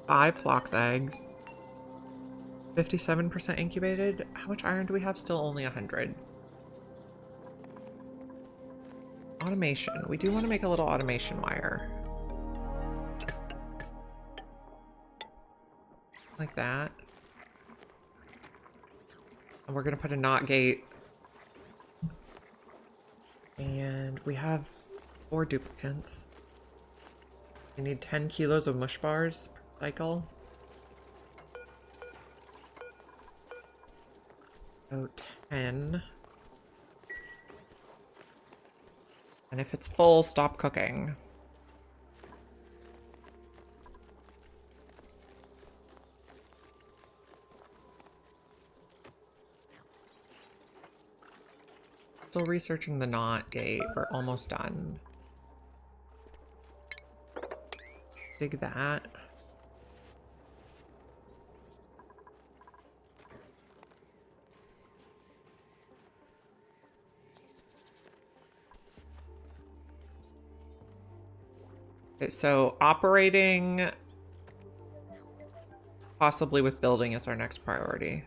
5 phlox eggs, 57% incubated. How much iron do we have? Still only 100. Automation. We do want to make a little automation wire. Like that. And we're going to put a knot gate. And we have 4 duplicates. We need 10 kilos of mush bars per cycle. So 10. And if it's full, stop cooking. Still researching the knot gate. We're almost done. Dig that. Okay, so operating possibly with building is our next priority.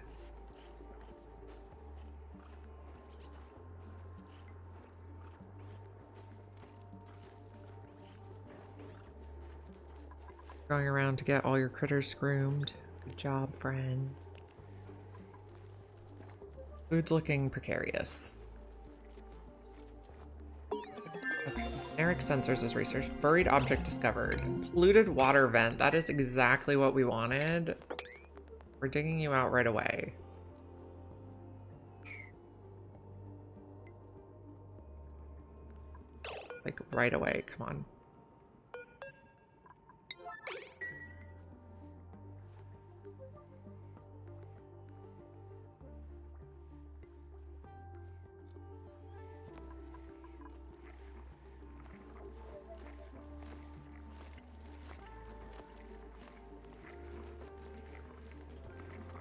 Going around to get all your critters groomed. Good job, friend. Food's looking precarious. Okay. Generic sensors is researched. Buried object discovered. Polluted water vent. That is exactly what we wanted. We're digging you out right away. Like, right away. Come on.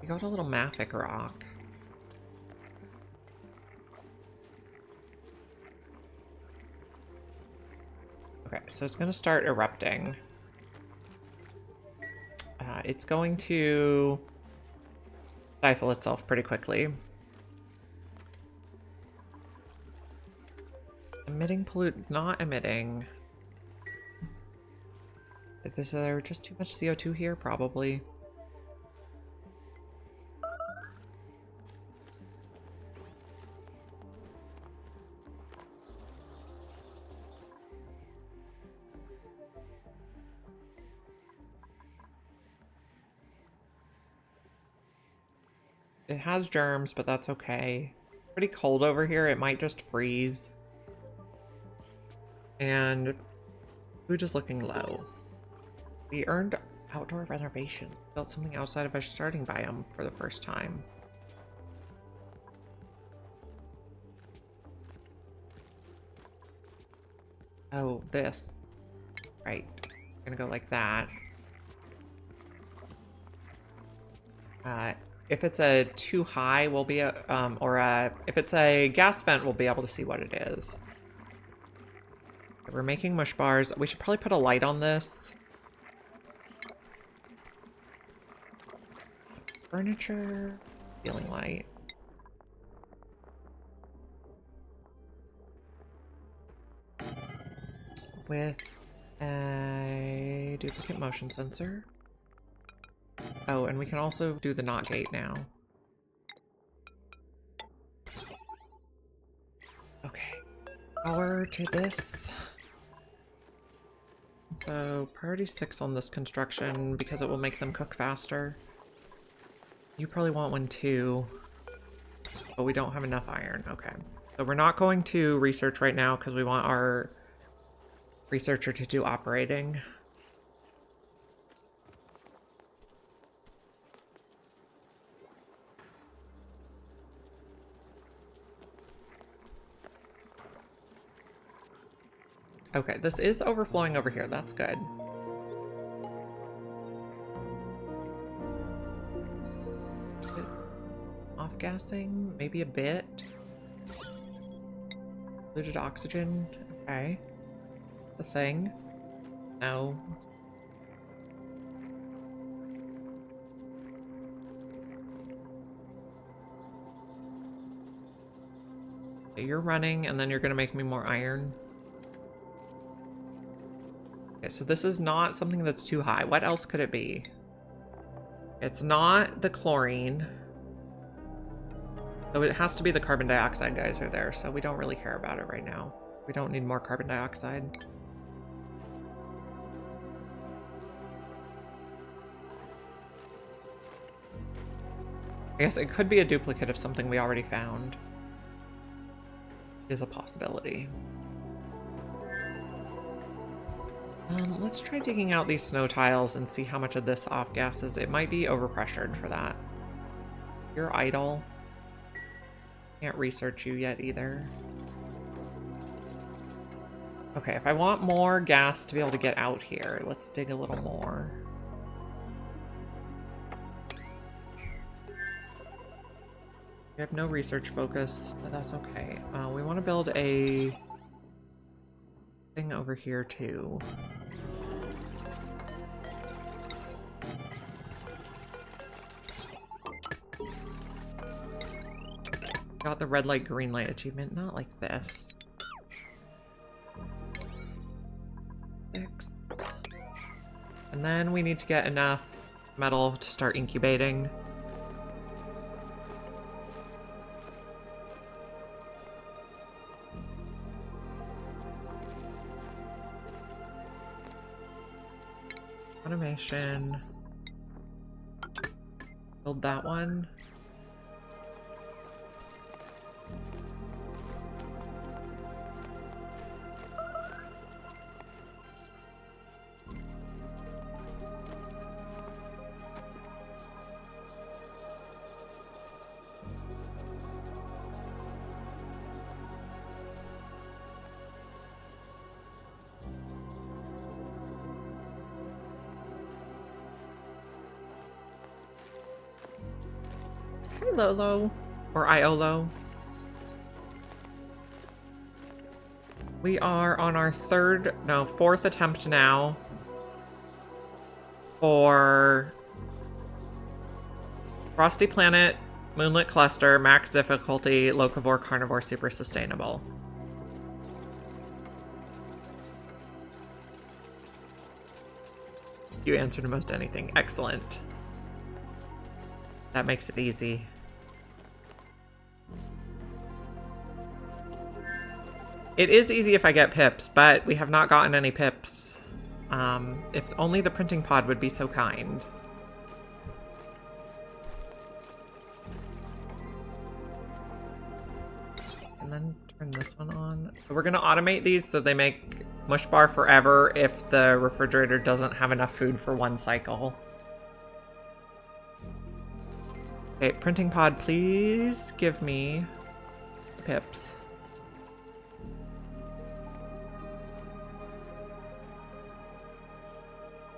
We got a little mafic rock. Okay, so it's going to start erupting. It's going to stifle itself pretty quickly. Emitting pollute, not emitting. Is there just too much CO2 here? Probably. It has germs, but that's okay. Pretty cold over here. It might just freeze. And food is looking low. We earned outdoor reservation. Built something outside of our starting biome for the first time. Oh, this. Right. I'm gonna go like that. If it's a too high, we'll be if it's a gas vent, we'll be able to see what it is. We're making mush bars. We should probably put a light on this. Furniture, feeling light. With a duplicate motion sensor. Oh, and we can also do the not gate now. Okay, power to this. So priority 6 on this construction because it will make them cook faster. You probably want one too, but we don't have enough iron. Okay, so we're not going to research right now because we want our researcher to do operating. Okay, this is overflowing over here. That's good. Off-gassing? Maybe a bit. Diluted oxygen. Okay. The thing. No. Okay, you're running, and then you're going to make me more iron. Okay, so this is not something that's too high. What else could it be? It's not the chlorine. So it has to be the carbon dioxide guys are there, so we don't really care about it right now. We don't need more carbon dioxide. I guess it could be a duplicate of something we already found. Is a possibility. Let's try digging out these snow tiles and see how much of this off-gasses. It might be overpressured for that. You're idle. Can't research you yet either. Okay, if I want more gas to be able to get out here, let's dig a little more. We have no research focus, but that's okay. We want to build a thing over here too. Got the red light, green light achievement. Not like this. 6. And then we need to get enough metal to start incubating. Automation. Build that one. Lolo, or Iolo. We are on our fourth attempt now for Frosty Planet, Moonlet Cluster, max difficulty, locavore, carnivore, super sustainable. You answered to most anything. Excellent. That makes it easy. It is easy if I get pips, but we have not gotten any pips. If only the printing pod would be so kind. And then turn this one on. So we're gonna automate these so they make mush bar forever if the refrigerator doesn't have enough food for one cycle. Okay, printing pod, please give me pips.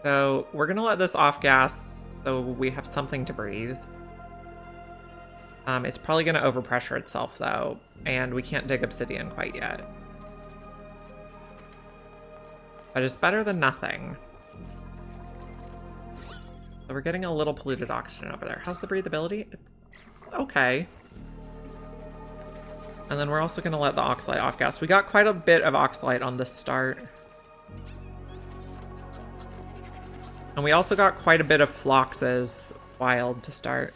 So we're gonna let this off gas so we have something to breathe. It's probably gonna overpressure itself though, and we can't dig obsidian quite yet. But it's better than nothing. So we're getting a little polluted oxygen over there. How's the breathability? It's okay. And then we're also going to let the oxalite off gas. We got quite a bit of oxalite on this start. And we also got quite a bit of phloxes wild to start.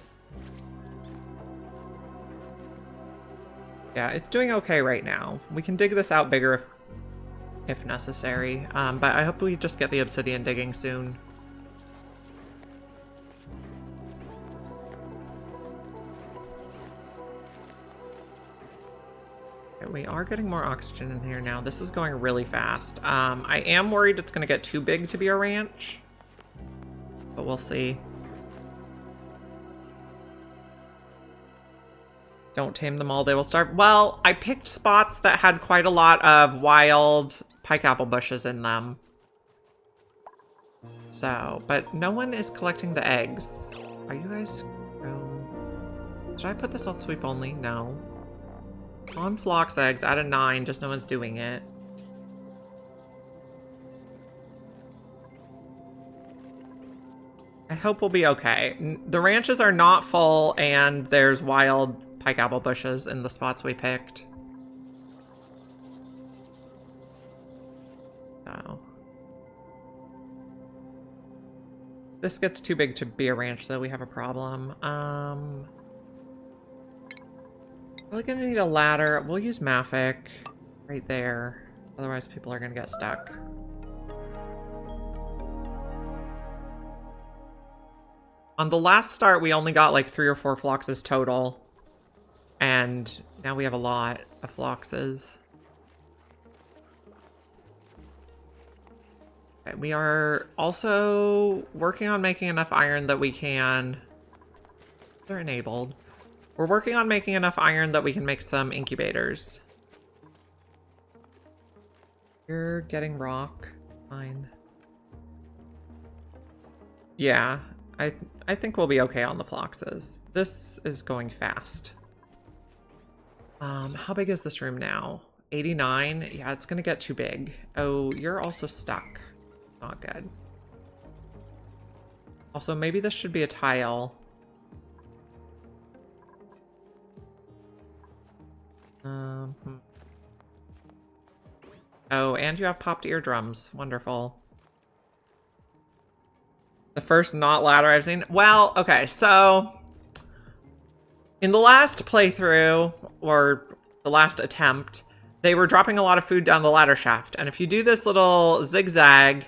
Yeah, it's doing okay right now. We can dig this out bigger if necessary. But I hope we just get the obsidian digging soon. Okay, we are getting more oxygen in here now. This is going really fast. I am worried it's going to get too big to be a ranch. But we'll see. Don't tame them all, they will starve. Well, I picked spots that had quite a lot of wild pikeapple bushes in them. So, but no one is collecting the eggs. Are you guys... Should I put this on sweep only? No. On phlox eggs, out of 9, just no one's doing it. I hope we'll be okay. The ranches are not full, and there's wild pikeapple bushes in the spots we picked. So. This gets too big to be a ranch, though. We have a problem. We're gonna need a ladder. We'll use Maffic right there. Otherwise, people are gonna get stuck. On the last start, we only got like 3 or 4 phloxes total. And now we have a lot of phloxes. Okay, we are also working on making enough iron that we can... They're enabled. We're working on making enough iron that we can make some incubators. You're getting rock. Fine. Yeah. I think we'll be okay on the phloxes. This is going fast. How big is this room now? 89? Yeah, it's gonna get too big. Oh, you're also stuck. Not good. Also, maybe this should be a tile. Oh, and you have popped eardrums. Wonderful. The first not ladder I've seen. Well, okay, so in the last playthrough, or the last attempt, they were dropping a lot of food down the ladder shaft. And if you do this little zigzag,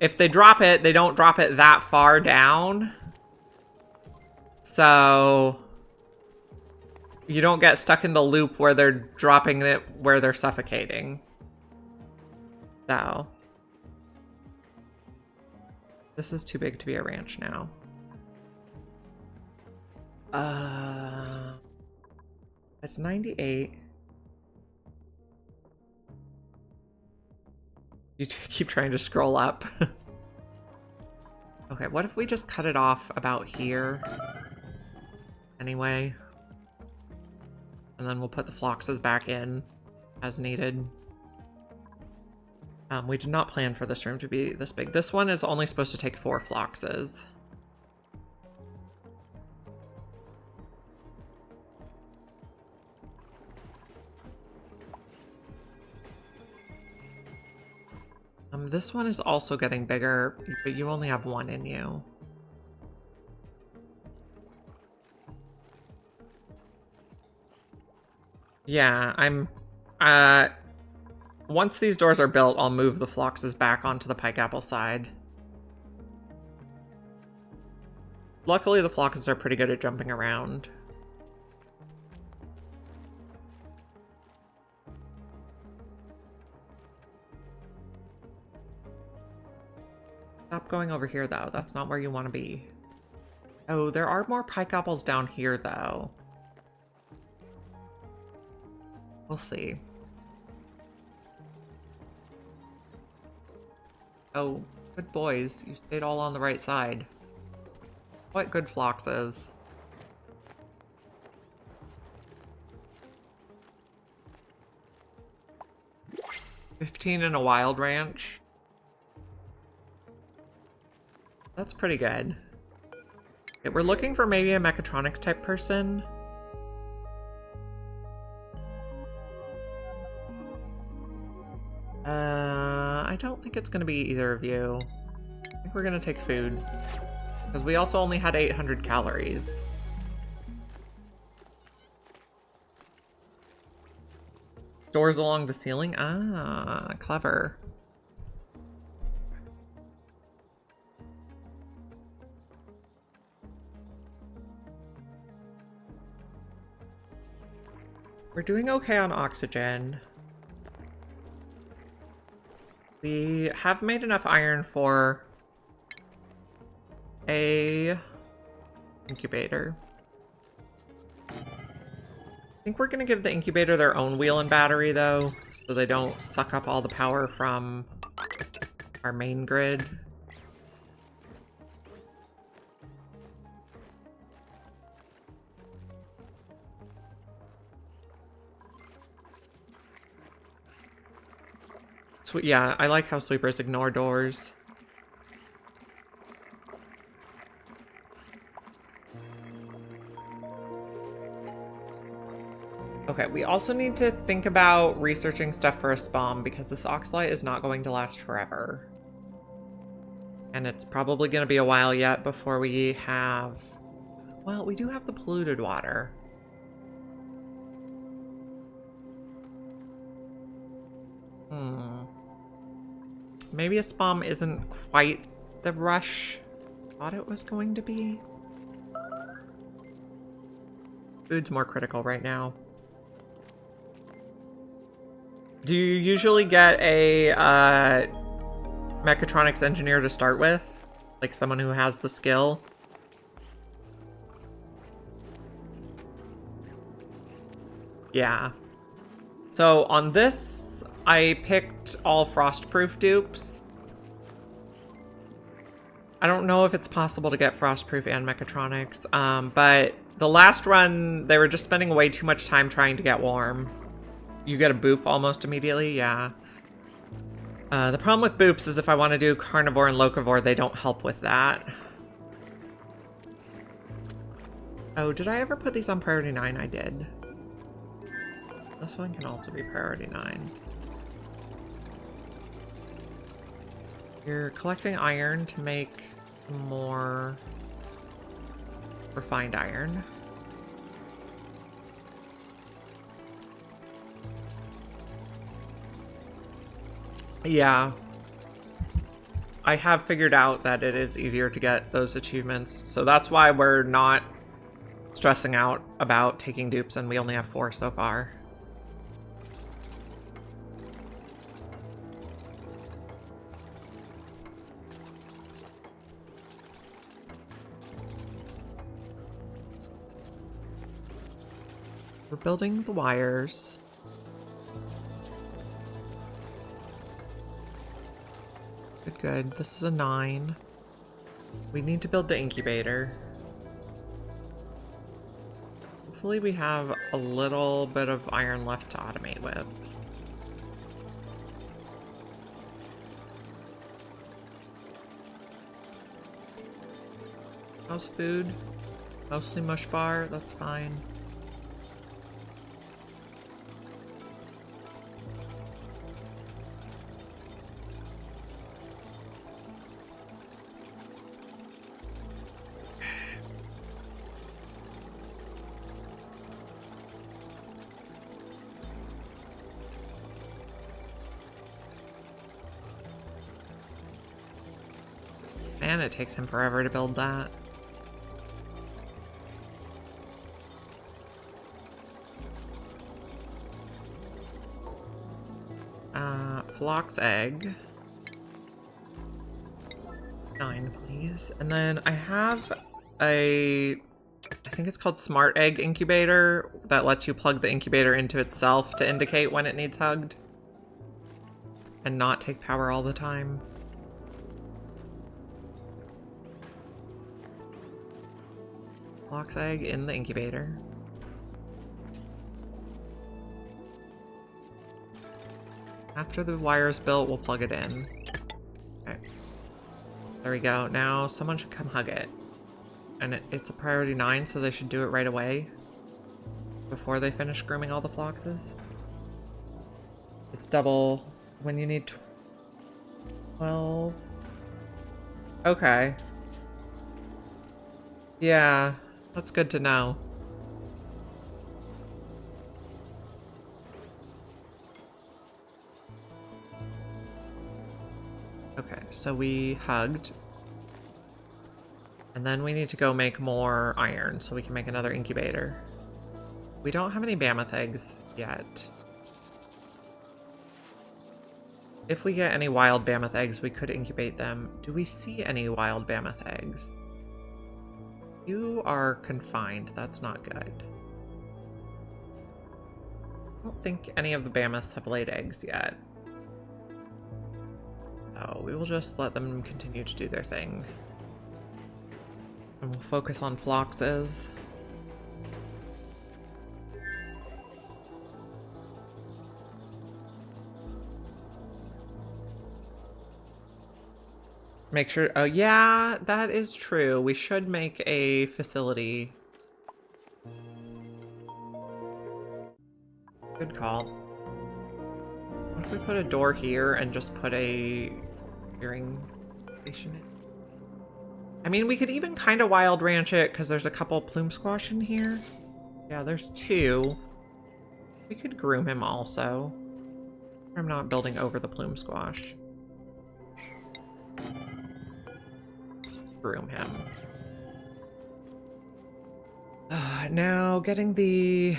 if they drop it, they don't drop it that far down. So you don't get stuck in the loop where they're dropping it where they're suffocating. So this is too big to be a ranch now. It's 98. You keep trying to scroll up. Okay, what if we just cut it off about here? Anyway. And then we'll put the phloxes back in as needed. We did not plan for this room to be this big. This one is only supposed to take 4 phloxes. This one is also getting bigger, but you only have 1 in you. Yeah, once these doors are built, I'll move the phloxes back onto the pikeapple side. Luckily, the phloxes are pretty good at jumping around. Stop going over here, though. That's not where you want to be. Oh, there are more pikeapples down here, though. We'll see. Oh, good boys. You stayed all on the right side. What good phloxes. $15 in a wild ranch. That's pretty good. Okay, we're looking for maybe a mechatronics type person. I don't think it's gonna be either of you. I think we're gonna take food. Because we also only had 800 calories. Doors along the ceiling? Ah, clever. We're doing okay on oxygen. We have made enough iron for a incubator. I think we're gonna give the incubator their own wheel and battery though, so they don't suck up all the power from our main grid. So yeah, I like how sleepers ignore doors. Okay, we also need to think about researching stuff for a spawn because this oxalite is not going to last forever. And it's probably going to be a while yet before we have... Well, we do have the polluted water. Maybe a spawn isn't quite the rush I thought it was going to be. Food's more critical right now. Do you usually get a mechatronics engineer to start with? Like someone who has the skill? Yeah. So on this, I picked all frostproof dupes. I don't know if it's possible to get frostproof and mechatronics, but the last run, they were just spending way too much time trying to get warm. You get a boop almost immediately, yeah. The problem with boops is if I want to do carnivore and locavore, they don't help with that. Oh, did I ever put these on priority 9? I did. This one can also be priority 9. You're collecting iron to make more refined iron. Yeah. I have figured out that it is easier to get those achievements, so that's why we're not stressing out about taking dupes, and we only have 4 so far. We're building the wires. Good, good. This is a 9. We need to build the incubator. Hopefully we have a little bit of iron left to automate with. How's food? Mostly mush bar, that's fine. And it takes him forever to build that. Flock's egg. 9, please. And then I have I think it's called Smart Egg Incubator that lets you plug the incubator into itself to indicate when it needs hugged. And not take power all the time. Flock's egg in the incubator. After the wire's built, we'll plug it in. Okay. There we go. Now someone should come hug it. And it's a priority 9, so they should do it right away. Before they finish grooming all the floxes. It's double when you need 12. Okay. Yeah, that's good to know. Okay, so we hugged. And then we need to go make more iron so we can make another incubator. We don't have any mammoth eggs yet. If we get any wild mammoth eggs, we could incubate them. Do we see any wild mammoth eggs? You are confined. That's not good. I don't think any of the mammoths have laid eggs yet. So we will just let them continue to do their thing. And we'll focus on floxes. Make sure, oh yeah, that is true. We should make a facility. Good call. What if we put a door here and just put a shearing station in? I mean, we could even kind of wild ranch it because there's a couple plume squash in here. Yeah, there's 2. We could groom him also. I'm not building over the plume squash. Groom him. Now, getting the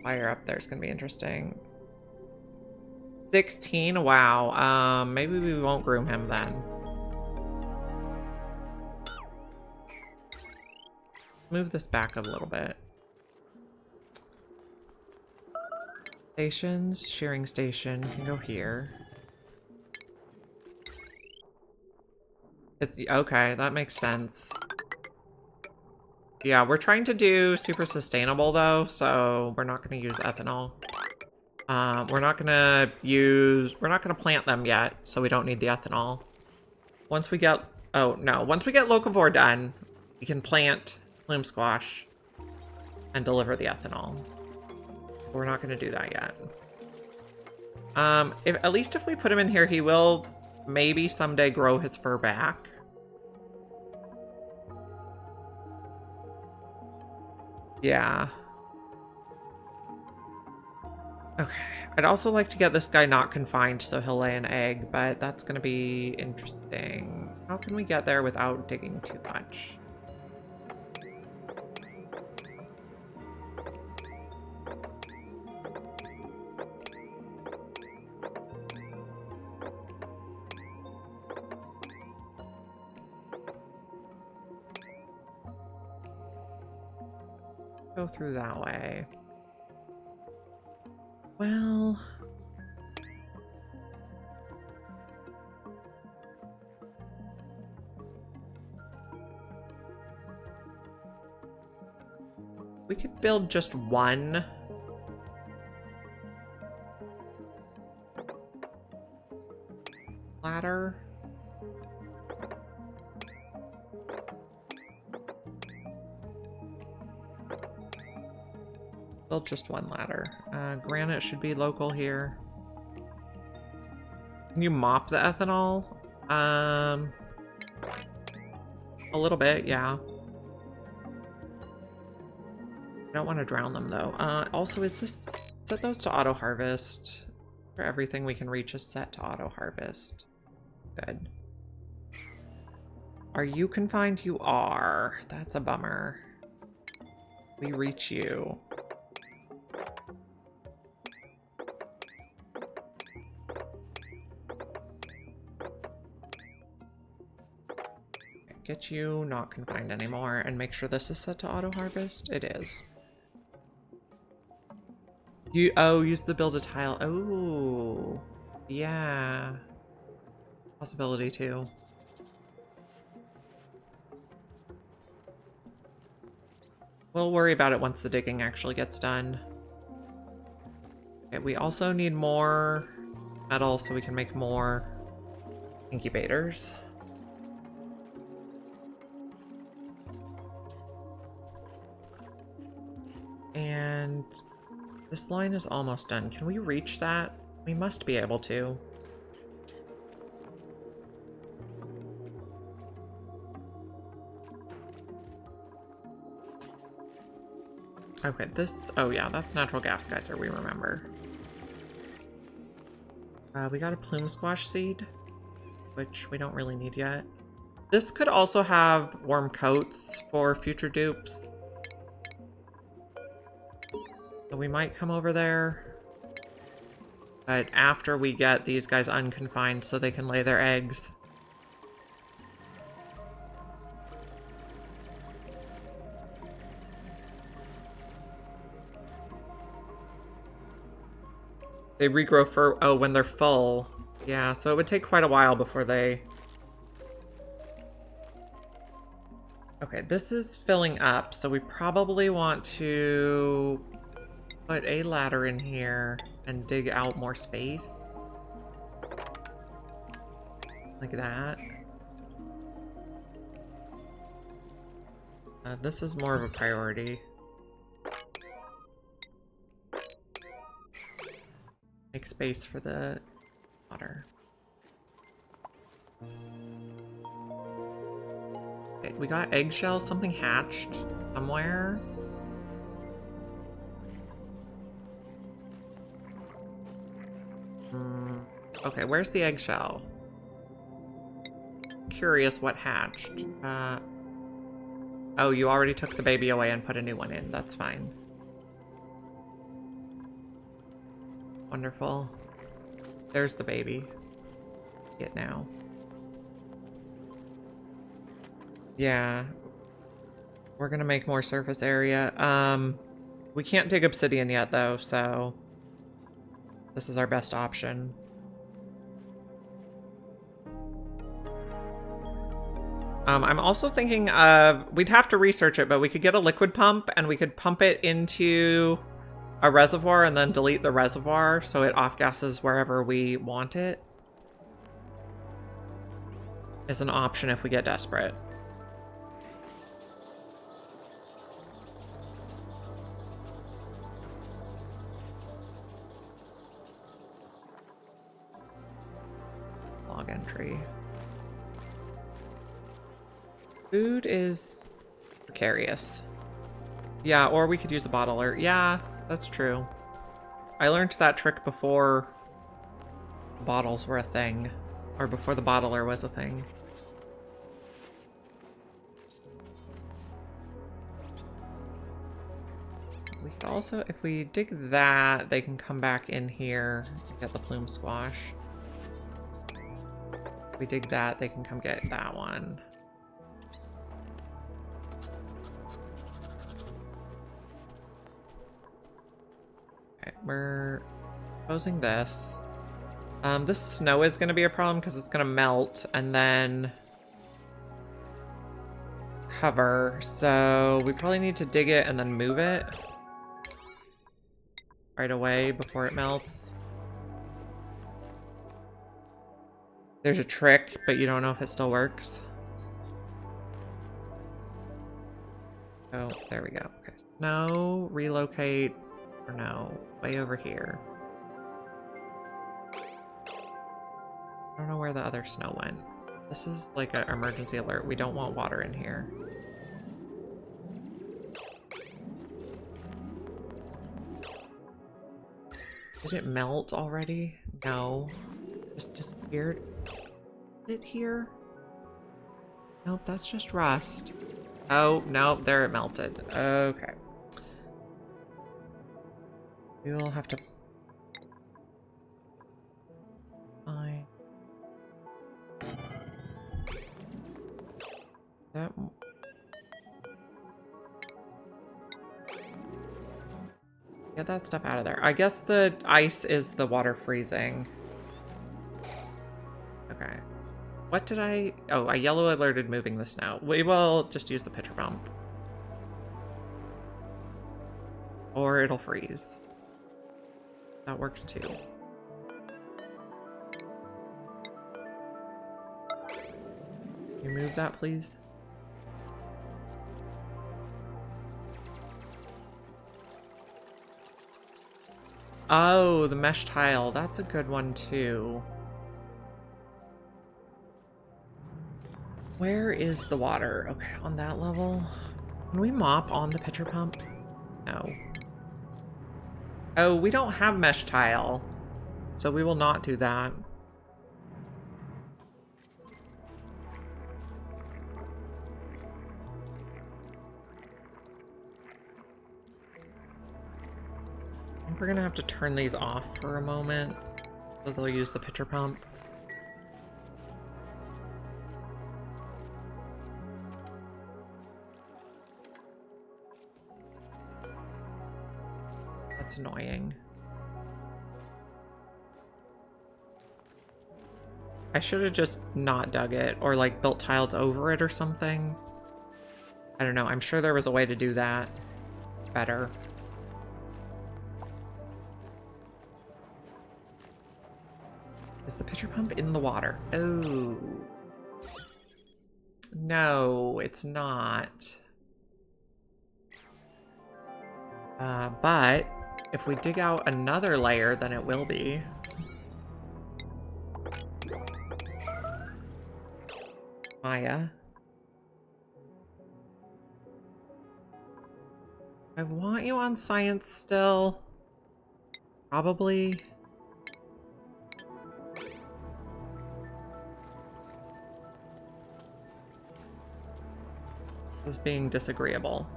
fire up there is going to be interesting. 16? Wow. Maybe we won't groom him then. Move this back a little bit. Stations, shearing station can go here. Okay, that makes sense. Yeah, we're trying to do super sustainable though, so we're not going to use ethanol. We're not gonna plant them yet, so we don't need the ethanol. Once we get, once we get locavore done, we can plant plume squash and deliver the ethanol. We're not gonna do that yet. At least if we put him in here, he will maybe someday grow his fur back. Yeah. Okay. I'd also like to get this guy not confined so he'll lay an egg, but that's going to be interesting. How can we get there without digging too much? Go through that way. Well, we could build just one. Ladder. Build just one ladder. Granite should be local here. Can you mop the ethanol? A little bit, yeah. I don't want to drown them though. Also, set those to auto harvest. For everything we can reach is set to auto harvest. Good. Are you confined? You are. That's a bummer. We reach you. Get you not confined anymore and make sure this is set to auto harvest. It is. Use the build a tile. Oh, yeah. Possibility too. We'll worry about it once the digging actually gets done. Okay, we also need more metal so we can make more incubators. And this line is almost done. Can we reach that? We must be able to. Okay, this... Oh yeah, that's natural gas geyser, we remember. We got a plume squash seed, which we don't really need yet. This could also have warm coats for future dupes. So we might come over there. But after we get these guys unconfined so they can lay their eggs. They regrow fur, oh, when they're full. Yeah, so it would take quite a while before they... Okay, this is filling up, so we probably want to put a ladder in here and dig out more space. Like that. This is more of a priority. Make space for the water. Okay, we got eggshells. Something hatched somewhere. Okay, where's the eggshell? Curious what hatched. Oh, you already took the baby away and put a new one in. That's fine. Wonderful. There's the baby. See it now. Yeah. We're gonna make more surface area. We can't dig obsidian yet though, so this is our best option. I'm also thinking of, we'd have to research it, but we could get a liquid pump and we could pump it into a reservoir and then delete the reservoir so it off-gasses wherever we want it. Is an option if we get desperate. Log entry. Food is precarious. Yeah, or we could use a bottler. Yeah, that's true. I learned that trick before bottles were a thing. Or before the bottler was a thing. We could also, if we dig that, they can come back in here and get the plume squash. If we dig that, they can come get that one. Okay, we're posing this. This snow is going to be a problem because it's going to melt and then cover. So we probably need to dig it and then move it right away before it melts. There's a trick, but you don't know if it still works. Oh, there we go. Okay, snow, relocate, or no, way over here. I don't know where the other snow went. This is like an emergency alert. We don't want water in here. Did it melt already? No. Just disappeared. Is it here? Nope, that's just rust. Oh, nope, there it melted. Okay. We will have to find that. Get that stuff out of there. I guess the ice is the water freezing. Okay. What did I... Oh, I yellow alerted moving the snow. We will just use the pitcher pump. Or it'll freeze. That works too. Can you move that, please? Oh, the mesh tile. That's a good one too. Where is the water? Okay, on that level. Can we mop on the pitcher pump? No. Oh, we don't have mesh tile, so we will not do that. I think we're gonna have to turn these off for a moment, so they'll use the pitcher pump. That's annoying. I should have just not dug it, or like built tiles over it or something. I don't know, I'm sure there was a way to do that better. Is the pitcher pump in the water? Oh. No, it's not. But if we dig out another layer, then it will be. Maya. I want you on science still. Probably. Is being disagreeable.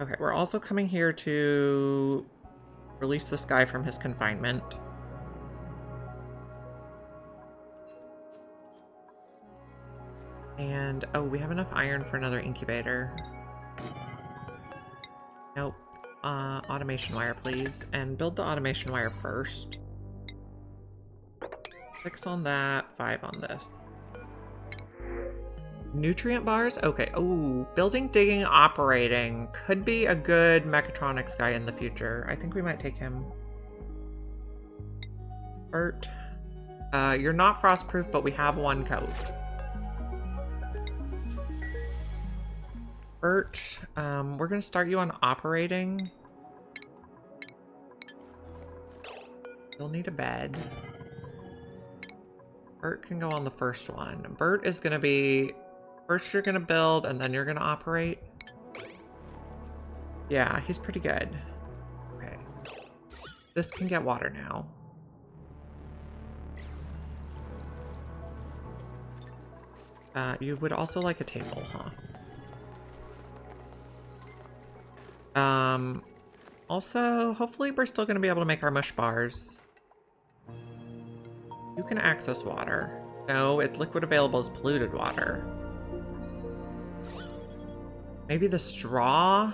Okay, we're also coming here to release this guy from his confinement. And, oh, we have enough iron for another incubator. Nope. Automation wire, please. And build the automation wire first. 6 on that, 5 on this. Nutrient bars? Okay. Oh, building, digging, operating. Could be a good mechatronics guy in the future. I think we might take him. Bert. You're not frostproof, but we have 1 coat. Bert, we're gonna start you on operating. You'll need a bed. Bert can go on the first one. Bert is gonna be... First you're gonna build, and then you're gonna operate. Yeah, he's pretty good. Okay. This can get water now. You would also like a table, huh? Also, hopefully we're still gonna be able to make our mush bars. You can access water. No, it's liquid available as polluted water. Maybe the straw?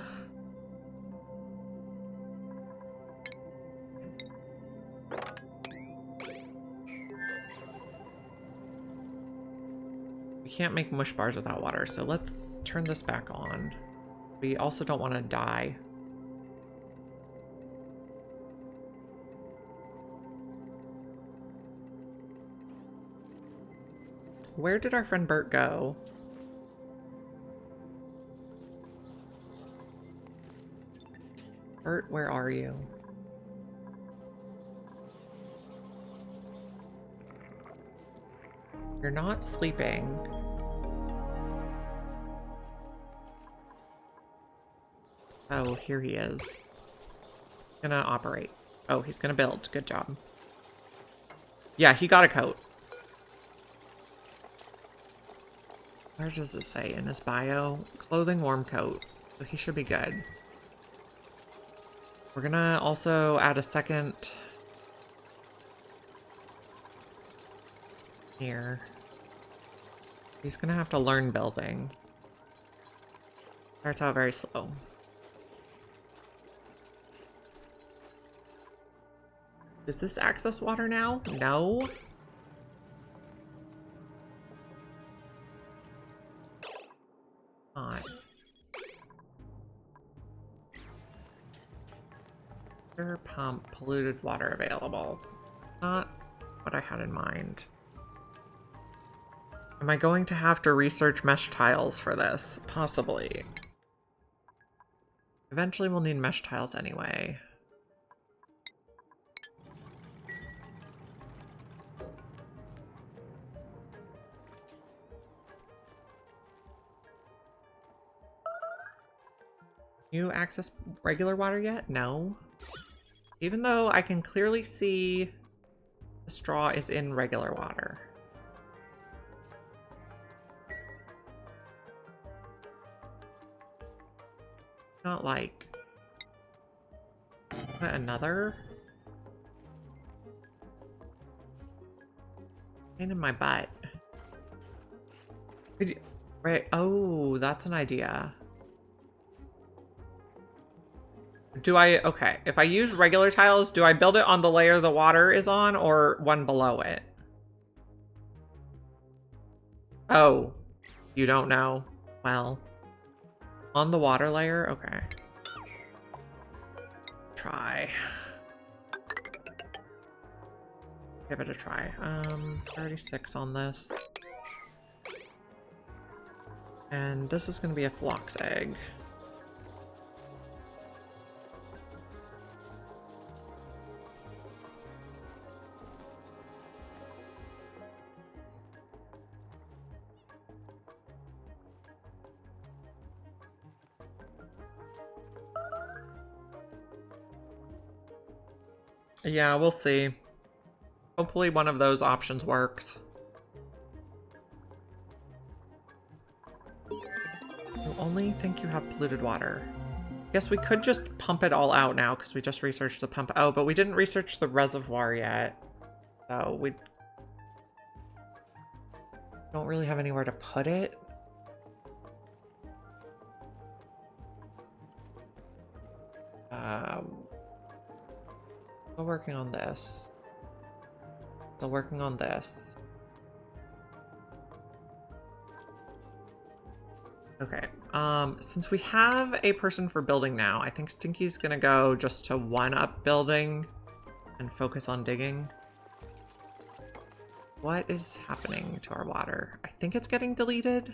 We can't make mush bars without water, so let's turn this back on. We also don't want to die. Where did our friend Bert go? Bert, where are you? You're not sleeping. Oh, here he is. Gonna operate. Oh, he's gonna build. Good job. Yeah, he got a coat. Where does it say in his bio? Clothing, warm coat. So he should be good. We're gonna also add a second here. He's gonna have to learn building. Starts out very slow. Does this access water now? No. On. Water pump, polluted water available. Not what I had in mind. Am I going to have to research mesh tiles for this? Possibly. Eventually we'll need mesh tiles anyway. You access regular water yet? No. Even though I can clearly see the straw is in regular water. Not like... What, another? Pain in my butt. Right. Oh, that's an idea. Do I... Okay. If I use regular tiles, do I build it on the layer the water is on or one below it? Oh. You don't know? Well. On the water layer? Okay. Try. Give it a try. 36 on this. And this is going to be a phlox egg. Yeah, we'll see. Hopefully one of those options works. You only think you have polluted water. Guess we could just pump it all out now because we just researched the pump. Oh, but we didn't research the reservoir yet. So we don't really have anywhere to put it. Still working on this. Still working on this. Okay, since we have a person for building now, I think Stinky's gonna go just to one-up building and focus on digging. What is happening to our water? I think it's getting deleted.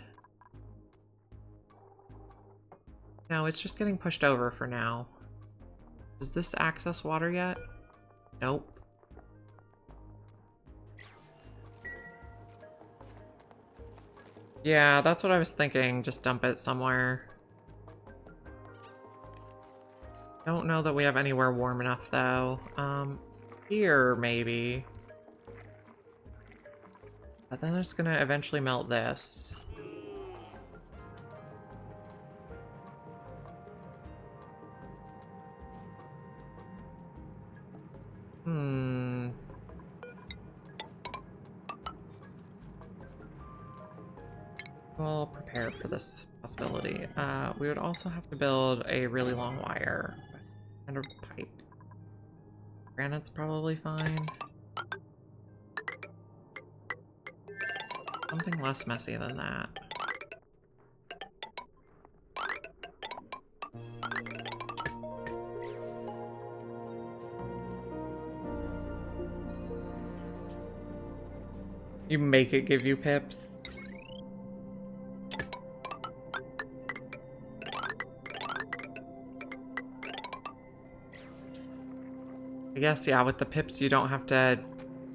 No, it's just getting pushed over for now. Does this access water yet? Nope. Yeah, that's what I was thinking. Just dump it somewhere. Don't know that we have anywhere warm enough, though. Here, maybe. But then it's gonna eventually melt this. We'll prepare for this possibility. We would also have to build a really long wire and a pipe. Granite's probably fine. Something less messy than that. You make it give you pips. I guess, yeah, with the pips, you don't have to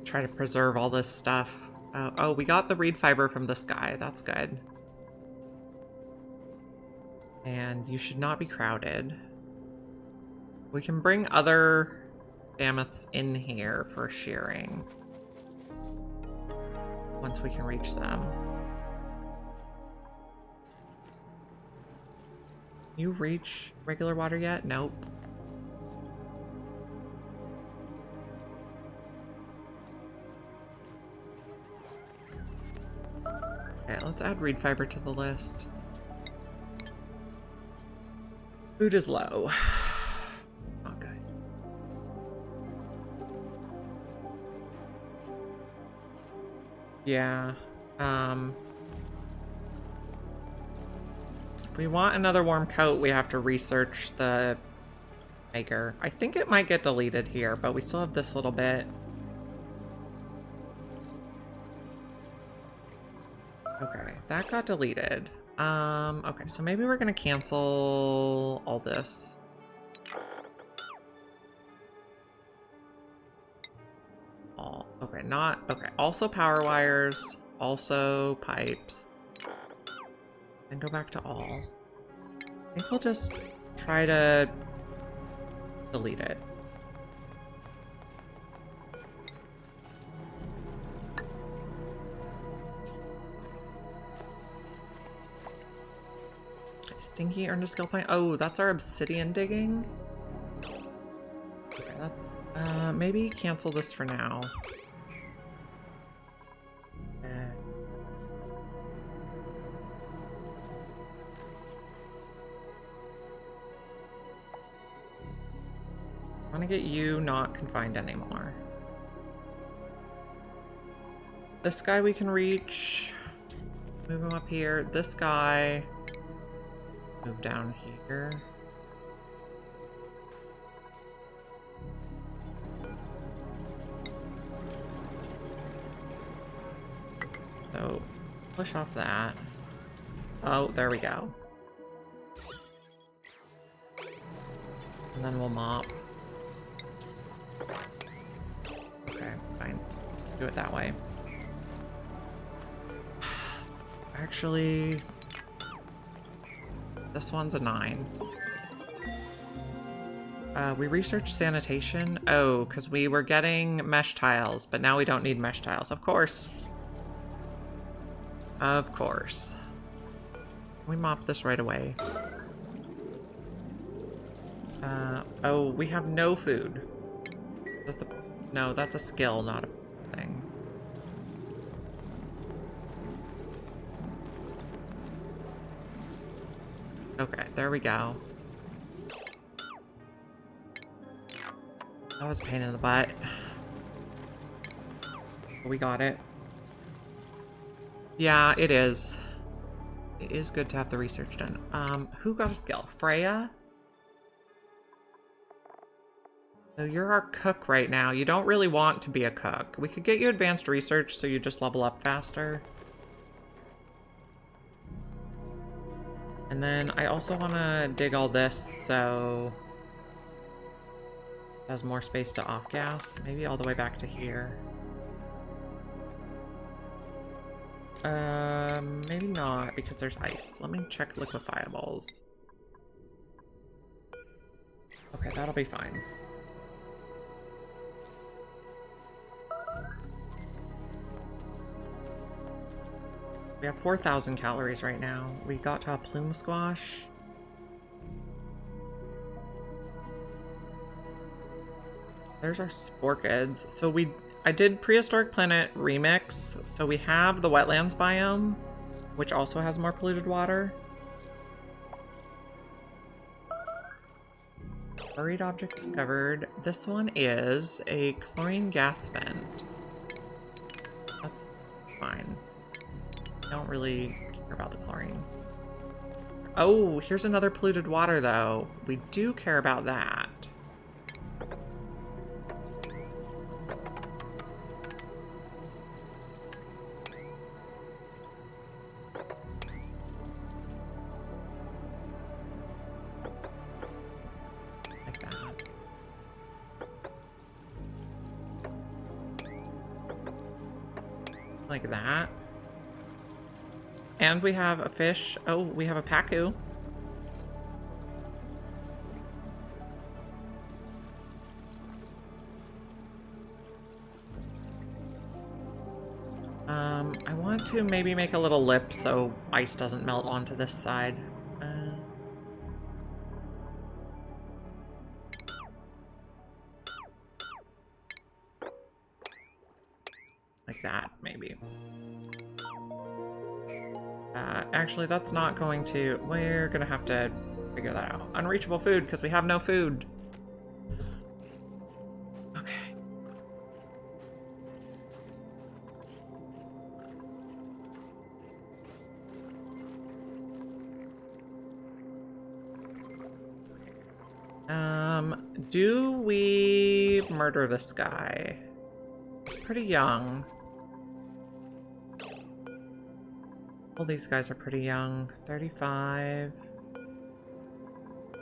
try to preserve all this stuff. Oh, we got the reed fiber from this guy. That's good. And you should not be crowded. We can bring other mammoths in here for shearing. Once we can reach them. You reach regular water yet? Nope. Okay, let's add reed fiber to the list. Food is low. Not good. Yeah. If we want another warm coat, we have to research the maker. I think it might get deleted here, but we still have this little bit. Okay, that got deleted. Okay, so maybe we're gonna cancel all this. Okay, not, okay, also power wires, also pipes. And go back to all. I think we'll just try to delete it. Stinky earned a skill point. Oh, that's our obsidian digging. Okay, let's maybe cancel this for now. I want to get you not confined anymore. This guy we can reach. Move him up here. This guy. Move down here. So, push off that. Oh, there we go. And then we'll mop. Okay, fine. Do it that way. Actually, this one's a 9. We researched sanitation. Oh, because we were getting mesh tiles, but now we don't need mesh tiles. Of course. Of course. We mop this right away. Oh, we have no food. No, that's a skill, not a thing. Okay, there we go. That was a pain in the butt. We got it. Yeah, it is. It is good to have the research done. Who got a skill? Freya? So you're our cook right now. You don't really want to be a cook. We could get you advanced research so you just level up faster. And then I also want to dig all this so it has more space to off-gas. Maybe all the way back to here. Maybe not because there's ice. Let me check liquefiables. Okay, that'll be fine. We have 4,000 calories right now. We got to a plume squash. There's our sporkids. So I did Prehistoric Planet Remix. So we have the wetlands biome, which also has more polluted water. Buried object discovered. This one is a chlorine gas vent. That's fine. I don't really care about the chlorine. Oh, here's another polluted water, though. We do care about that. Like that. Like that. And we have a fish. Oh, we have a pacu. I want to maybe make a little lip so ice doesn't melt onto this side. Like that, maybe. Actually, that's not going to... We're gonna have to figure that out. Unreachable food, because we have no food. Okay. Do we murder this guy? He's pretty young. All these guys are pretty young. 35.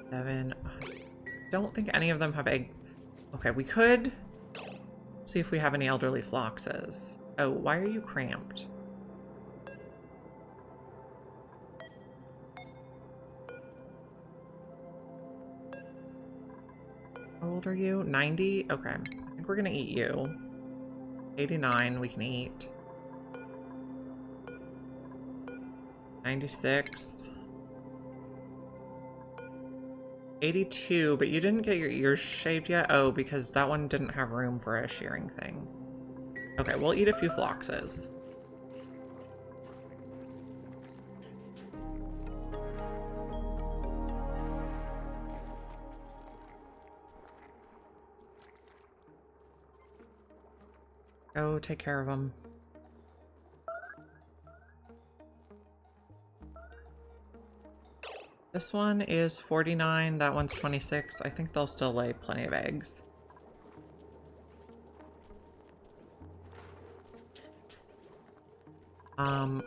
7. I don't think any of them have egg. Okay, we could see if we have any elderly floxes. Oh, why are you cramped? How old are you? 90? Okay. I think we're gonna eat you. 89 we can eat. 96. 82, but you didn't get your ears shaved yet? Oh, because that one didn't have room for a shearing thing. Okay, we'll eat a few floxes. Go take care of them. This one is 49, that one's 26. I think they'll still lay plenty of eggs.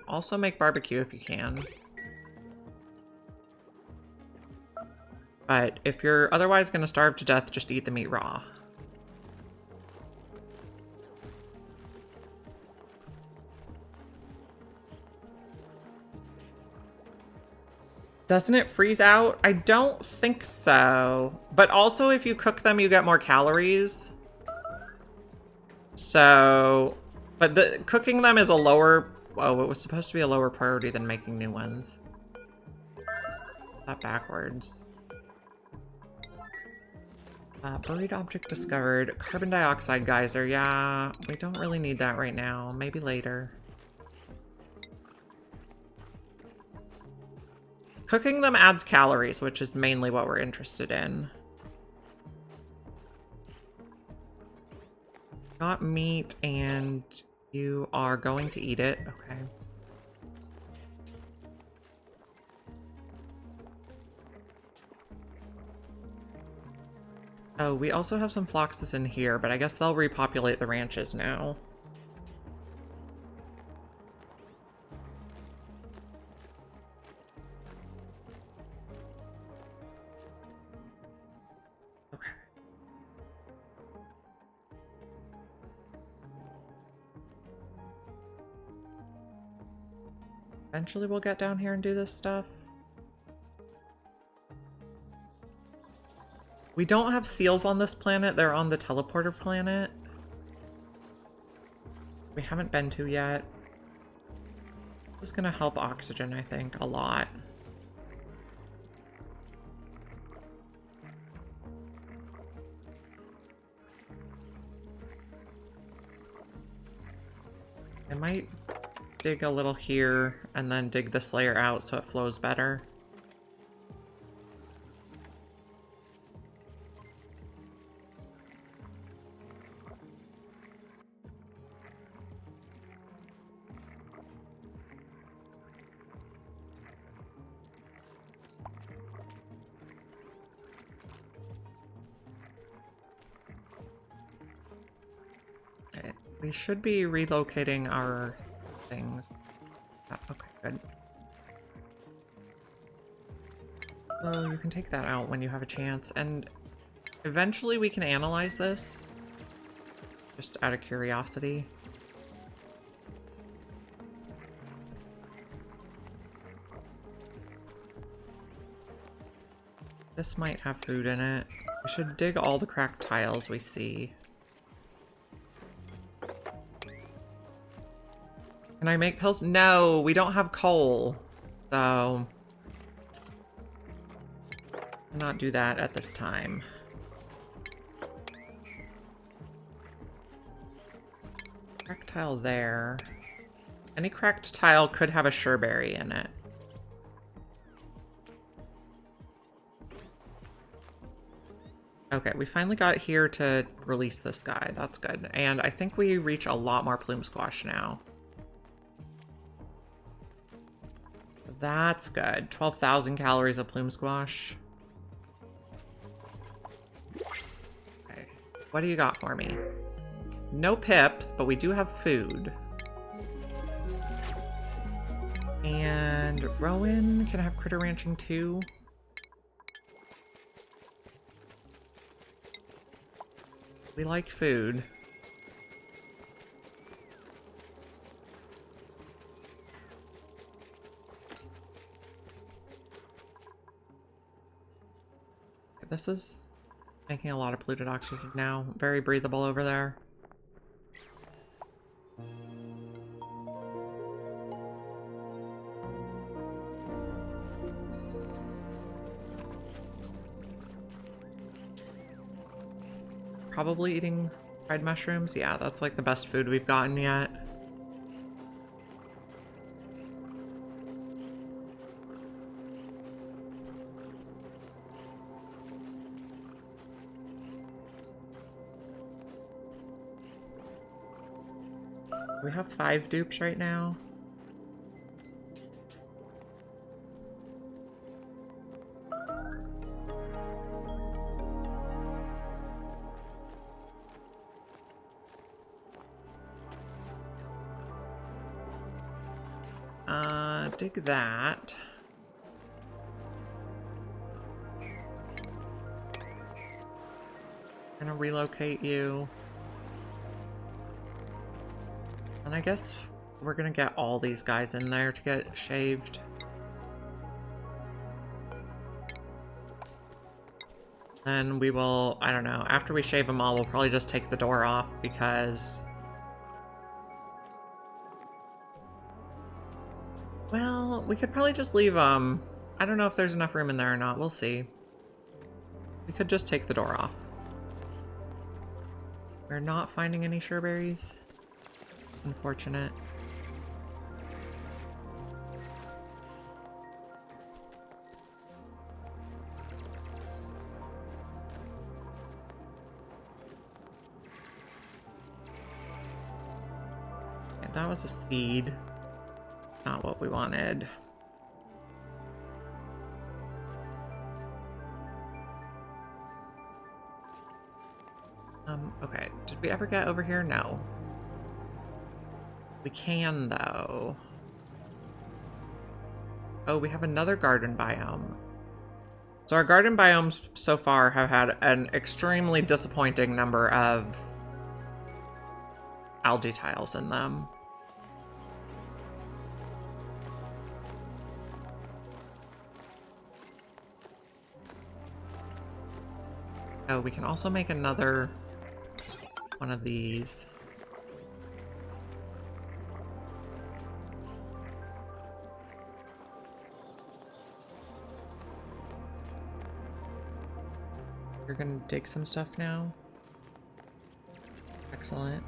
Also make barbecue if you can. But if you're otherwise gonna starve to death, just eat the meat raw. Doesn't it freeze out? I don't think so. But also if you cook them, you get more calories. So, but cooking them is a lower, oh, it was supposed to be a lower priority than making new ones. That backwards. Buried object discovered. Carbon dioxide geyser. Yeah, we don't really need that right now. Maybe later. Cooking them adds calories, which is mainly what we're interested in. Got meat, and you are going to eat it. Okay. Oh, we also have some floxes in here, but I guess they'll repopulate the ranches now. Okay. Eventually we'll get down here and do this stuff. We don't have seals on this planet. They're on the teleporter planet. We haven't been to yet. This is gonna help oxygen, I think, a lot. I might dig a little here and then dig this layer out so it flows better. Okay, we should be relocating our things. Oh, okay, good. So you can take that out when you have a chance, and eventually we can analyze this, just out of curiosity. This might have food in it. We should dig all the cracked tiles we see. Can I make pills? No, we don't have coal. So, cannot do that at this time. Cracked tile there. Any cracked tile could have a sureberry in it. Okay, we finally got here to release this guy. That's good. And I think we reach a lot more plume squash now. That's good. 12,000 calories of plume squash. Okay. What do you got for me? No pips, but we do have food. And Rowan can have critter ranching too. We like food. This is Making a lot of polluted oxygen now. Very breathable over there. Probably eating fried mushrooms. Yeah, that's like the best food we've gotten yet. We have 5 dupes right now. Dig that. Gonna relocate you. And I guess we're gonna get all these guys in there to get shaved. Then we will, I don't know, after we shave them all, we'll probably just take the door off because... Well, we could probably just leave, I don't know if there's enough room in there or not. We'll see. We could just take the door off. We're not finding any sureberries. Unfortunate. Okay, that was a seed. Not what we wanted. Okay. Did we ever get over here? No. We can, though. Oh, we have another garden biome. So our garden biomes so far have had an extremely disappointing number of algae tiles in them. Oh, we can also make another one of these. You're gonna dig some stuff now. Excellent.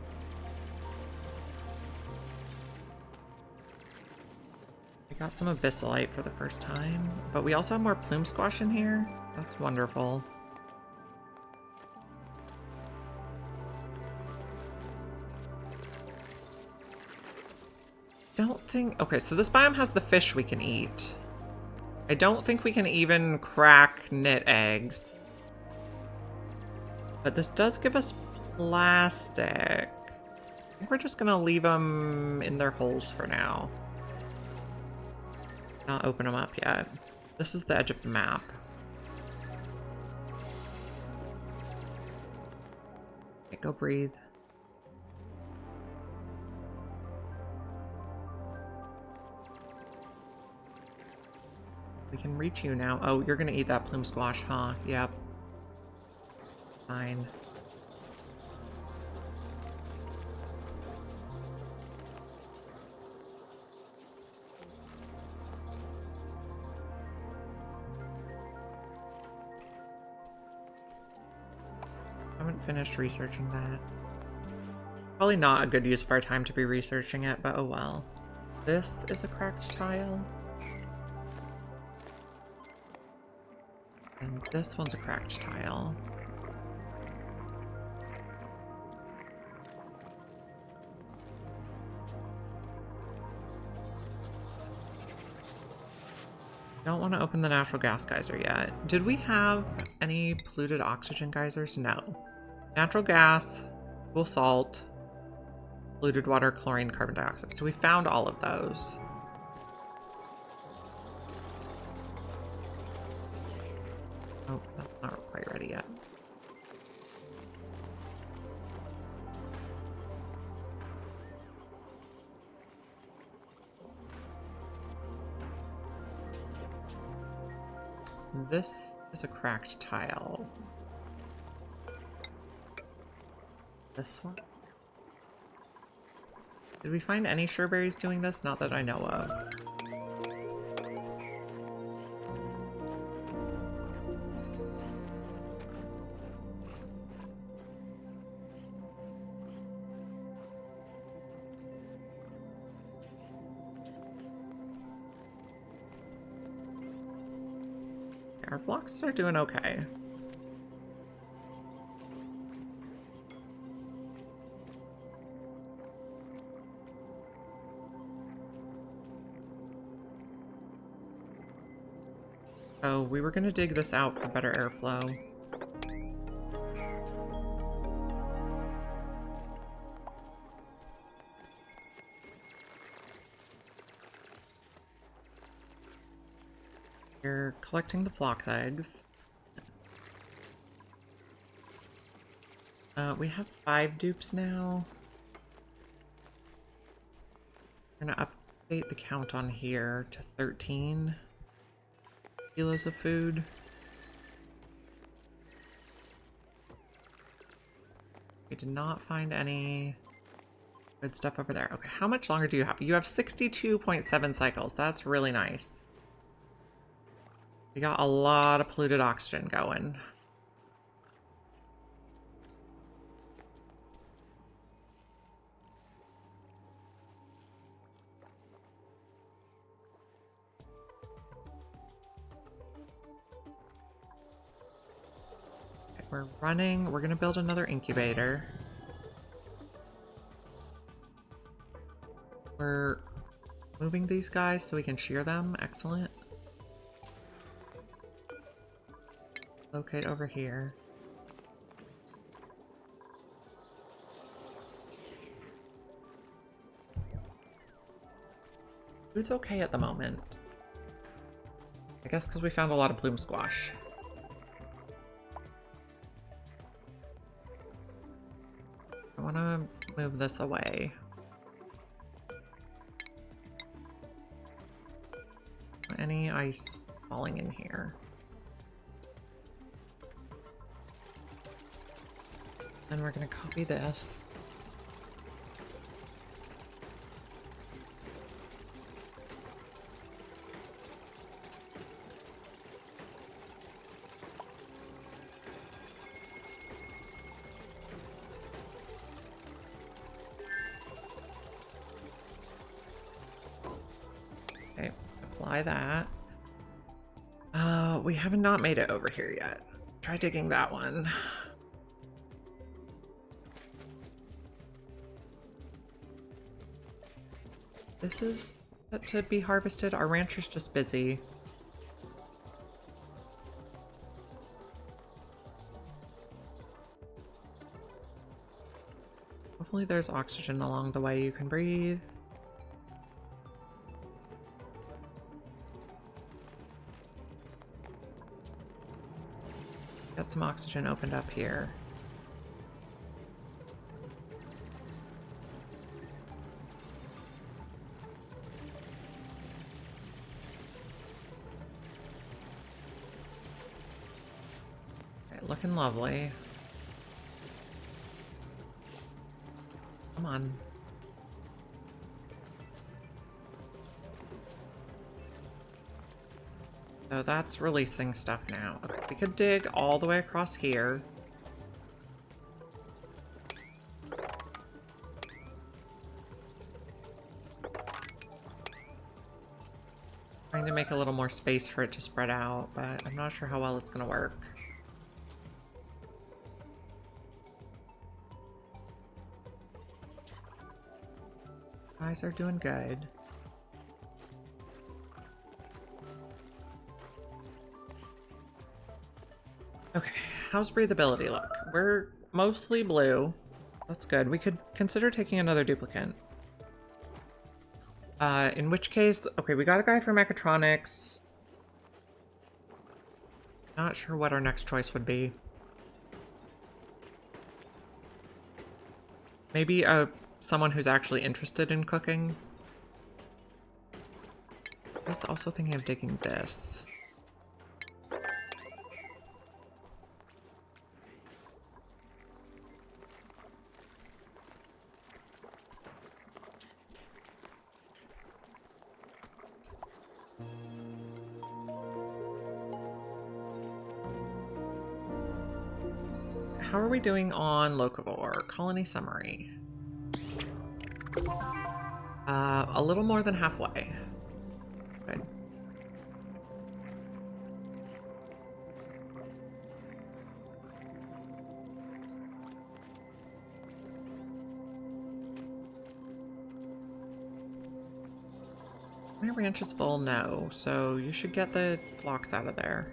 I got some abyssalite for the first time, but we also have more plume squash in here. That's wonderful. Don't think... Okay, so this biome has the fish we can eat. I don't think we can even crack knit eggs. But this does give us plastic. I think we're just gonna leave them in their holes for now. Not open them up yet. This is the edge of the map. Okay, go breathe. We can reach you now. Oh, you're gonna eat that plume squash, huh? Yep. Fine. Haven't finished researching that. Probably not a good use of our time to be researching it, but oh well. This is a cracked tile. And this one's a cracked tile. Don't want to open the natural gas geyser yet. Did we have any polluted oxygen geysers? No. Natural gas, cool salt, polluted water, chlorine, carbon dioxide. So we found all of those. Oh, that's not quite ready yet. This is a cracked tile. This one? Did we find any sureberries doing this? Not that I know of. Our blocks are doing okay. Oh, we were gonna dig this out for better airflow. You're collecting the flock eggs. We have 5 dupes now. We're gonna update the count on here to 13 kilos of food. We did not find any good stuff over there. Okay, how much longer do you have? You have 62.7 cycles. That's really nice. We got a lot of polluted oxygen going. Okay, we're running. We're gonna build another incubator. We're moving these guys so we can shear them. Excellent. Locate over here. Food's okay at the moment. I guess because we found a lot of bloom squash. I want to move this away. Any ice falling in here? Then we're going to copy this. Okay, apply that. We have not made it over here yet. Try digging that one. This is set to be harvested. Our rancher's just busy. Hopefully there's oxygen along the way you can breathe. Got some oxygen opened up here. Looking lovely. Come on. So that's releasing stuff now. Okay, we could dig all the way across here. Trying to make a little more space for it to spread out, but I'm not sure how well it's gonna work. Guys are doing good. Okay, how's breathability look? We're mostly blue. That's good. We could consider taking another duplicate. In which case, okay, we got a guy for mechatronics. Not sure what our next choice would be. Maybe someone who's actually interested in cooking. I was also thinking of digging this. how are we doing on locavore? Colony summary. A little more than halfway. Good. My ranch is full, no, so you should get the flocks out of there.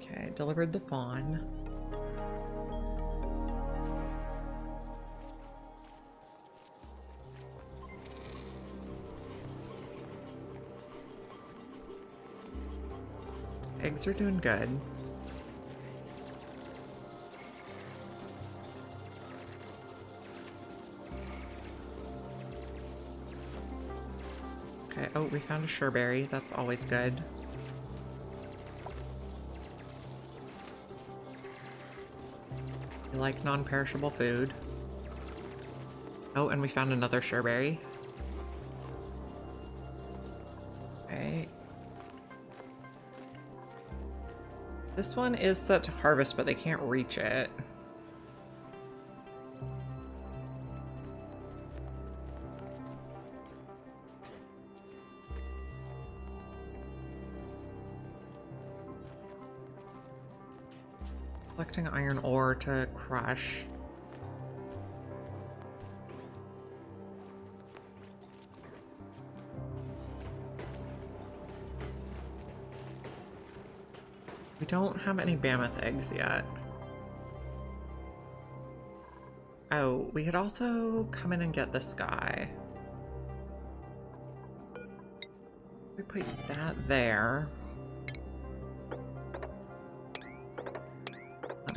Okay, delivered the fawn. Eggs are doing good. Okay, oh, we found a sureberry. That's always good. We like non-perishable food. Oh, and we found another sureberry. Okay. This one is set to harvest, but they can't reach it. Collecting iron ore to crush. We don't have any mammoth eggs yet. Oh, we could also come in and get this guy. We put that there.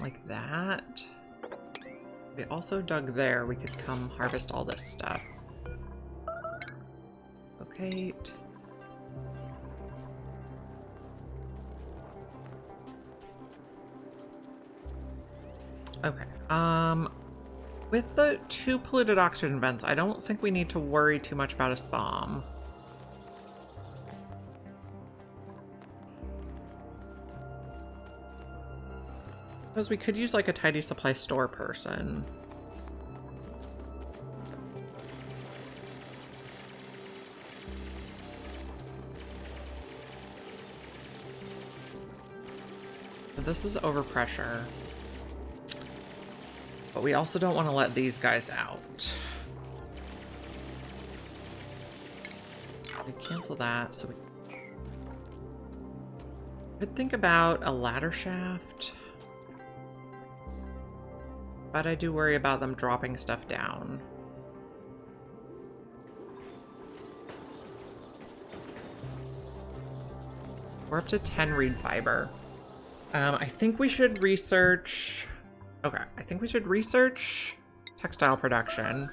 Like that. We also dug there. We could come harvest all this stuff. Okay. Okay. With the 2 polluted oxygen vents, I don't think we need to worry too much about a spam. Because we could use like a tidy supply store person. But this is overpressure. But we also don't want to let these guys out. We cancel that, so we could think about a ladder shaft. But I do worry about them dropping stuff down. We're up to 10 reed fiber. I think we should research... Okay, I think we should research textile production.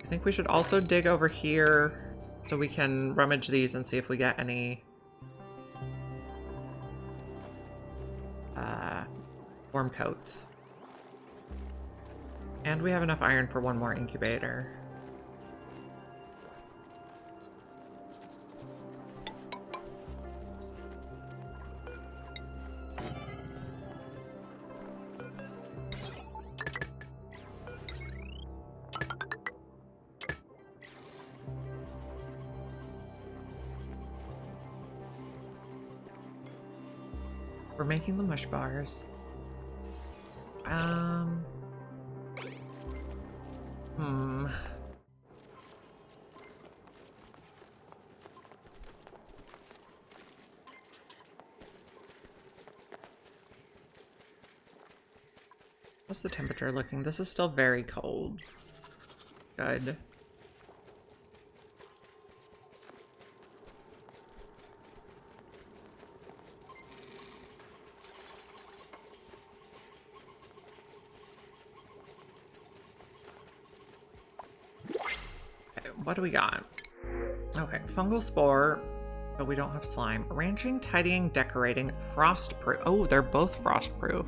I think we should also dig over here so we can rummage these and see if we get any... warm coats. And we have enough iron for 1 more incubator. We're making the mush bars. What's the temperature looking? This is still very cold. Good. Okay, what do we got? Okay, fungal spore, but we don't have slime. Ranching, tidying, decorating, frost proof. Oh, they're both frost proof.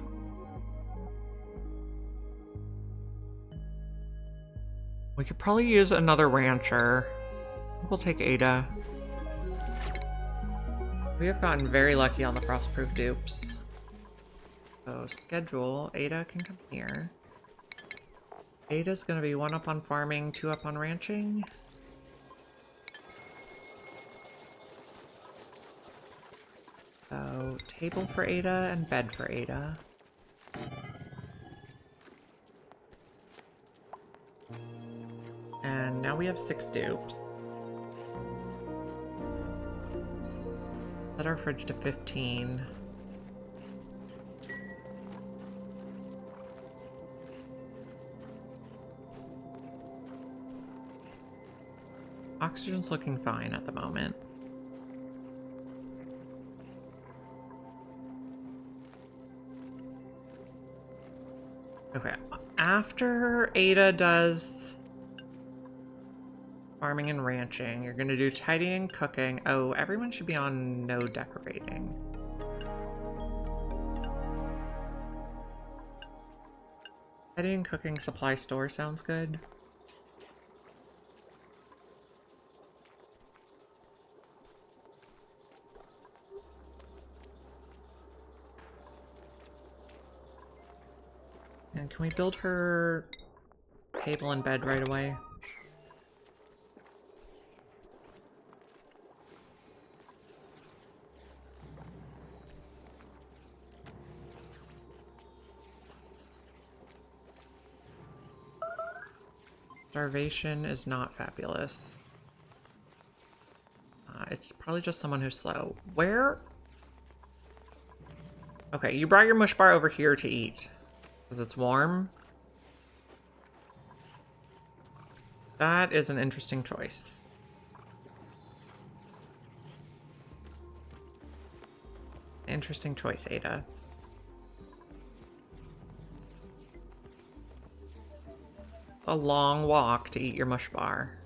We could probably use another rancher. We'll take Ada. We have gotten very lucky on the frostproof dupes. So schedule, Ada can come here. Ada's gonna be 1 up on farming, 2 up on ranching. So table for Ada and bed for Ada. And now we have 6 dupes. Set our fridge to 15. Oxygen's looking fine at the moment. Okay, after Ada does farming and ranching, you're gonna do tidying and cooking. Oh, everyone should be on no decorating. Tidying, cooking, supply store sounds good. And can we build her table and bed right away? Starvation is not fabulous. It's probably just someone who's slow. Where? Okay, you brought your mush bar over here to eat. Because it's warm. That is an interesting choice. Interesting choice, Ada. A long walk to eat your mush bar.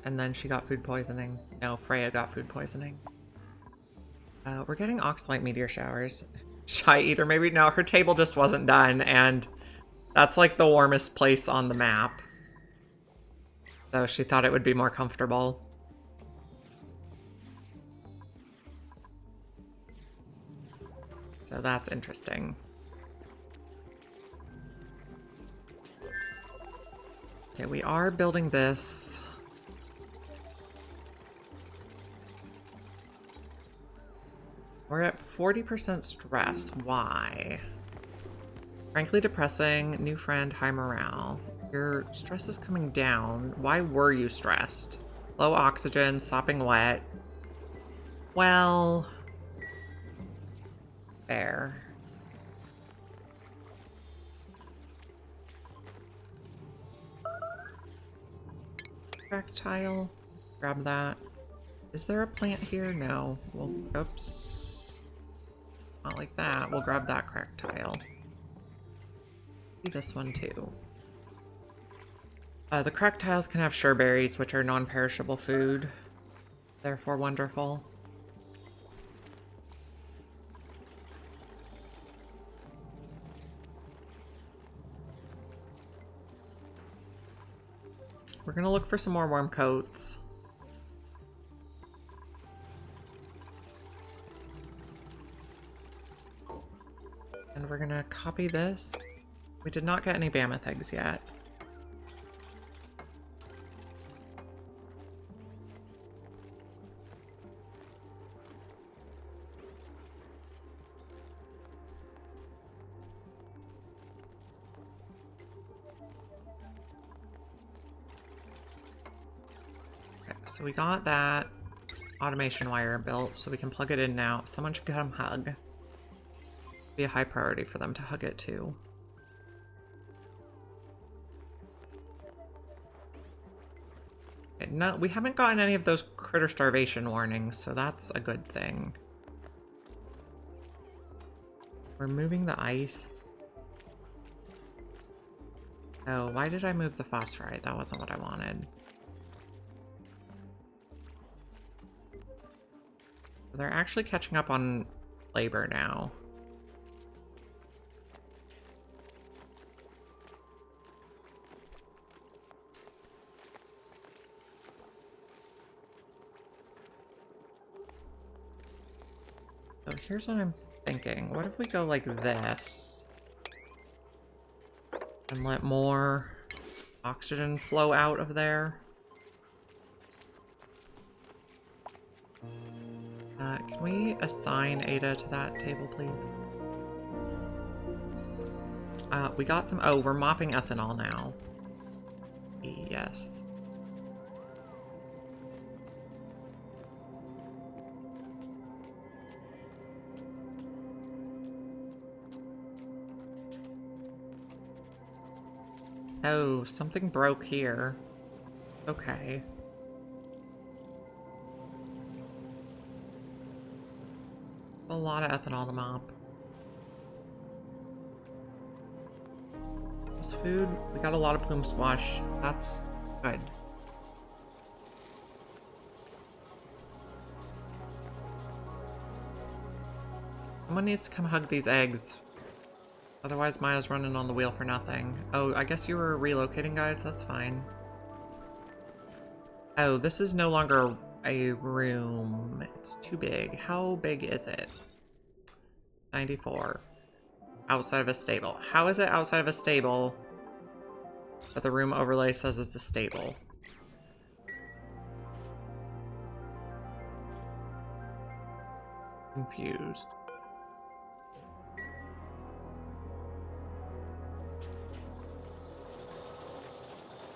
And then she got food poisoning. No, Freya got food poisoning. We're getting oxalite meteor showers. Shy eater, maybe? No, her table just wasn't done, and that's like the warmest place on the map. So she thought it would be more comfortable. So that's interesting. Okay, we are building this. We're at 40% stress. Why? Frankly depressing, new friend, high morale. Your stress is coming down. Why were you stressed? Low oxygen, sopping wet. Well, fair. Crack tile. Grab that. Is there a plant here? No. Well, oops. Not like that. We'll grab that crack tile. See this one too. The crack tiles can have sureberries, which are non-perishable food. Therefore wonderful. We're gonna look for some more warm coats. And we're gonna copy this. We did not get any mammoth eggs yet. Okay, so we got that automation wire built, so we can plug it in now. Someone should come hug. Be a high priority for them to hug it too. Okay, no, we haven't gotten any of those critter starvation warnings, so that's a good thing. We're moving the ice. Oh, why did I move the phosphorite? That wasn't what I wanted. They're actually catching up on labor now. So here's what I'm thinking. What if we go like this and let more oxygen flow out of there? Can we assign Ada to that table, please? We got some... Oh, we're mopping ethanol now. Yes. Oh, something broke here. Okay. A lot of ethanol to mop. This food, we got a lot of plume squash. That's good. Someone needs to come hug these eggs. Otherwise, Maya's running on the wheel for nothing. Oh, I guess you were relocating, guys? That's fine. Oh, this is no longer a room. It's too big. How big is it? 94. Outside of a stable. How is it outside of a stable, but the room overlay says it's a stable? Confused.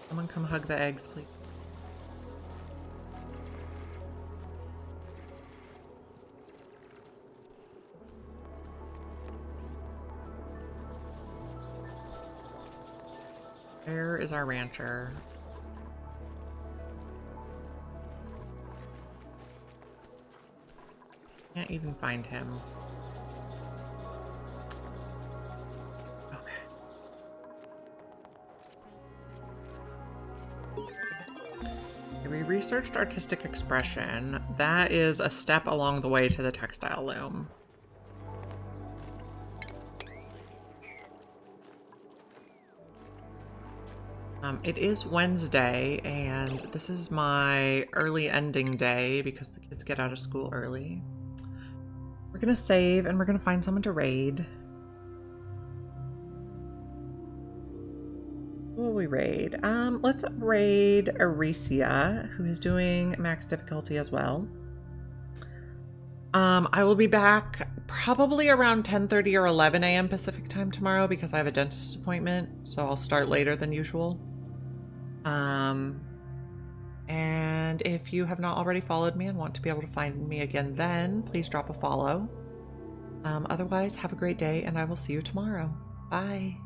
Someone come hug the eggs, please. Where is our rancher? Can't even find him. We researched artistic expression. That is a step along the way to the textile loom. It is Wednesday, and this is my early ending day because the kids get out of school early. We're gonna save, and we're gonna find someone to raid. Who will we raid? Let's raid Aricia, who is doing max difficulty as well. I will be back probably around 10:30 or 11 a.m. Pacific time tomorrow because I have a dentist appointment, so I'll start later than usual. And if you have not already followed me and want to be able to find me again then, please drop a follow. Otherwise, have a great day, and I will see you tomorrow. Bye.